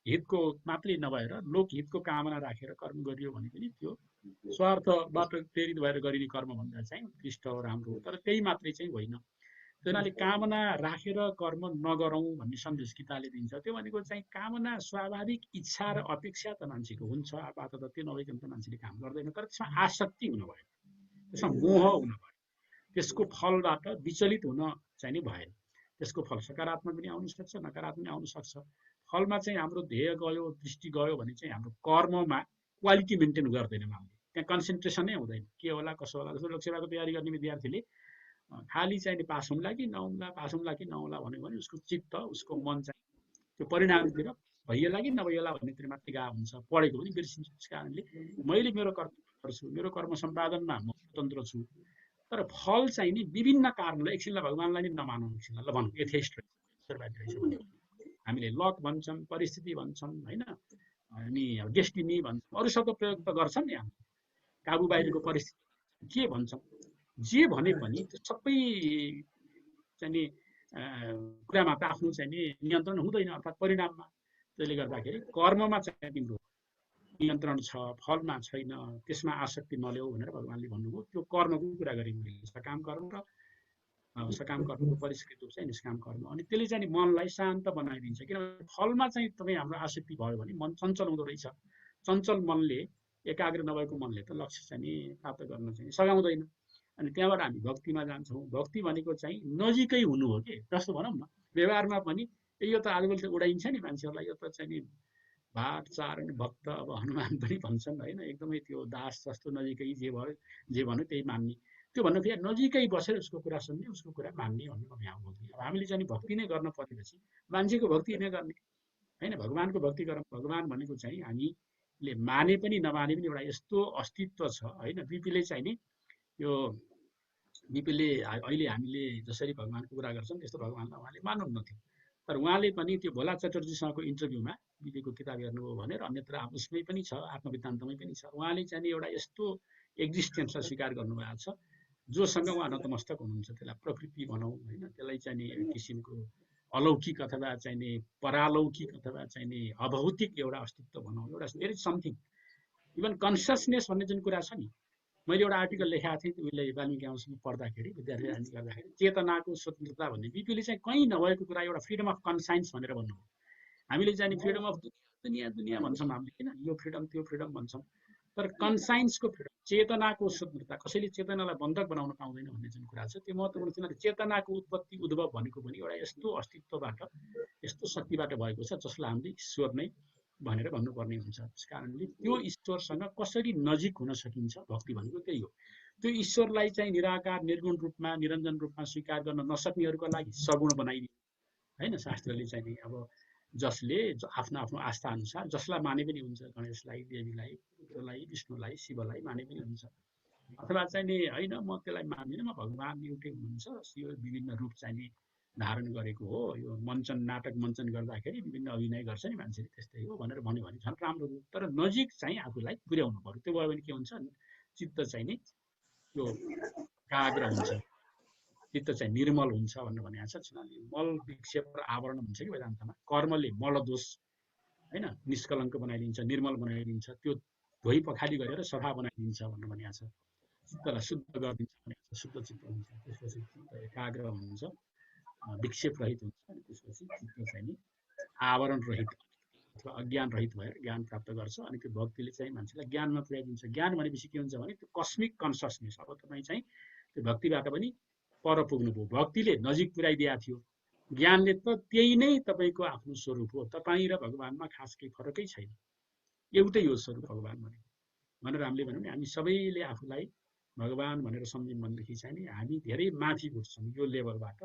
[SPEAKER 9] हितको मात्रै नभएर लोकहितको कामना राखेर कर्म गरियो भने पनि त्यो स्वार्थबाट प्रेरित भएर गरिने कर्म भन्दा चाहिँ उत्कृष्ट हो, राम्रो हो। तर त्यही मात्रै चाहिँ होइन। त्यो हुनाले कामना राखेर कर्म नगरौँ भन्ने सन्देश गीताले दिन्छ। त्यो भनेको चाहिँ कामना स्वाभाविक इच्छा र अपेक्षा त मान्छेको हुन्छ, आपातत त्यो नभइकन त मान्छेले काम गर्दैन। तर त्यसमा आसक्ति हुनु भयो, त्यसमा मोह हुनु भयो, त्यसको फलबाट विचलित हुन चाहिँ नि भएन। त्यसको फल सकारात्मक पनि आउन सक्छ, नकारात्मक पनि आउन सक्छ। फलमा चाहिँ हाम्रो ध्येय गयो, दृष्टि गयो भने चाहिँ हाम्रो कर्ममा क्वालिटी मेन्टेन गर्दैनौँ हामीले, त्यहाँ कन्सन्ट्रेसनै हुँदैन। के होला कसो होला। जस्तो लोकसेवाको तयारी गर्ने विद्यार्थीले खालि चाहिँ पास हुँला कि नहुँला, पास हुँला कि नहुँला भन्यो भने उसको चित्त, उसको मन चाहिँ त्यो परिणामतिर भइएला कि नभइएला भन्नेतिर मात्रै गएको हुन्छ, पढेको पनि बिर्सिन्छ। त्यस कारणले मैले मेरो कर्म गर्छु, मेरो कर्म सम्पादनमा म स्वतन्त्र छु, तर फल चाहिँ नि विभिन्न कारणले एकछिनलाई भगवान्लाई नै नमानौँ, एकछिनलाई ल भनौँ एथेइस्ट रहेछ भने हामीले लक भन्छौँ, परिस्थिति भन्छौँ होइन, अनि डेस्टिनी भन्छौँ, अरू शब्द प्रयोग त गर्छौँ नि हामीले, काबु बाहिरको परिस्थिति के भन्छौँ। जे भने पनि त्यो सबै चाहिँ नि कुरामा त आफ्नो चाहिँ नि नियन्त्रण हुँदैन, अर्थात् परिणाममा। त्यसले गर्दाखेरि कर्ममा चाहिँ तिम्रो नियन्त्रण छ, फलमा छैन, त्यसमा आसक्ति नल्याऊ भनेर भगवान्ले भन्नुभयो। त्यो कर्मको कुरा गरेँ मैले, सकाम कर्म र सकाम कर्मको परिष्कृत रूप चाहिँ निष्काम कर्म। अनि त्यसले चाहिँ मनलाई शान्त बनाइदिन्छ, किनभने फलमा चाहिँ तपाईँ हाम्रो आसक्ति भयो भने मन चञ्चल हुँदो रहेछ। चञ्चल मनले, एकाग्र नभएको मनले त लक्ष्य चाहिँ नि प्राप्त गर्न चाहिँ सघाउँदैन। अनि त्यहाँबाट हामी भक्तिमा जान्छौँ। भक्ति भनेको चाहिँ नजिकै हुनु हो कि, जस्तो भनौँ न व्यवहारमा पनि यो त आजकल त उडाइन्छ नि मान्छेहरूलाई, यो त चाहिँ नि भाट चारण भक्त, अब हनुमान पनि भन्छन् होइन, एकदमै त्यो दास जस्तो नजिकै जे भयो जे भन्यो त्यही मान्ने। त्यो भन्नु फेरि नजिकै बसेर उसको कुरा सुन्ने, उसको कुरा मान्ने भन्ने म यहाँ बोल्थेँ। अब हामीले चाहिँ भक्ति नै गर्न परेपछि मान्छेको भक्ति नै गर्ने होइन, भगवान्को भक्ति गरौँ। भगवान् भनेको चाहिँ हामीले माने पनि नमाने पनि एउटा यस्तो अस्तित्व छ होइन। बिपीले चाहिँ नि यो बिपीले अहिले हामीले जसरी भगवान्को कुरा गर्छौँ त्यस्तो भगवान्लाई उहाँले मान्नुहुन्थ्यो। तर उहाँले पनि त्यो भोला चटर्जीसँगको इन्टरभ्यूमा बिपीको किताब हेर्नुभयो भनेर अन्यत्र उसमै पनि छ, आत्मवृत्तान्तमै पनि छ, उहाँले चाहिँ एउटा यस्तो एक्जिस्टेन्सलाई स्वीकार गर्नुभएको छ जोसँग उहाँ नतमस्तक हुनुहुन्छ। त्यसलाई प्रकृति भनौँ होइन, त्यसलाई चाहिँ नि एक किसिमको अलौकिक अथवा चाहिँ नि परालौकिक अथवा चाहिँ नि अभौतिक एउटा अस्तित्व भनौँ, एउटा there is something. Even consciousness भन्ने जुन कुरा छ नि, मैले एउटा आर्टिकल लेखाएको थिएँ उसले वाल्मिकी आउँसम्म पढ्दाखेरि, विद्यार्थी राजनीति गर्दाखेरि, चेतनाको स्वतन्त्रता भन्ने बिपीले चाहिँ कहीँ नभएको कुरा एउटा फ्रिडम अफ कन्साइन्स भनेर भन्नुभयो। हामीले चाहिँ फ्रिडम अफ दुनियाँ दुनियाँ भन्छौँ हामीले किन, यो फ्रिडम त्यो फ्रिडम भन्छौँ, तर कन्साइन्सको फ्रिडम, चेतनाको स्वतन्त्रता, कसैले चेतनालाई बन्धक बनाउन पाउँदैन भन्ने जुन कुरा छ त्यो महत्त्वपूर्ण। किनभने चेतनाको उत्पत्ति उद्भव भनेको पनि एउटा यस्तो अस्तित्वबाट, यस्तो शक्तिबाट भएको छ जसलाई हामीले ईश्वर नै भनेर भन्नुपर्ने हुन्छ। त्यस कारणले त्यो ईश्वरसँग कसरी नजिक हुन सकिन्छ, भक्ति भनेको त्यही हो। त्यो ईश्वरलाई चाहिँ निराकार निर्गुण रूपमा, निरञ्जन रूपमा स्वीकार गर्न नसक्नेहरूका लागि सगुण बनाइदिने, हैन। शास्त्रले चाहिँ नि अब जसले आफ्नो आफ्नो आस्था अनुसार जसलाई माने पनि हुन्छ, गणेशलाई, देवीलाई, रुद्रलाई, विष्णुलाई, शिवलाई माने पनि हुन्छ। अथवा चाहिँ नि होइन म त्यसलाई मान्दिनँ, म भगवान् एउटै हुनुहुन्छ, यो विभिन्न रूप चाहिँ नि धारण गरेको हो, यो मञ्चन नाटक मञ्चन गर्दाखेरि विभिन्न अभिनय गर्छ नि मान्छेले, त्यस्तै हो भनेर भन्यो भने झन् राम्रो हो। तर नजिक चाहिँ आफूलाई पुर्याउनु पर्यो। त्यो भयो भने के हुन्छ, चित्त चाहिँ नि यो एकाग्र हुन्छ, चित्त चाहिँ निर्मल हुन्छ भनेर भनेको छ। मल विक्षेप र आवरण हुन्छ कि वेदान्तमा। कर्मले मल दोष होइन निष्कलङ्क बनाइदिन्छ, निर्मल बनाइदिन्छ, त्यो धोइ पखाली गरेर सफा बनाइदिन्छ भनेर भनेको छ। चित्तलाई शुद्ध गरिदिन्छ भनेको छ, शुद्ध चित्त हुन्छ। त्यसपछि चित्त एकाग्र हुन्छ, विक्षेप रहित हुन्छ। अनि त्यसपछि चित्त चाहिँ नि आवरण रहित अथवा अज्ञान रहित भएर ज्ञान प्राप्त गर्छ। अनि त्यो भक्तिले चाहिँ मान्छेलाई ज्ञानमा पुर्याइदिन्छ। ज्ञान भनेपछि के हुन्छ भने त्यो कस्मिक कन्सियसनेस। अब तपाईँ चाहिँ त्यो भक्तिबाट पनि पर पुग्नुभयो, भक्तिले नजिक पुर्याइदिएको थियो। ज्ञानले त त्यही नै तपाईँको आफ्नो स्वरूप हो। तपाईँ र भगवानमा खास केही फरकै छैन, एउटै हो स्वरूप भगवान भनेर हामीले भन्यौँ नि। हामी सबैले आफूलाई भगवान भनेर सम्झौँ भनेदेखि चाहिँ नि हामी धेरै माथि उठ्छौँ यो लेभलबाट।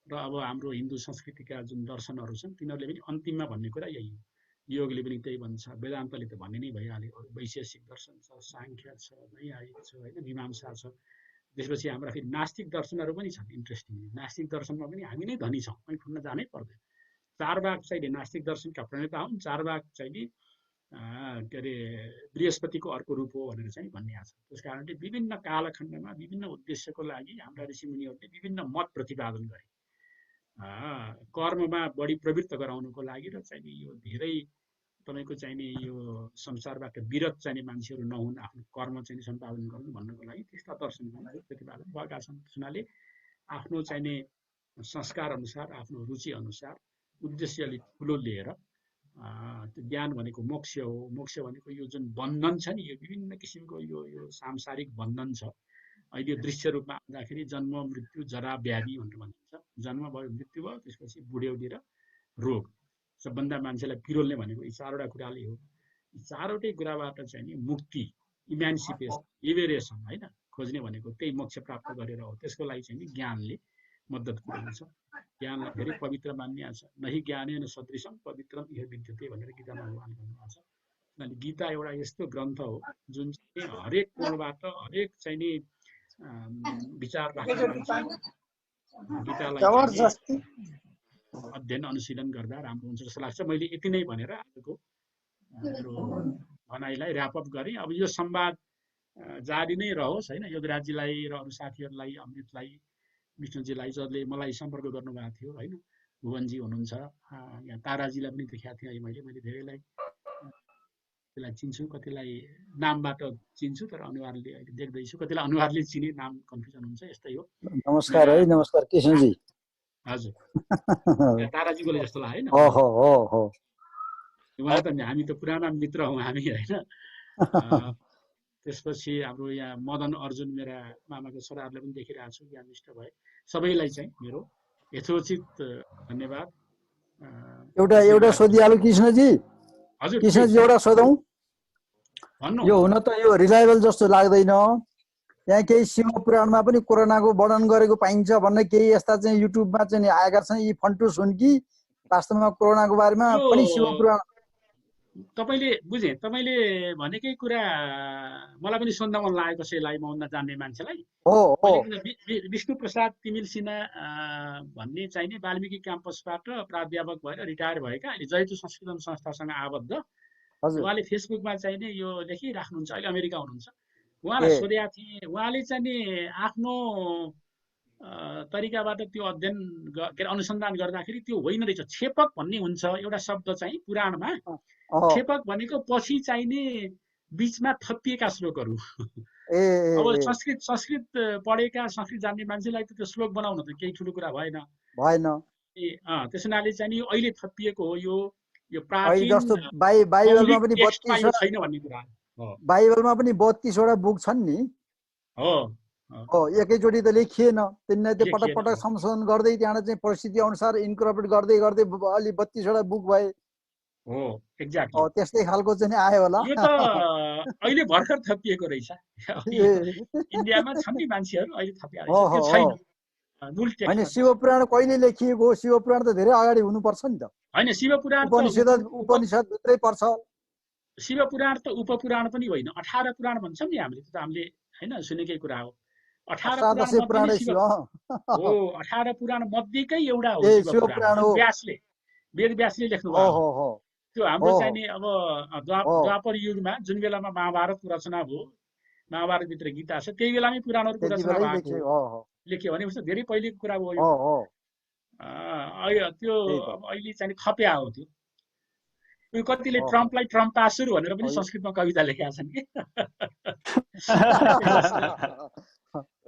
[SPEAKER 9] र अब हाम्रो हिन्दू संस्कृतिका जुन दर्शनहरू छन् तिनीहरूले पनि अन्तिममा भन्ने कुरा यही हो। योगले पनि त्यही भन्छ, वेदान्तले त भन्ने नै भइहाल्यो, वैशेषिक दर्शन छ, साङ्ख्य छ, नैयायिक छ, होइन मीमांसा छ। त्यसपछि हाम्रा फेरि नास्तिक दर्शनहरू पनि छन्। इन्ट्रेस्टिङली नास्तिक दर्शनमा पनि हामी नै धनी छौँ, अनि खुल्न जानै पर्दैन। चारवाक चाहिँ नास्तिक दर्शनका प्रणेता हुन्। चारवाक चाहिँ नि के अरे बृहस्पतिको अर्को रूप हो भनेर चाहिँ भनिएको छ। त्यस कारणले विभिन्न कालखण्डमा विभिन्न उद्देश्यको लागि हाम्रा ऋषिमुनिहरूले विभिन्न मत प्रतिपादन गरे। कर्ममा बढी प्रवृत्त गराउनुको लागि र चाहिँ नि यो धेरै तपाईँको चाहिँ नि यो संसारबाट विरत चाहिने मान्छेहरू नहुन्, आफ्नो कर्म चाहिँ सम्पादन गर्नु भन्नको लागि त्यस्ता दर्शनहरू प्रतिपादन भएका छन्। हुनाले आफ्नो चाहिने संस्कार अनुसार, आफ्नो रुचि अनुसार उद्देश्यले ठुलो लिएर त्यो ज्ञान भनेको मोक्ष हो। मोक्ष भनेको यो जुन बन्धन छ नि, यो विभिन्न किसिमको यो सांसारिक बन्धन छ। अहिले दृश्य रूपमा आउँदाखेरि जन्म, मृत्यु, जरा, व्याधि भनेर भनिन्छ। जन्म भयो, मृत्यु भयो, त्यसपछि बुढ्यौली र रोग। सबभन्दा मान्छेलाई पिरोल्ने भनेको यी चारवटा कुराले हो। यी चारवटै कुराबाट चाहिँ नि मुक्ति, इमान्सिपेसन, लिबरेसन होइन खोज्ने भनेको त्यही मोक्ष प्राप्त गरेर हो। त्यसको लागि चाहिँ नि ज्ञानले मद्दत पुर्याउँछ। ज्ञानलाई धेरै पवित्र मानिएको छ। नही ज्ञानेन सदृशम पवित्रम इह विद्यते भनेर गीतामा भगवान भन्नुभएको छ। किनभने गीता एउटा यस्तो ग्रन्थ हो जुन चाहिँ हरेक कोणबाट हरेक चाहिँ नि विचार राख्ने मान्छे गीतालाई अध्ययन अनुशीलन गर्दा राम्रो हुन्छ जस्तो लाग्छ। मैले यति नै भनेर आजको मेरो भनाइलाई ऱ्यापअप गरेँ। अब यो संवाद जारी नै रहोस् होइन। योगराजजीलाई र अरू साथीहरूलाई, अमृतलाई, विष्णुजीलाई जसले मलाई सम्पर्क गर्नुभएको थियो होइन, भुवनजी हुनुहुन्छ, यहाँ ताराजीलाई पनि देखाएको थिएँ मैले धेरैलाई त्यसलाई चिन्छु, कतिलाई नामबाट चिन्छु तर अनुहारले अहिले देख्दैछु, कतिलाई अनुहारले चिने नाम कन्फ्युजन हुन्छ। यस्तै हो।
[SPEAKER 10] नमस्कार है, नमस्कार कृष्णजी।
[SPEAKER 9] हजुर ताराजीकोले जस्तो लाग्यो होइन। उहाँ त हामी त पुराना मित्र हौँ हामी होइन। त्यसपछि हाम्रो यहाँ मदन अर्जुन मेरा मामाको छोराहरूले पनि देखिरहेको छु, ज्ञानिष्ठ भए। सबैलाई चाहिँ मेरो यथोचित धन्यवाद।
[SPEAKER 10] एउटा सोधिहालु कृष्णजी।
[SPEAKER 9] हजुर
[SPEAKER 10] कृष्णजी एउटा सोधौँ। यो हुन त यो रिलायबल जस्तो लाग्दैन। यहाँ केही शिव पुराणमा पनि कोरोनाको वर्णन गरेको पाइन्छ भन्ने केही यस्ता चाहिँ युट्युबमा चाहिँ आएका छन्। यी फन्टुस हुन् कि वास्तवमा कोरोनाको बारेमा पनि शिव पुराण?
[SPEAKER 9] तपाईँले बुझे, तपाईँले भनेकै कुरा मलाई पनि सुन्न मन लाग्यो कसैलाई, म उन्न जान्ने मान्छेलाई। विष्णु प्रसाद तिमिल सिन्हा भन्ने चाहिने वाल्मिकी क्याम्पसबाट प्राध्यापक भएर रिटायर भएका, अहिले जयतु संस्कृत संस्थासँग आबद्ध। उहाँले फेसबुकमा चाहिने यो लेखिराख्नुहुन्छ, अहिले अमेरिका हुनुहुन्छ। उहाँलाई सोधेका थिएँ, उहाँले चाहिँ नि आफ्नो तरिकाबाट त्यो अध्ययन के अरे अनुसन्धान गर्दाखेरि त्यो होइन रहेछ, छेपक भन्ने हुन्छ एउटा शब्द चाहिँ पुराणमा। छेपक भनेको पछि चाहिने बीचमा थपिएका श्लोकहरू। अब संस्कृत पढेका, संस्कृत जान्ने मान्छेलाई त त्यो श्लोक बनाउनु त केही ठुलो कुरा भएन। त्यस हुनाले चाहिँ नि अहिले थपिएको हो यो प्राचीन छैन भन्ने कुरा।
[SPEAKER 10] बाइबलमा पनि 32 वटा बुक छन् नि। एकैचोटि त लेखिएन, तिनीलाई त पटक पटक संशोधन गर्दै त्यहाँबाट चाहिँ परिस्थिति अनुसार इन्कर्पोरेट गर्दै गर्दै अलि 32 वटा बुक भए।
[SPEAKER 9] एक्ज्याक्टली
[SPEAKER 10] त्यस्तै खालको चाहिँ आयो होला।
[SPEAKER 9] यो त अहिले भर्खर थपिएको रहेछ। इन्डियामा छन् नि मान्छेहरू अहिले थपिएको रहेछ, त्यो छैन। मूल
[SPEAKER 10] होइन
[SPEAKER 9] टेक्स्ट
[SPEAKER 10] शिवपुराण कहिले लेखिएको हो? शिवपुराण त धेरै अगाडि हुनुपर्छ नि त।
[SPEAKER 9] होइन। शिवपुराण
[SPEAKER 10] उपनिषदभित्रै पर्छ।
[SPEAKER 9] शिवपुराण त उपपुराण पनि होइन, 18 पुराण भन्छौँ नि हामीले, त्यो त हामीले होइन सुनेकै कुरा हो। 18 पुराण मध्ये शिव हो, 18 पुराण मध्येकै एउटा हो शिवपुराण। व्यासले वेदव्यासले लेख्नु भएको हो। त्यो हाम्रो चाहिँ नि अब द्वापर युगमा जुन बेलामा महाभारतको रचना भयो, महाभारतभित्र गीता छ, त्यही बेलामै पुराणहरूको रचना भएको लेख्यो भने उसो धेरै पहिलेको कुरा हो यो। त्यो अहिले चाहिँ खप्या हो त्यो। उयो कतिले ट्रम्पलाई ट्रम्पासुर भनेर पनि संस्कृतमा कविता लेखेका छन् कि।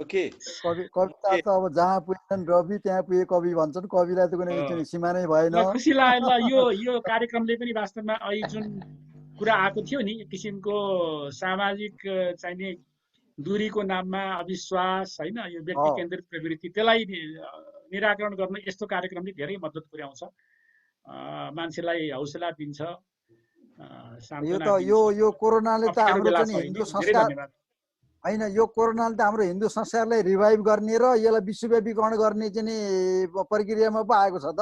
[SPEAKER 10] ओके, कविता त अब जहाँ पुगेछन् रवि त्यहाँ पुगे कवि भन्छन्। कविलाई त कुनै सीमा नै भएन।
[SPEAKER 9] खुसी लाग्यो यो कार्यक्रमले पनि वास्तवमा अहिले जुन कुरा आएको थियो नि, एक किसिमको सामाजिक चाहिँ नि दूरीको नाममा अविश्वास होइन, यो व्यक्ति केन्द्रित प्रवृत्ति, त्यसलाई निराकरण गर्न यस्तो कार्यक्रमले धेरै मद्दत पुर्याउँछ, मान्छेलाई हौसला दिन्छ।
[SPEAKER 10] यो कोरोनाले त हाम्रो चाहिँ हिन्दू संस्कार होइन, यो कोरोनाले त हाम्रो हिन्दू संस्कारलाई रिभाइभ गर्ने र यसलाई विश्वव्यापीकरण गर्ने चाहिँ प्रक्रियामा पो आएको छ त।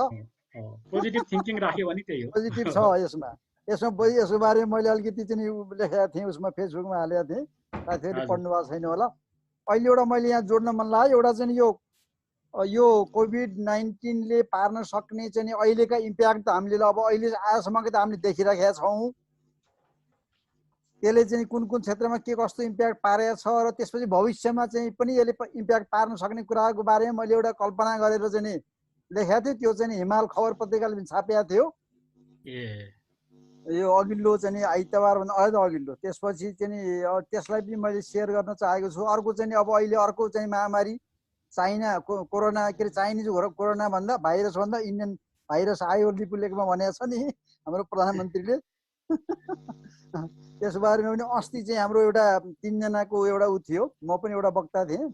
[SPEAKER 9] पोजिटिभ थिङ्किङ राख्यो भने त्यही हो।
[SPEAKER 10] पोजिटिभ छ यसमा। यसको बारेमा मैले अलिकति चाहिँ लेखेको थिएँ, उसमा फेसबुकमा हालेको थिएँ, साथीहरूले पढ्नु भएको छैन होला। अहिले एउटा मैले यहाँ जोड्न मन लाग्यो, एउटा चाहिँ यो कोभिड-19ले पार्न सक्ने चाहिँ अहिलेका इम्प्याक्ट त हामीले अब अहिले आजसम्मको त हामीले देखिराखेका छौँ। त्यसले चाहिँ कुन कुन क्षेत्रमा के कस्तो इम्प्याक्ट पारेको छ र त्यसपछि भविष्यमा चाहिँ पनि यसले इम्प्याक्ट पार्न सक्ने कुराको बारेमा मैले एउटा कल्पना गरेर चाहिँ नि लेखेको थिएँ। त्यो चाहिँ हिमाल खबर पत्रिकाले पनि छापेको थियो। यो अघिल्लो चाहिँ नि आइतबारभन्दा अझ अघिल्लो। त्यसपछि चाहिँ त्यसलाई पनि मैले सेयर गर्न चाहेको छु। अर्को चाहिँ अब अहिले अर्को चाहिँ महामारी चाइना कोरोना, के अरे चाइनिज कोरोना भन्दा भाइरस भन्दा इन्डियन भाइरस आयो लिपु लेखमा भनेको छ नि हाम्रो प्रधानमन्त्रीले। त्यस बारेमा पनि अस्ति चाहिँ हाम्रो एउटा 3 जनाको एउटा उ थियो, म पनि एउटा वक्ता थिएँ।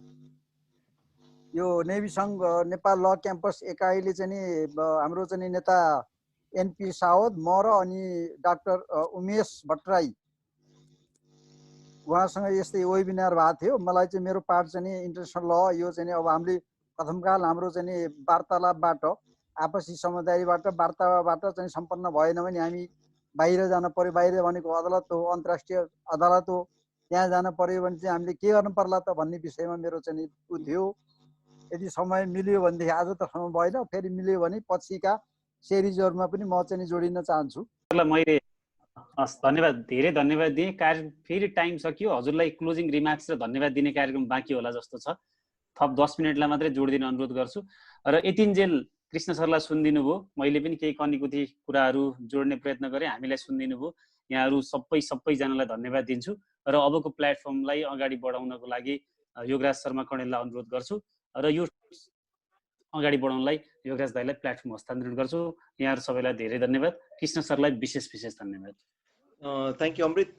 [SPEAKER 10] यो नेभी सङ्घ नेपाल ल क्याम्पस एकाइले चाहिँ नि हाम्रो चाहिँ नेता एनपी सावत, म र अनि डाक्टर उमेश भट्टराई उहाँसँग यस्तै वेबिनार भएको थियो। मलाई चाहिँ मेरो पार्ट चाहिँ इन्टरनेसनल ल, यो चाहिँ अब हामीले प्रथमकाल हाम्रो चाहिँ वार्तालापबाट, आपसी समझदारीबाट वार्ताबाट चाहिँ सम्पन्न भएन भने हामी बाहिर जान पर्यो। बाहिर भनेको अदालत हो, अन्तर्राष्ट्रिय अदालत हो, त्यहाँ जान पर्यो भने चाहिँ हामीले के गर्नु पर्ला त भन्ने विषयमा मेरो चाहिँ उ थियो। यदि समय मिल्यो भनेदेखि, आज त समय भएन, फेरि मिल्यो भने पछिका सिरिजहरूमा पनि म चाहिँ जोडिन चाहन्छु।
[SPEAKER 1] मैले धन्यवाद, धेरै धन्यवाद दिएँ। फेरि टाइम सकियो, हजुरलाई क्लोजिङ रिमार्क्स र धन्यवाद दिने कार्यक्रम बाँकी होला जस्तो छ। थप 10 मिनटलाई मात्रै जोडिदिन अनुरोध गर्छु। र यतिन्जेल कृष्ण सरलाई सुनिदिनु भयो, मैले पनि केही कनीकुथी कुराहरू जोड्ने प्रयत्न गरेँ, हामीलाई सुनिदिनु भयो। यहाँहरू सबैजनालाई धन्यवाद दिन्छु र अबको प्लेटफर्मलाई अगाडि बढाउनको लागि योगराज शर्मा कणेललाई अनुरोध गर्छु र यो अगाडि बढाउनलाई योगराज दाईलाई प्लेटफर्म हस्तान्तरण गर्छु। यहाँहरू सबैलाई धेरै धन्यवाद। कृष्ण सरलाई विशेष धन्यवाद।
[SPEAKER 11] थ्याङ्क यू अमृत।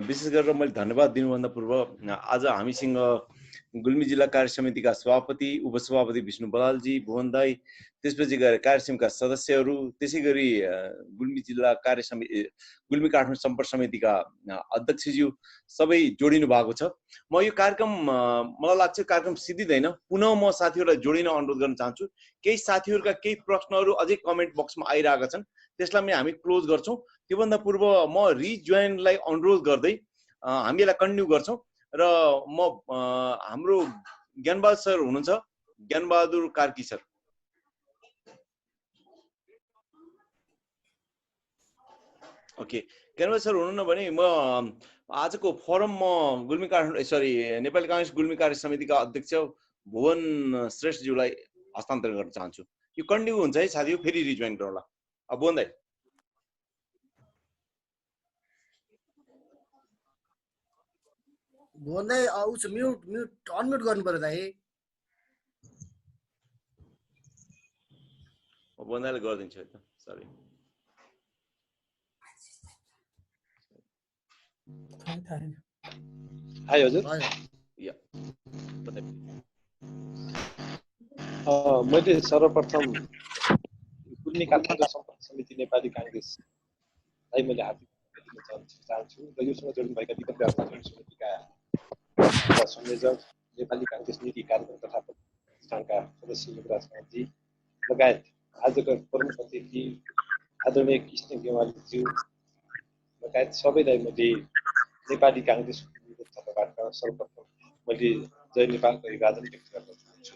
[SPEAKER 11] विशेष गरेर मैले धन्यवाद दिनुभन्दा पूर्व आज हामीसँग गुल्मी जिल्ला कार्य समितिका सभापति उपसभापति विष्णु बलालजी, भुवन दाई, त्यसपछि गएर कार्य समितिका सदस्यहरू, त्यसै गरी गुल्मी जिल्ला कार्य समिति गुल्मी काठमाडौँ सम्पर्क समितिका अध्यक्षज्यू सबै जोडिनु भएको छ। म यो कार्यक्रम मलाई लाग्छ कार्यक्रम सिद्धिँदैन, पुनः म साथीहरूलाई जोडिन अनुरोध गर्न चाहन्छु। केही साथीहरूका केही प्रश्नहरू अझै कमेन्ट बक्समा आइरहेका छन्, त्यसलाई हामी क्लोज गर्छौँ। त्योभन्दा पूर्व म रिजोइनलाई अनुरोध गर्दै हामी यसलाई कन्टिन्यू गर्छौँ र म हाम्रो ज्ञानबहादुर सर हुनुहुन्छ, Gyan Bahadur Karki sir. Okay, Gyan Bahadur sir हुनुहुन्न भने म आजको फोरम म गुल्मी काठमाडौँ नेपाली काङ्ग्रेस गुल्मी कार्य समितिका अध्यक्ष भुवन श्रेष्ठज्यूलाई हस्तान्तरण गर्न चाहन्छु। यो कन्टिन्यू हुन्छ है साथी, फेरि रिजोइन गरौँला। भुवन दाई।
[SPEAKER 12] भन्दै आउँछ, म्युट अनम्युट गर्नु पर्यो दाइ।
[SPEAKER 11] भन्दाले गरिदिन्छु है त, सरी।
[SPEAKER 3] हाय हजुर। मैले सर्वप्रथम गुल्मी काठमाडौँ सम्पर्क समिति नेपाली काङ्ग्रेसलाई मैले हार्दिक चाहन्छु र योसँग जोडिनुभएका विगत समितिका संयोजक, नेपाली काङ्ग्रेस नीति कार्यक्रम तथा शिवराज जी लगायत आजका प्रमुख अतिथि आदरणीय कृष्ण गेवालीज्यू लगायत सबैलाई मैले नेपाली काङ्ग्रेसको तर्फबाट सर्वप्रथम मैले जय नेपालको अभिवादन व्यक्त गर्न चाहन्छु।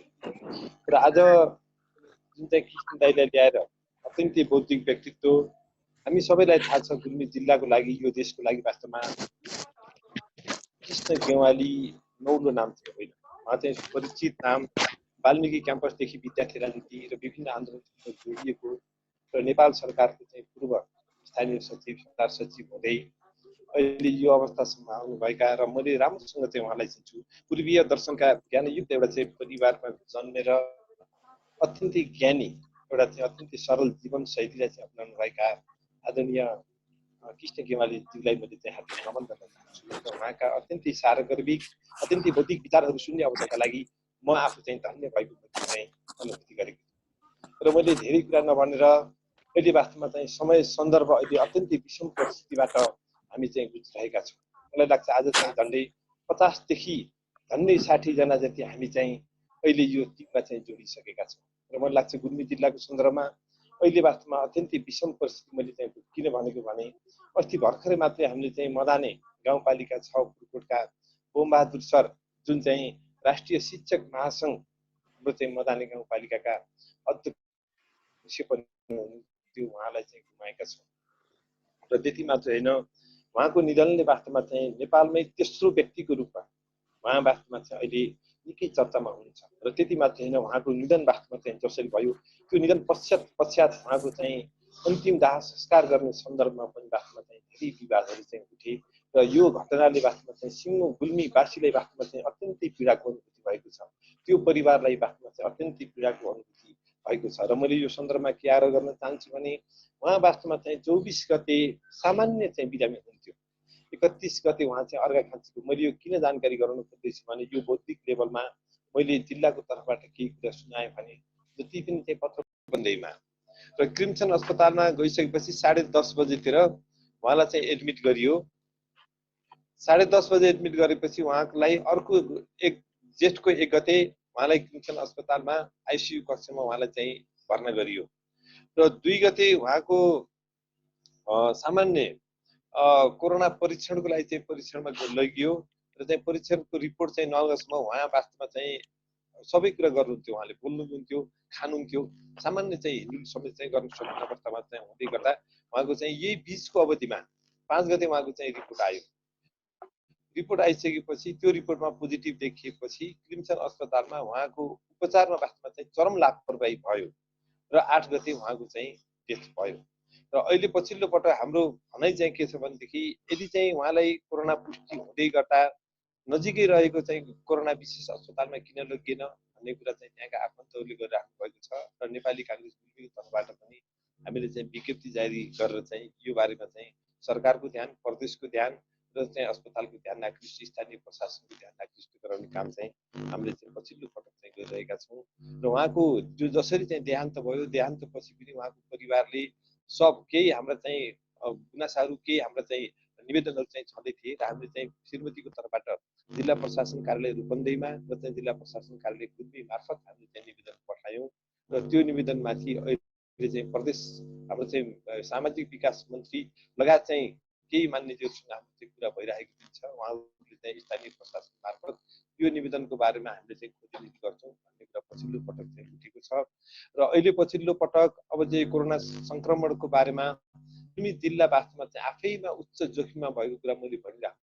[SPEAKER 3] र आज जुन चाहिँ कृष्ण दाइलाई ल्याएर अत्यन्तै बौद्धिक व्यक्तित्व, हामी सबैलाई थाहा छ गुल्मी जिल्लाको लागि, यो देशको लागि वास्तवमा कृष्ण गेवाली नौलो नाम थियो होइन, उहाँ चाहिँ परिचित नाम वाल्मिकी क्याम्पसदेखि विद्यार्थी राजनीति र विभिन्न आन्दोलनसँग जोडिएको र नेपाल सरकारको चाहिँ पूर्व स्थानीय सचिव, सरकार सचिव हुँदै अहिले यो अवस्थासम्म आउनुभएका र मैले राम्रोसँग चाहिँ उहाँलाई चिन्छु। पूर्वीय दर्शनका ज्ञानयुक्त एउटा चाहिँ परिवारमा जन्मेर अत्यन्तै ज्ञानी एउटा चाहिँ अत्यन्तै सरल जीवनशैलीलाई चाहिँ अप्नाउनुभएका आदरणीय कृष्ण गेवालीज्यूलाई मैले चाहिँ हार्दिक नमन गर्न चाहन्छु। र उहाँका अत्यन्तै सारगर्भिक अत्यन्तै बौद्धिक विचारहरू सुन्ने अवसरका लागि म आफू चाहिँ धन्य भएको चाहिँ अनुभूति गरेको छु। र मैले धेरै कुरा नभनेर अहिले वास्तवमा चाहिँ समय सन्दर्भ अहिले अत्यन्तै विषम परिस्थितिबाट हामी चाहिँ गुज्रिरहेका छौँ। मलाई लाग्छ आज चाहिँ झन्डै 50देखि झन्डै 60 जना जति हामी चाहिँ अहिले यो टिममा चाहिँ जोडिसकेका छौँ। र मलाई लाग्छ गुल्मी जिल्लाको सन्दर्भमा अहिले वास्तवमा अत्यन्तै विषम परिस्थिति मैले चाहिँ किन भनेको भने अस्ति भर्खरै मात्रै हामीले चाहिँ मदाने गाउँपालिका 6 पुरकोटका बोमबहादुर सर जुन चाहिँ राष्ट्रिय शिक्षक महासङ्घ हाम्रो चाहिँ मदाने गाउँपालिकाका अध्यक्ष पनि त्यो उहाँलाई चाहिँ गुमाएका छौँ। र त्यति मात्र होइन, उहाँको निधनले वास्तवमा चाहिँ नेपालमै तेस्रो व्यक्तिको रूपमा उहाँ वास्तवमा चाहिँ अहिले निकै चर्चामा हुनुहुन्छ। र त्यति मात्र होइन, उहाँको निधन वास्तवमा चाहिँ जसरी भयो त्यो निधन पश्चात उहाँको चाहिँ अन्तिम दाह संस्कार गर्ने सन्दर्भमा पनि वास्तवमा चाहिँ धेरै विवादहरू चाहिँ उठे र यो घटनाले वास्तवमा चाहिँ सिङ्गो गुल्मीवासीलाई वास्तवमा चाहिँ अत्यन्तै पीडाको अनुभूति भएको छ। त्यो परिवारलाई वास्तवमा चाहिँ अत्यन्तै पीडाको अनुभूति भएको छ। र मैले यो सन्दर्भमा के आग्रह गर्न चाहन्छु भने उहाँ वास्तवमा चाहिँ 24 गते सामान्य चाहिँ बिरामी हुन्थ्यो। 31 गते उहाँ चाहिँ अर्घाखाँचीको, मैले यो किन जानकारी गराउनु खोज्दैछु भने यो बौद्धिक लेभलमा मैले जिल्लाको तर्फबाट केही कुरा सुनाएँ भने जति पनि चाहिँ पत्र बन्दैमा र क्रिम्सन अस्पतालमा गइसकेपछि 10:30 बजेतिर उहाँलाई चाहिँ एडमिट गरियो। 10:30 बजे एडमिट गरेपछि उहाँलाई अर्को जेठको 1 गते उहाँलाई क्रिम्सन अस्पतालमा आइसियु कक्षमा उहाँलाई चाहिँ भर्ना गरियो। र 2 गते उहाँको सामान्य कोरोना परीक्षणको लागि चाहिँ परीक्षणमा लगियो र चाहिँ परीक्षणको रिपोर्ट चाहिँ नआउँदासम्म उहाँ वास्तवमा चाहिँ सबै कुरा गर्नुहुन्थ्यो। उहाँले बोल्नुहुन्थ्यो, खानुहुन्थ्यो, सामान्य चाहिँ हिँड्नु समेत चाहिँ गर्नु सक्ने अवस्थामा चाहिँ हुँदै गर्दा उहाँको चाहिँ यही बिचको अवधिमा 5 गते उहाँको चाहिँ रिपोर्ट आयो। रिपोर्ट आइसकेपछि त्यो रिपोर्टमा पोजिटिभ देखिएपछि क्रिम्सन अस्पतालमा उहाँको उपचारमा वास्तवमा चाहिँ चरम लापरवाही भयो र 8 गते उहाँको चाहिँ डेथ भयो। र अहिले पछिल्लो पटक हाम्रो भनाइ चाहिँ के छ भनेदेखि यदि चाहिँ उहाँलाई कोरोना पुष्टि हुँदै गर्दा नजिकै रहेको चाहिँ कोरोना विशेष अस्पतालमा किन लगिएन भन्ने कुरा चाहिँ त्यहाँका आफन्तहरूले गरिराख्नु भएको छ। र नेपाली काङ्ग्रेस गुल्मीको तर्फबाट पनि हामीले चाहिँ विज्ञप्ति जारी गरेर चाहिँ यो बारेमा चाहिँ सरकारको ध्यान, प्रदेशको ध्यान र चाहिँ अस्पतालको ध्यान आकृष्ट, स्थानीय प्रशासनको ध्यान आकृष्ट गराउने काम चाहिँ हामीले चाहिँ पछिल्लो पटक चाहिँ गरिरहेका छौँ। र उहाँको जो जसरी चाहिँ देहान्त भयो, देहान्तपछि पनि उहाँको परिवारले सब केही हाम्रा चाहिँ गुनासाहरू, केही हाम्रा चाहिँ निवेदनहरू चाहिँ छँदै थिए र हामीले चाहिँ श्रीमतीको तर्फबाट जिल्ला प्रशासन कार्यालय रूपन्देहीमा र चाहिँ जिल्ला प्रशासन कार्यालय गुल्मी मार्फत हामीले चाहिँ निवेदन पठायौँ। र त्यो निवेदनमाथि अहिले चाहिँ प्रदेश हाम्रो चाहिँ सामाजिक विकास मन्त्री लगायत चाहिँ केही मान्यज्यूसँग हाम्रो चाहिँ कुरा भइरहेको छ। उहाँहरूले चाहिँ स्थानीय प्रशासन मार्फत यो निवेदनको बारेमा हामीले चाहिँ खोजीनिति गर्छौँ भन्ने कुरा पछिल्लो पटक चाहिँ उठेको छ। र अहिले पछिल्लो पटक अब चाहिँ कोरोना सङ्क्रमणको बारेमा गुल्मी जिल्ला वास्तवमा चाहिँ आफैमा उच्च जोखिममा भएको कुरा मैले भनिरहेको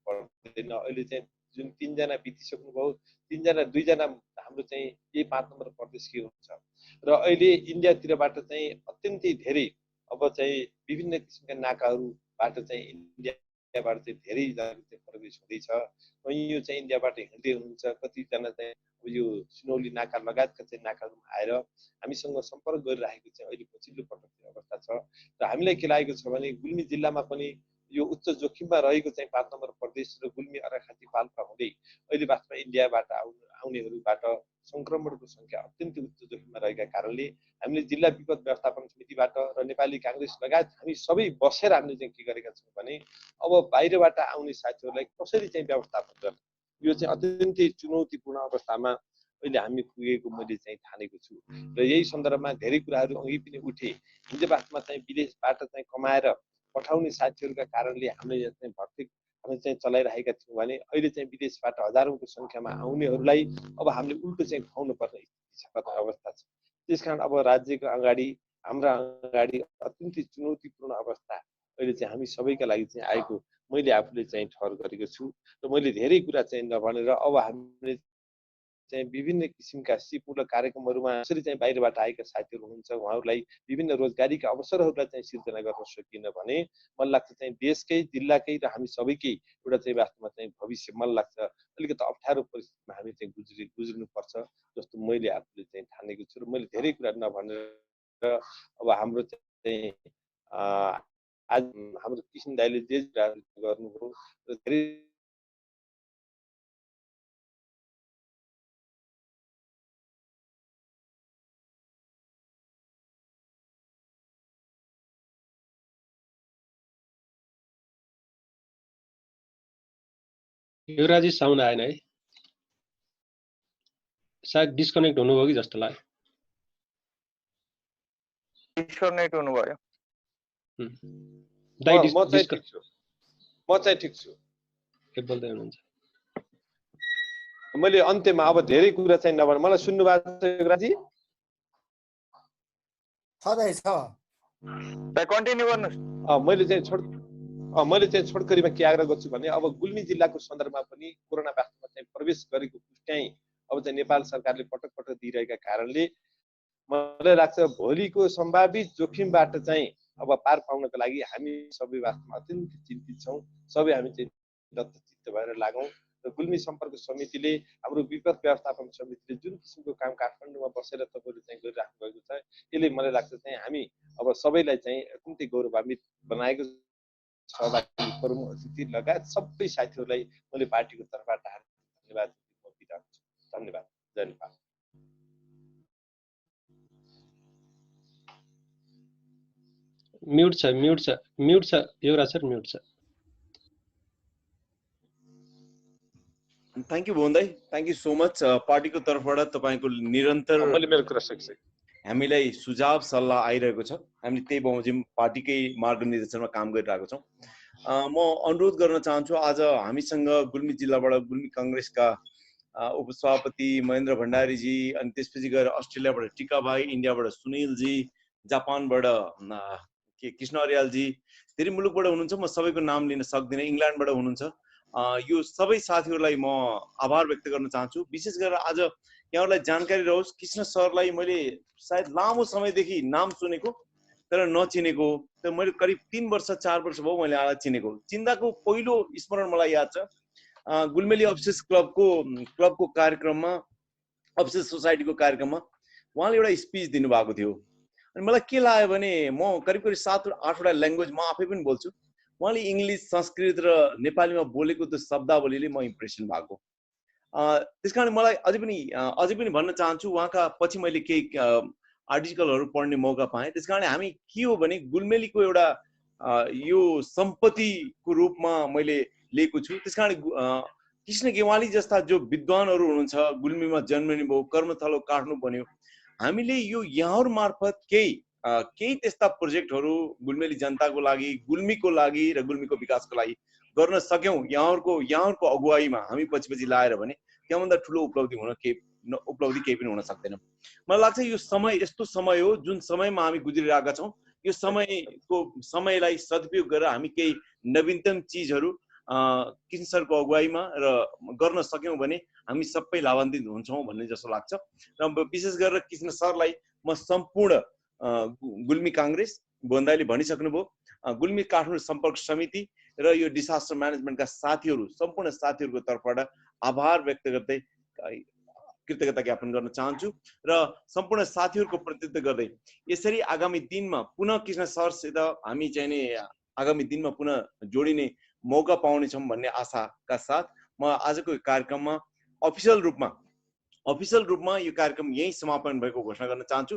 [SPEAKER 3] पर्दैन। अहिले चाहिँ जुन 3 जना बितिसक्नुभयो, 2 जना हाम्रो चाहिँ यही 5 नम्बर प्रदेशकै हुन्छ। र अहिले इन्डियातिरबाट चाहिँ अत्यन्तै धेरै अब चाहिँ विभिन्न किसिमका नाकाहरूबाट चाहिँ इन्डियाबाट चाहिँ धेरैजना चाहिँ प्रवेश हुँदैछ। यो चाहिँ इन्डियाबाट हिँड्दै हुनुहुन्छ, कतिजना चाहिँ यो सुनौली नाका लगायतका चाहिँ नाकाहरूमा आएर हामीसँग सम्पर्क गरिरहेको चाहिँ अहिले पछिल्लो पटक अवस्था छ। र हामीलाई के लागेको छ भने गुल्मी जिल्लामा पनि यो उच्च जोखिममा रहेको चाहिँ 5 नम्बर प्रदेश र गुल्मी, अर्घाखाँची, पाल्पा हुँदै अहिले वास्तवमा इन्डियाबाट आउनेहरूबाट सङ्क्रमणको सङ्ख्या अत्यन्तै उच्च जोखिममा रहेका कारणले हामीले जिल्ला विपद व्यवस्थापन समितिबाट र नेपाली काङ्ग्रेस लगायत हामी सबै बसेर हामीले चाहिँ के गरेका छौँ भने अब बाहिरबाट आउने साथीहरूलाई कसरी चाहिँ व्यवस्थापन गर्ने, यो चाहिँ अत्यन्तै चुनौतीपूर्ण अवस्थामा अहिले हामी पुगेको मैले चाहिँ ठानेको छु र यही सन्दर्भमा धेरै कुराहरू अघि पनि उठे। हिजो बादमा चाहिँ विदेशबाट चाहिँ कमाएर पठाउने साथीहरूका कारणले हामीले चाहिँ भर्ती हामी चाहिँ चलाइरहेका थियौँ भने अहिले चाहिँ विदेशबाट हजारौंको संख्यामा आउनेहरूलाई अब हामीले उल्टो चाहिँ खुवाउनु पर्ने अवस्था छ। त्यसकारण अब राज्यको अगाडि हाम्रा अगाडि अत्यन्तै चुनौतीपूर्ण अवस्था अहिले चाहिँ हामी सबैका लागि चाहिँ आएको मैले आफूले चाहिँ ठहर गरेको छु र मैले धेरै कुरा चाहिँ नभनेर अब हामीले चाहिँ विभिन्न किसिमका सिपमूलक कार्यक्रमहरूमा कसरी चाहिँ बाहिरबाट आएका साथीहरू हुनुहुन्छ उहाँहरूलाई विभिन्न रोजगारीका अवसरहरूलाई चाहिँ सिर्जना गर्न सकिएन भने मलाई लाग्छ चाहिँ देशकै जिल्लाकै र हामी सबैकै एउटा चाहिँ वास्तवमा चाहिँ भविष्य मलाई लाग्छ अलिकति अप्ठ्यारो परिस्थितिमा हामी चाहिँ गुज्रिनुपर्छ जस्तो मैले आफूले चाहिँ ठानेको छु र मैले धेरै कुरा नभनेर अब हाम्रो चाहिँ आज हाम्रो किशन दाइले जे गर्नुभयो र धेरै युवराजी साउन्ड आएन है, सायद डिस्कनेक्ट हुनुभयो कि जस्तो लाग्यो।
[SPEAKER 13] डिस्कनेक्ट हुनुभयो।
[SPEAKER 3] म चाहिँ ठिक छु के बोल्दै हुनुहुन्छ? मैले अन्त्यमा अब धेरै कुरा चाहिँ नभने मलाई सुन्नु भएको छ युवराजी?
[SPEAKER 13] कन्टिन्यू गर्नुहोस्।
[SPEAKER 3] मैले चाहिँ छोटकरीमा के आग्रह गर्छु भने अब गुल्मी जिल्लाको सन्दर्भमा पनि कोरोना वास्तवमा चाहिँ प्रवेश गरेको पुष्टाइ अब चाहिँ नेपाल सरकारले पटक पटक दिइरहेका कारणले मलाई लाग्छ भोलिको सम्भावित जोखिमबाट चाहिँ अब पार पाउनको लागि हामी सबै वास्तवमा अत्यन्त चिन्तित छौँ। सबै हामी चाहिँ दत्तचित्त भएर लागौँ र गुल्मी सम्पर्क समितिले हाम्रो विपद व्यवस्थापन समितिले जुन किसिमको काम काठमाडौँमा बसेर तपाईँले चाहिँ गरिराख्नु भएको छ यसले मलाई लाग्छ चाहिँ हामी अब सबैलाई चाहिँ अत्यन्तै गौरवान्वित बनाएको सहभागी प्रमुख अतिथि लगायत सबै साथीहरूलाई मैले पार्टीको तर्फबाट धन्यवाद दिइरहेको छु। धन्यवाद। जय नेपाल। म्युट छ युवराज सर, म्युट छ।
[SPEAKER 11] थ्याङ्क यू भुवन दाइ, थ्याङ्क यू सो मच। पार्टीको तर्फबाट तपाईँको निरन्तर
[SPEAKER 3] मैले मेरो कुरा सक्छु
[SPEAKER 11] हामीलाई सुझाव सल्लाह आइरहेको छ। हामी त्यही बमोजिम पार्टीकै मार्गनिर्देशनमा काम गरिरहेको छौँ। म अनुरोध गर्न चाहन्छु आज हामीसँग गुल्मी जिल्लाबाट गुल्मी काङ्ग्रेसका उपसभापति महेन्द्र भण्डारीजी, अनि त्यसपछि गएर अस्ट्रेलियाबाट टिका भाइ, इन्डियाबाट सुनिलजी, जापानबाट कृष्ण अर्यालजी, धेरै मुलुकबाट हुनुहुन्छ, म सबैको नाम लिन सक्दिनँ, इङ्ल्यान्डबाट हुनुहुन्छ। यो सबै साथीहरूलाई म आभार व्यक्त गर्न चाहन्छु। विशेष गरेर आज यहाँहरूलाई जानकारी रहोस्, कृष्ण सरलाई मैले सायद लामो समयदेखि नाम सुनेको तर नचिनेको, तर मैले करिब 3 वर्ष 4 वर्ष भयो मैले आएर चिनेको। चिन्दाको पहिलो स्मरण मलाई याद छ गुल्मेली अफिसेस क्लबको कार्यक्रममा, अफिसेस सोसाइटीको कार्यक्रममा उहाँले एउटा स्पिच दिनुभएको थियो। अनि मलाई के लाग्यो भने म करिब 7-8वटा ल्याङ्ग्वेज म आफै पनि बोल्छु, उहाँले इङ्ग्लिस, संस्कृत र नेपालीमा बोलेको त्यो शब्दावलीले म इम्प्रेसन भएको। त्यसकारण मलाई अझै पनि भन्न चाहन्छु, उहाँका पछि मैले केही आर्टिकलहरू पढ्ने मौका पाएँ। त्यसकारण हामी के हो भने गुल्मेलीको एउटा यो सम्पत्तिको रूपमा मैले लिएको छु। त्यसकारण कृष्ण गेवाली जस्ता जो विद्वानहरू हुनुहुन्छ, गुल्मीमा जन्मिनु भयो, कर्मथलो काट्नु बन्यो, हामीले यो यहाँहरू मार्फत केही त्यस्ता प्रोजेक्टहरू गुल्मेली जनताको लागि, गुल्मीको लागि र गुल्मीको विकासको लागि गर्न सक्यौँ यहाँहरूको अगुवाईमा हामी पछि लाएर भने त्यहाँभन्दा ठुलो उपलब्धि केही पनि हुन सक्दैन। मलाई लाग्छ यो समय यस्तो समय हो जुन समयमा हामी गुज्रिरहेका छौँ। यो समयलाई सदुपयोग गरेर हामी केही नवीनतम चिजहरू कृष्ण सरको अगुवाईमा र गर्न सक्यौँ भने हामी सबै लाभान्वित हुन्छौँ भन्ने जस्तो लाग्छ। र विशेष गरेर कृष्ण सरलाई म सम्पूर्ण गुल्मी काङ्ग्रेस, भुवन दाइले भनिसक्नुभयो, गुल्मी काठमाडौँ सम्पर्क समिति र यो डिसास्टर म्यानेजमेन्टका साथीहरू, सम्पूर्ण साथीहरूको तर्फबाट आभार व्यक्त गर्दै कृतज्ञता ज्ञापन गर्न चाहन्छु र सम्पूर्ण साथीहरूको प्रतिनिधित्व गर्दै यसरी आगामी दिनमा पुनः कृष्ण सरसित हामी चाहिँ नि आगामी दिनमा पुनः जोडिने मौका पाउनेछौँ भन्ने आशाका साथ म आजको कार्यक्रममा अफिसियल रूपमा यो कार्यक्रम यही समापन भएको घोषणा गर्न चाहन्छु।